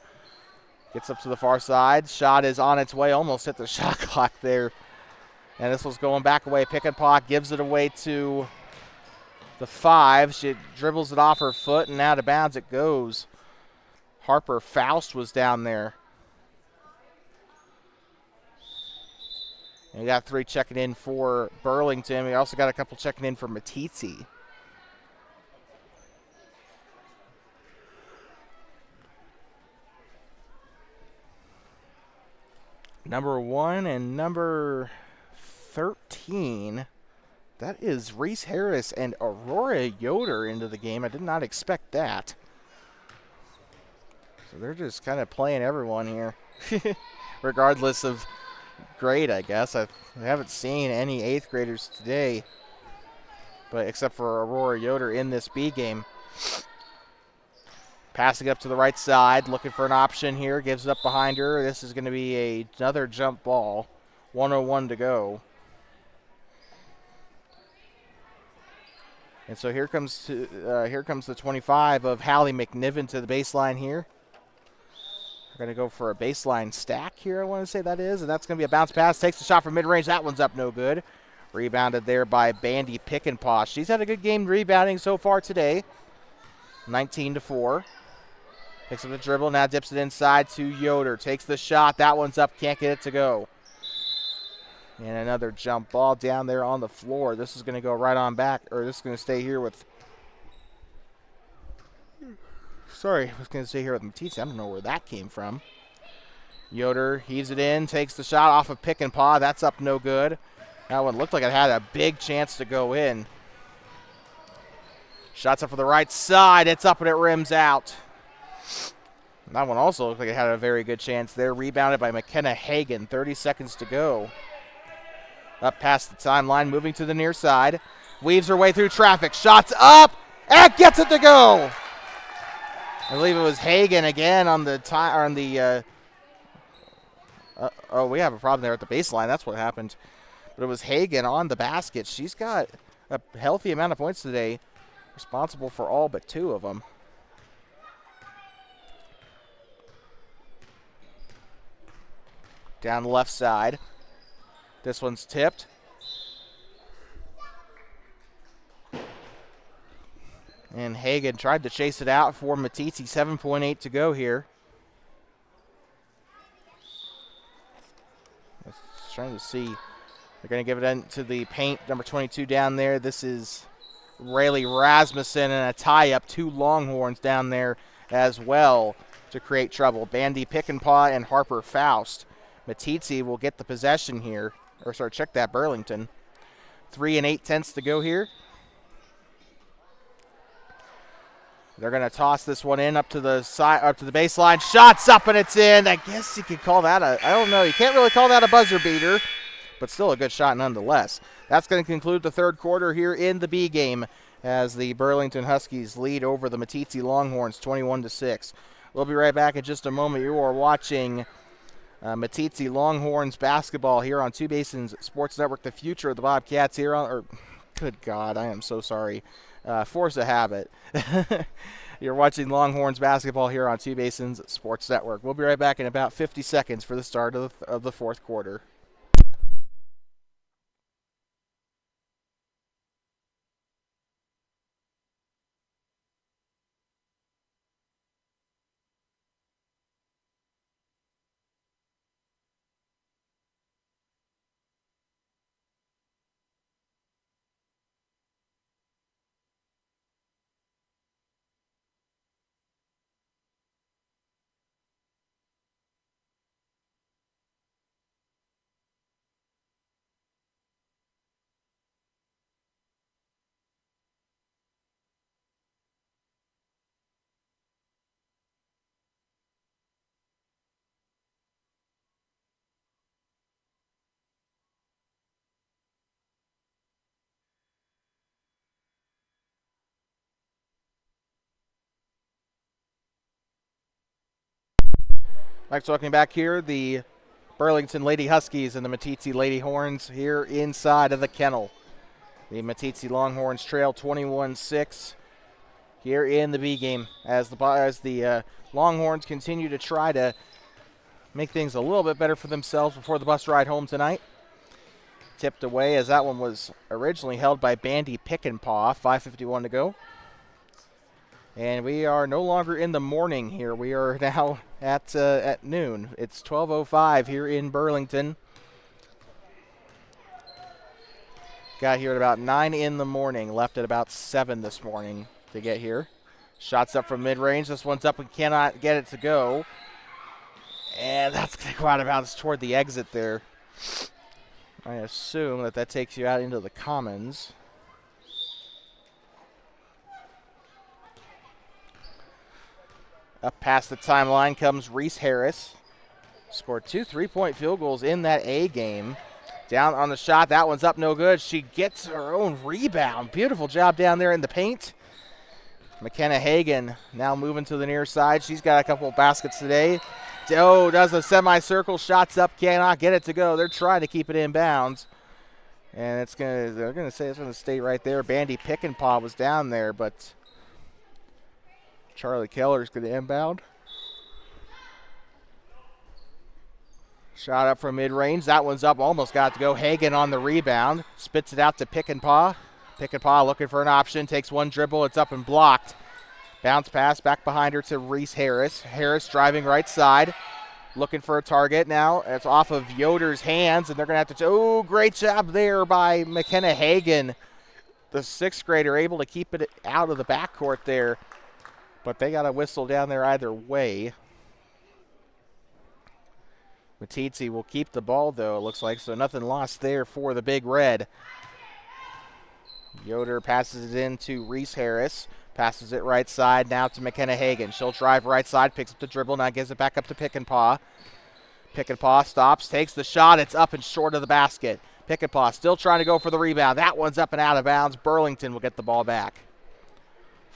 Gets up to the far side. Shot is on its way. Almost hit the shot clock there. And this was going back away. Pickenpaw gives it away to the 5. She dribbles it off her foot, and out of bounds it goes. Harper Faust was down there. And we got 3 checking in for Burlington. We also got a couple checking in for Meeteetse. Number 1 and number 13. That is Reese Harris and Aurora Yoder into the game. I did not expect that. So they're just kind of playing everyone here. Regardless of grade, I guess. I haven't seen any 8th graders today, but except for Aurora Yoder in this B game. Passing up to the right side, looking for an option here. Gives it up behind her. This is going to be another jump ball. 1:01 to go. And so here comes the 25 of Hallie McNiven to the baseline here. We're going to go for a baseline stack here, I want to say that is. And that's going to be a bounce pass. Takes the shot from mid-range. That one's up no good. Rebounded there by Bandy Pickenpaw. She's had a good game rebounding so far today. 19-4. Picks up the dribble. Now dips it inside to Yoder. Takes the shot. That one's up. Can't get it to go. And another jump ball down there on the floor. This is going to go right on back, or this is going to stay here with, I was going to stay here with Meeteetse. I don't know where that came from. Yoder heaves it in, takes the shot off of Pickenpaw. That's up no good. That one looked like it had a big chance to go in. Shots up for the right side. It's up and it rims out. That one also looked like it had a very good chance there. Rebounded by McKenna Hagan. 30 seconds to go. Up past the timeline, moving to the near side. Weaves her way through traffic. Shots up and gets it to go. I believe it was Hagan again on the we have a problem there at the baseline. That's what happened. But it was Hagan on the basket. She's got a healthy amount of points today, responsible for all but 2 of them. Down the left side. This one's tipped. And Hagan tried to chase it out for Meeteetse. 7.8 to go here. Trying to see. They're going to give it into the paint. Number 22 down there. This is Rayleigh Rasmussen, and a tie-up. 2 Longhorns down there as well to create trouble. Bandy Pickenpaw and Harper Faust. Meeteetse will get the possession here. Or sorry, check that, Burlington. 3 8/10 to go here. They're going to toss this one in up to the side, up to the baseline. Shots up and it's in. I guess you could call that I don't know. You can't really call that a buzzer beater, but still a good shot nonetheless. That's going to conclude the third quarter here in the B game as the Burlington Huskies lead over the Meeteetse Longhorns 21-6. We'll be right back in just a moment. You are watching Meeteetse Longhorns basketball here on Two Basins Sports Network. The future of the Bobcats here on, good God, I am so sorry. Force a habit. You're watching Longhorns basketball here on Two Basins Sports Network. We'll be right back in about 50 seconds for the start of the fourth quarter. Mike's talking back here, the Burlington Lady Huskies and the Meeteetse Lady Horns here inside of the kennel. The Meeteetse Longhorns trail 21-6 here in the B game as the Longhorns continue to try to make things a little bit better for themselves before the bus ride home tonight. Tipped away as that one was originally held by Bandy Pickenpaw. 5:51 to go. And we are no longer in the morning here. We are now at noon. It's 12:05 here in Burlington. Got here at about 9 in the morning. Left at about 7 this morning to get here. Shots up from mid-range. This one's up and cannot get it to go. And that's going to go out of bounds toward the exit there. I assume that takes you out into the commons. Up past the timeline comes Reese Harris. Scored 2 3-point field goals in that A game. Down on the shot. That one's up no good. She gets her own rebound. Beautiful job down there in the paint. McKenna Hagan now moving to the near side. She's got a couple of baskets today. Oh, does a semicircle. Shots up. Cannot get it to go. They're trying to keep it in bounds. And they're going to say it's going to stay right there. Bandy Pickenpaw was down there, but Charlie Keller's going to inbound. Shot up from mid-range. That one's up. Almost got to go. Hagan on the rebound. Spits it out to Pickenpaw. Pickenpaw looking for an option. Takes one dribble. It's up and blocked. Bounce pass back behind her to Reese Harris. Harris driving right side. Looking for a target now. It's off of Yoder's hands, and they're going to have to... Oh, great job there by McKenna Hagan. The sixth grader able to keep it out of the backcourt there. But they got a whistle down there either way. Meeteetse will keep the ball, though, it looks like. So nothing lost there for the Big Red. Yoder passes it in to Reese Harris. Passes it right side now to McKenna Hagan. She'll drive right side, picks up the dribble, now gives it back up to Pickenpaw. Pickenpaw stops, takes the shot. It's up and short of the basket. Pickenpaw still trying to go for the rebound. That one's up and out of bounds. Burlington will get the ball back.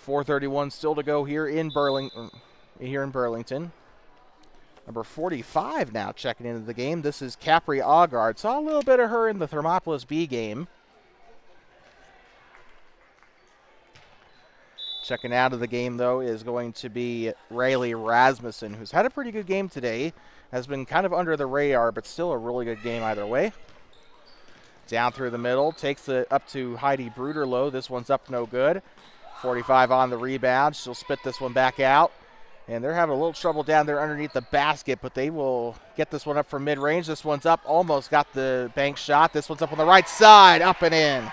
4:31 still to go here in Burlington. Number 45 now checking into the game. This is Capri Augard. Saw a little bit of her in the Thermopolis B game. Checking out of the game, though, is going to be Rayleigh Rasmussen, who's had a pretty good game today. Has been kind of under the radar, but still a really good game either way. Down through the middle, takes it up to Heidi Bruderloh. This one's up no good. 45 on the rebound. She'll spit this one back out. And they're having a little trouble down there underneath the basket, but they will get this one up from mid-range. This one's up, almost got the bank shot. This one's up on the right side, up and in.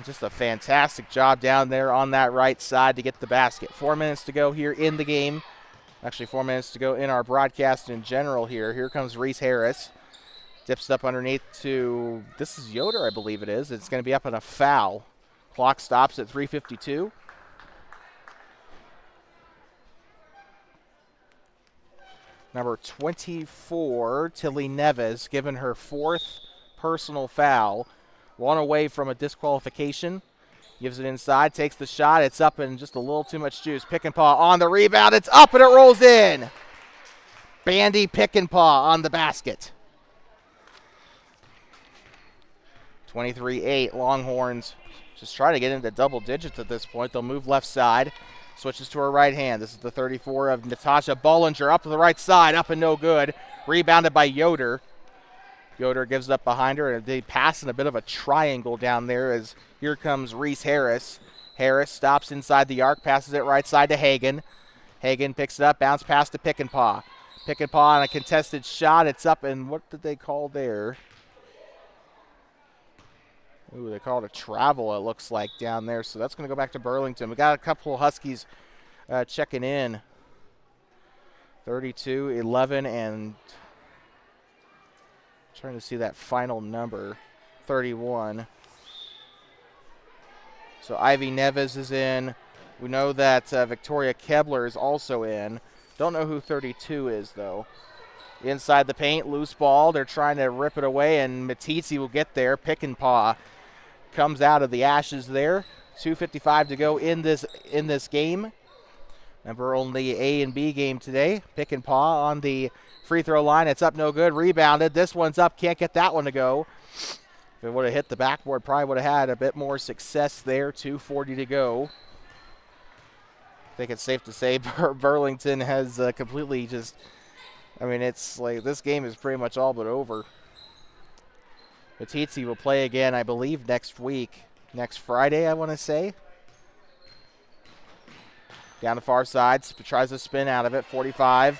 Just a fantastic job down there on that right side to get the basket. 4 minutes to go here in the game. Actually, 4 minutes to go in our broadcast in general here. Here comes Reese Harris. Dips up underneath to, this is Yoder, I believe it is. It's going to be up on a foul. Clock stops at 3:52. Number 24, Tilly Neves, given her 4th personal foul. One away from a disqualification. Gives it inside, takes the shot. It's up and just a little too much juice. Pickenpaw on the rebound. It's up and it rolls in. Bandy Pickenpaw on the basket. 23-8. Longhorns just trying to get into double digits at this point. They'll move left side. Switches to her right hand. This is the 34 of Natasha Bollinger. Up to the right side. Up and no good. Rebounded by Yoder. Yoder gives it up behind her, and they pass in a bit of a triangle down there as here comes Reese Harris. Harris stops inside the arc, passes it right side to Hagan. Hagan picks it up, bounce pass to Pickenpaw. Pickenpaw on a contested shot. It's up, and what did they call there? Ooh, they called a travel, it looks like, down there. So that's going to go back to Burlington. We got a couple of Huskies checking in. 32, 11, and trying to see that final number, 31. So Ivy Neves is in. We know that Victoria Kebler is also in. Don't know who 32 is, though. Inside the paint, loose ball. They're trying to rip it away, and Meeteetse will get there. Pickenpaw comes out of the ashes there. 2:55 to go in this game. Remember, only A and B game today. Pickenpaw on the free throw line. It's up, no good. Rebounded. This one's up. Can't get that one to go. If it would have hit the backboard, probably would have had a bit more success there. 2:40 to go. I think it's safe to say Burlington has completely just, I mean, it's like this game is pretty much all but over. Meeteetse will play again, I believe, next week. Next Friday, I want to say. Down the far side, tries to spin out of it. 45.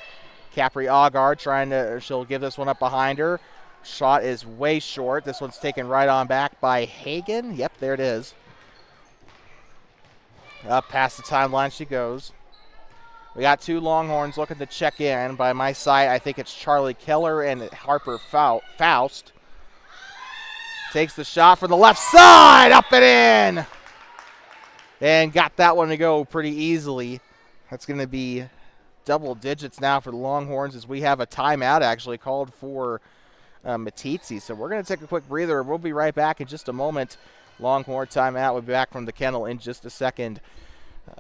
Capri Augard she'll give this one up behind her. Shot is way short. This one's taken right on back by Hagan. Yep, there it is. Up past the timeline she goes. We got two Longhorns looking to check in. By my side, I think it's Charlie Keller and Harper Faust. Takes the shot from the left side, up and in. And got that one to go pretty easily. That's going to be double digits now for the Longhorns as we have a timeout actually called for Meeteetse. So we're going to take a quick breather. We'll be right back in just a moment. Longhorn timeout. We'll be back from the kennel in just a second.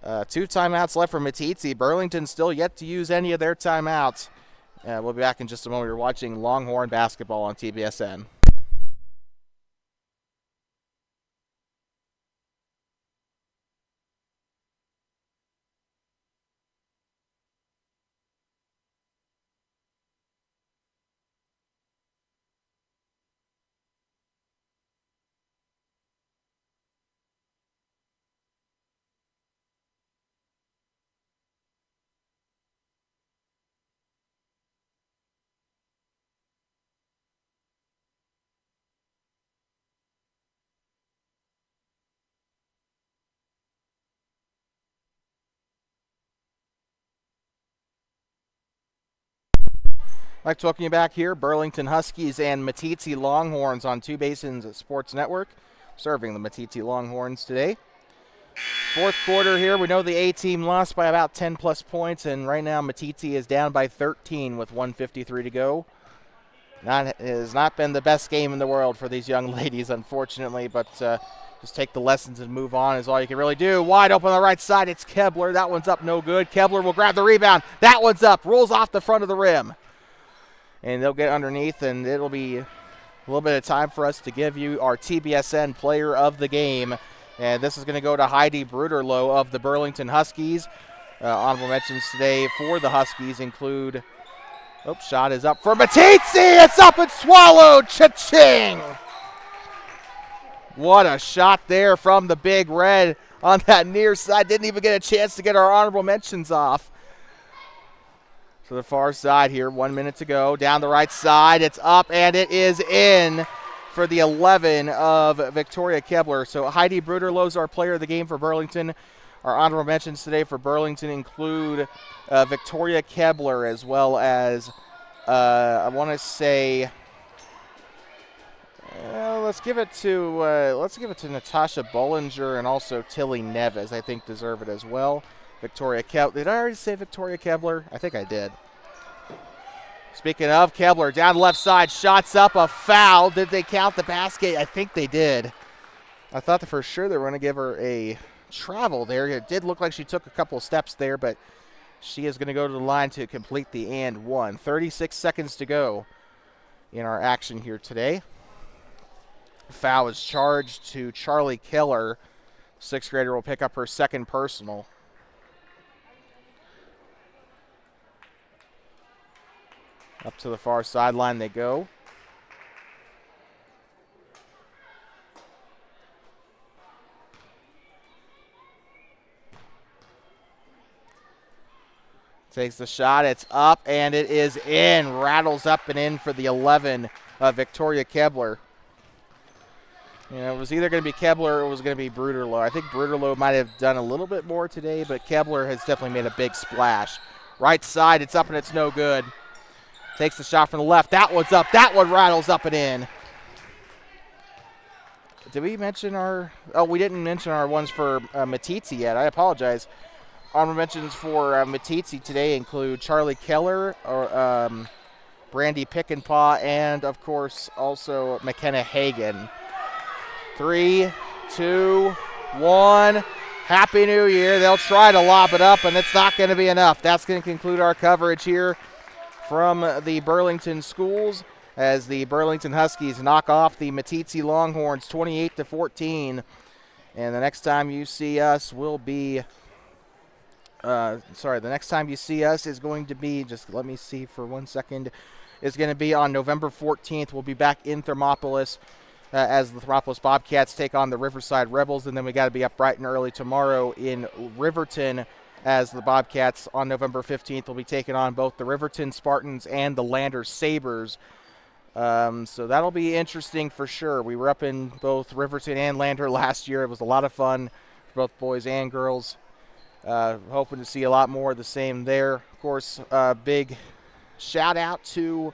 2 timeouts left for Meeteetse. Burlington still yet to use any of their timeouts. We'll be back in just a moment. You're watching Longhorn basketball on TBSN. Like to welcome you back here, Burlington Huskies and Meeteetse Longhorns on Two Basins Sports Network. serving the Meeteetse Longhorns today. Fourth quarter here, we know the A team lost by about 10 plus points, and right now Meeteetse is down by 13 with 1:53 to go. It has not been the best game in the world for these young ladies, unfortunately, but just take the lessons and move on is all you can really do. Wide open on the right side, it's Kebler. That one's up, no good. Kebler will grab the rebound. That one's up, rolls off the front of the rim. And they'll get underneath, and it'll be a little bit of time for us to give you our TBSN player of the game. And this is going to go to Heidi Bruderloh of the Burlington Huskies. Honorable mentions today for the Huskies include, shot is up for Meeteetse. It's up and swallowed. Cha-ching! What a shot there from the Big Red on that near side. Didn't even get a chance to get our honorable mentions off. To the far side here, 1 minute to go. Down the right side, it's up and it is in for the 11 of Victoria Kebler. So Heidi Bruderloh's our player of the game for Burlington. Our honorable mentions today for Burlington include Victoria Kebler, as well as I want to say, let's give it to Natasha Bollinger and also Tilly Neves. I think deserve it as well. Victoria Kebler. Did I already say Victoria Kebler? I think I did. Speaking of Kebler, down the left side, shots up, a foul. Did they count the basket? I think they did. I thought that for sure they were going to give her a travel there. It did look like she took a couple of steps there, but she is going to go to the line to complete the and one. 36 seconds to go in our action here today. Foul is charged to Charlie Keller. Sixth grader will pick up her second personal. Up to the far sideline they go. Takes the shot, it's up, and it is in. Rattles up and in for the 11 of Victoria Kebler. It was either going to be Kebler or it was going to be Bruderloh. I think Bruderloh might have done a little bit more today, but Kebler has definitely made a big splash. Right side, it's up and it's no good. Takes the shot from the left. That one's up. That one rattles up and in. Did we mention our... Oh, we didn't mention our ones for Meeteetse yet. I apologize. Honorable mentions for Meeteetse today include Charlie Keller, Brandy Pickenpaw, and, of course, also McKenna Hagan. 3, 2, 1. Happy New Year. They'll try to lob it up, and it's not going to be enough. That's going to conclude our coverage here from the Burlington schools as the Burlington Huskies knock off the Meeteetse Longhorns 28-14. And the next time you see us will be... the next time you see us is going to be, just let me see for 1 second, is going to be on November 14th. We'll be back in Thermopolis as the Thermopolis Bobcats take on the Riverside Rebels, and then we got to be up bright and early tomorrow in Riverton as the Bobcats on November 15th will be taking on both the Riverton Spartans and the Lander Sabres. So that'll be interesting for sure. We were up in both Riverton and Lander last year. It was a lot of fun for both boys and girls. Hoping to see a lot more of the same there. Of course, big shout out to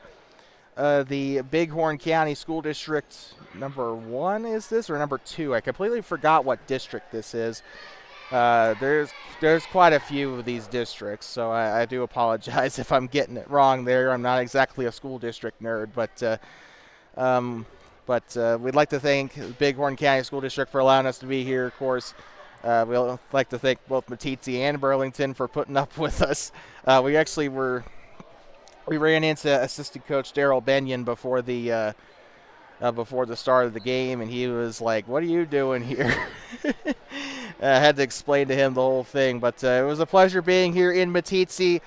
the Bighorn County School District number 1, is this, or number 2? I completely forgot what district this is. There's quite a few of these districts, so I do apologize if I'm getting it wrong there. I'm not exactly a school district nerd, but we'd like to thank Bighorn County School District for allowing us to be here, of course. We'd like to thank both Meeteetse and Burlington for putting up with us. We ran into assistant coach Daryl Benyon before the start of the game, and he was like, "What are you doing here?" I had to explain to him the whole thing, but it was a pleasure being here in Meeteetse,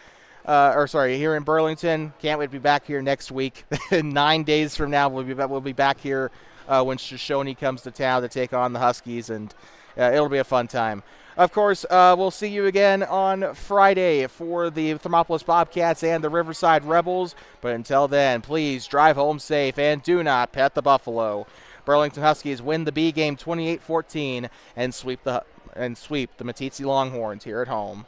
here in Burlington. Can't wait to be back here next week. 9 days from now, we'll be back here when Shoshone comes to town to take on the Huskies, and it'll be a fun time. Of course, we'll see you again on Friday for the Thermopolis Bobcats and the Riverside Rebels. But until then, please drive home safe and do not pet the buffalo. Burlington Huskies win the B game 28-14 and sweep the Meeteetse Longhorns here at home.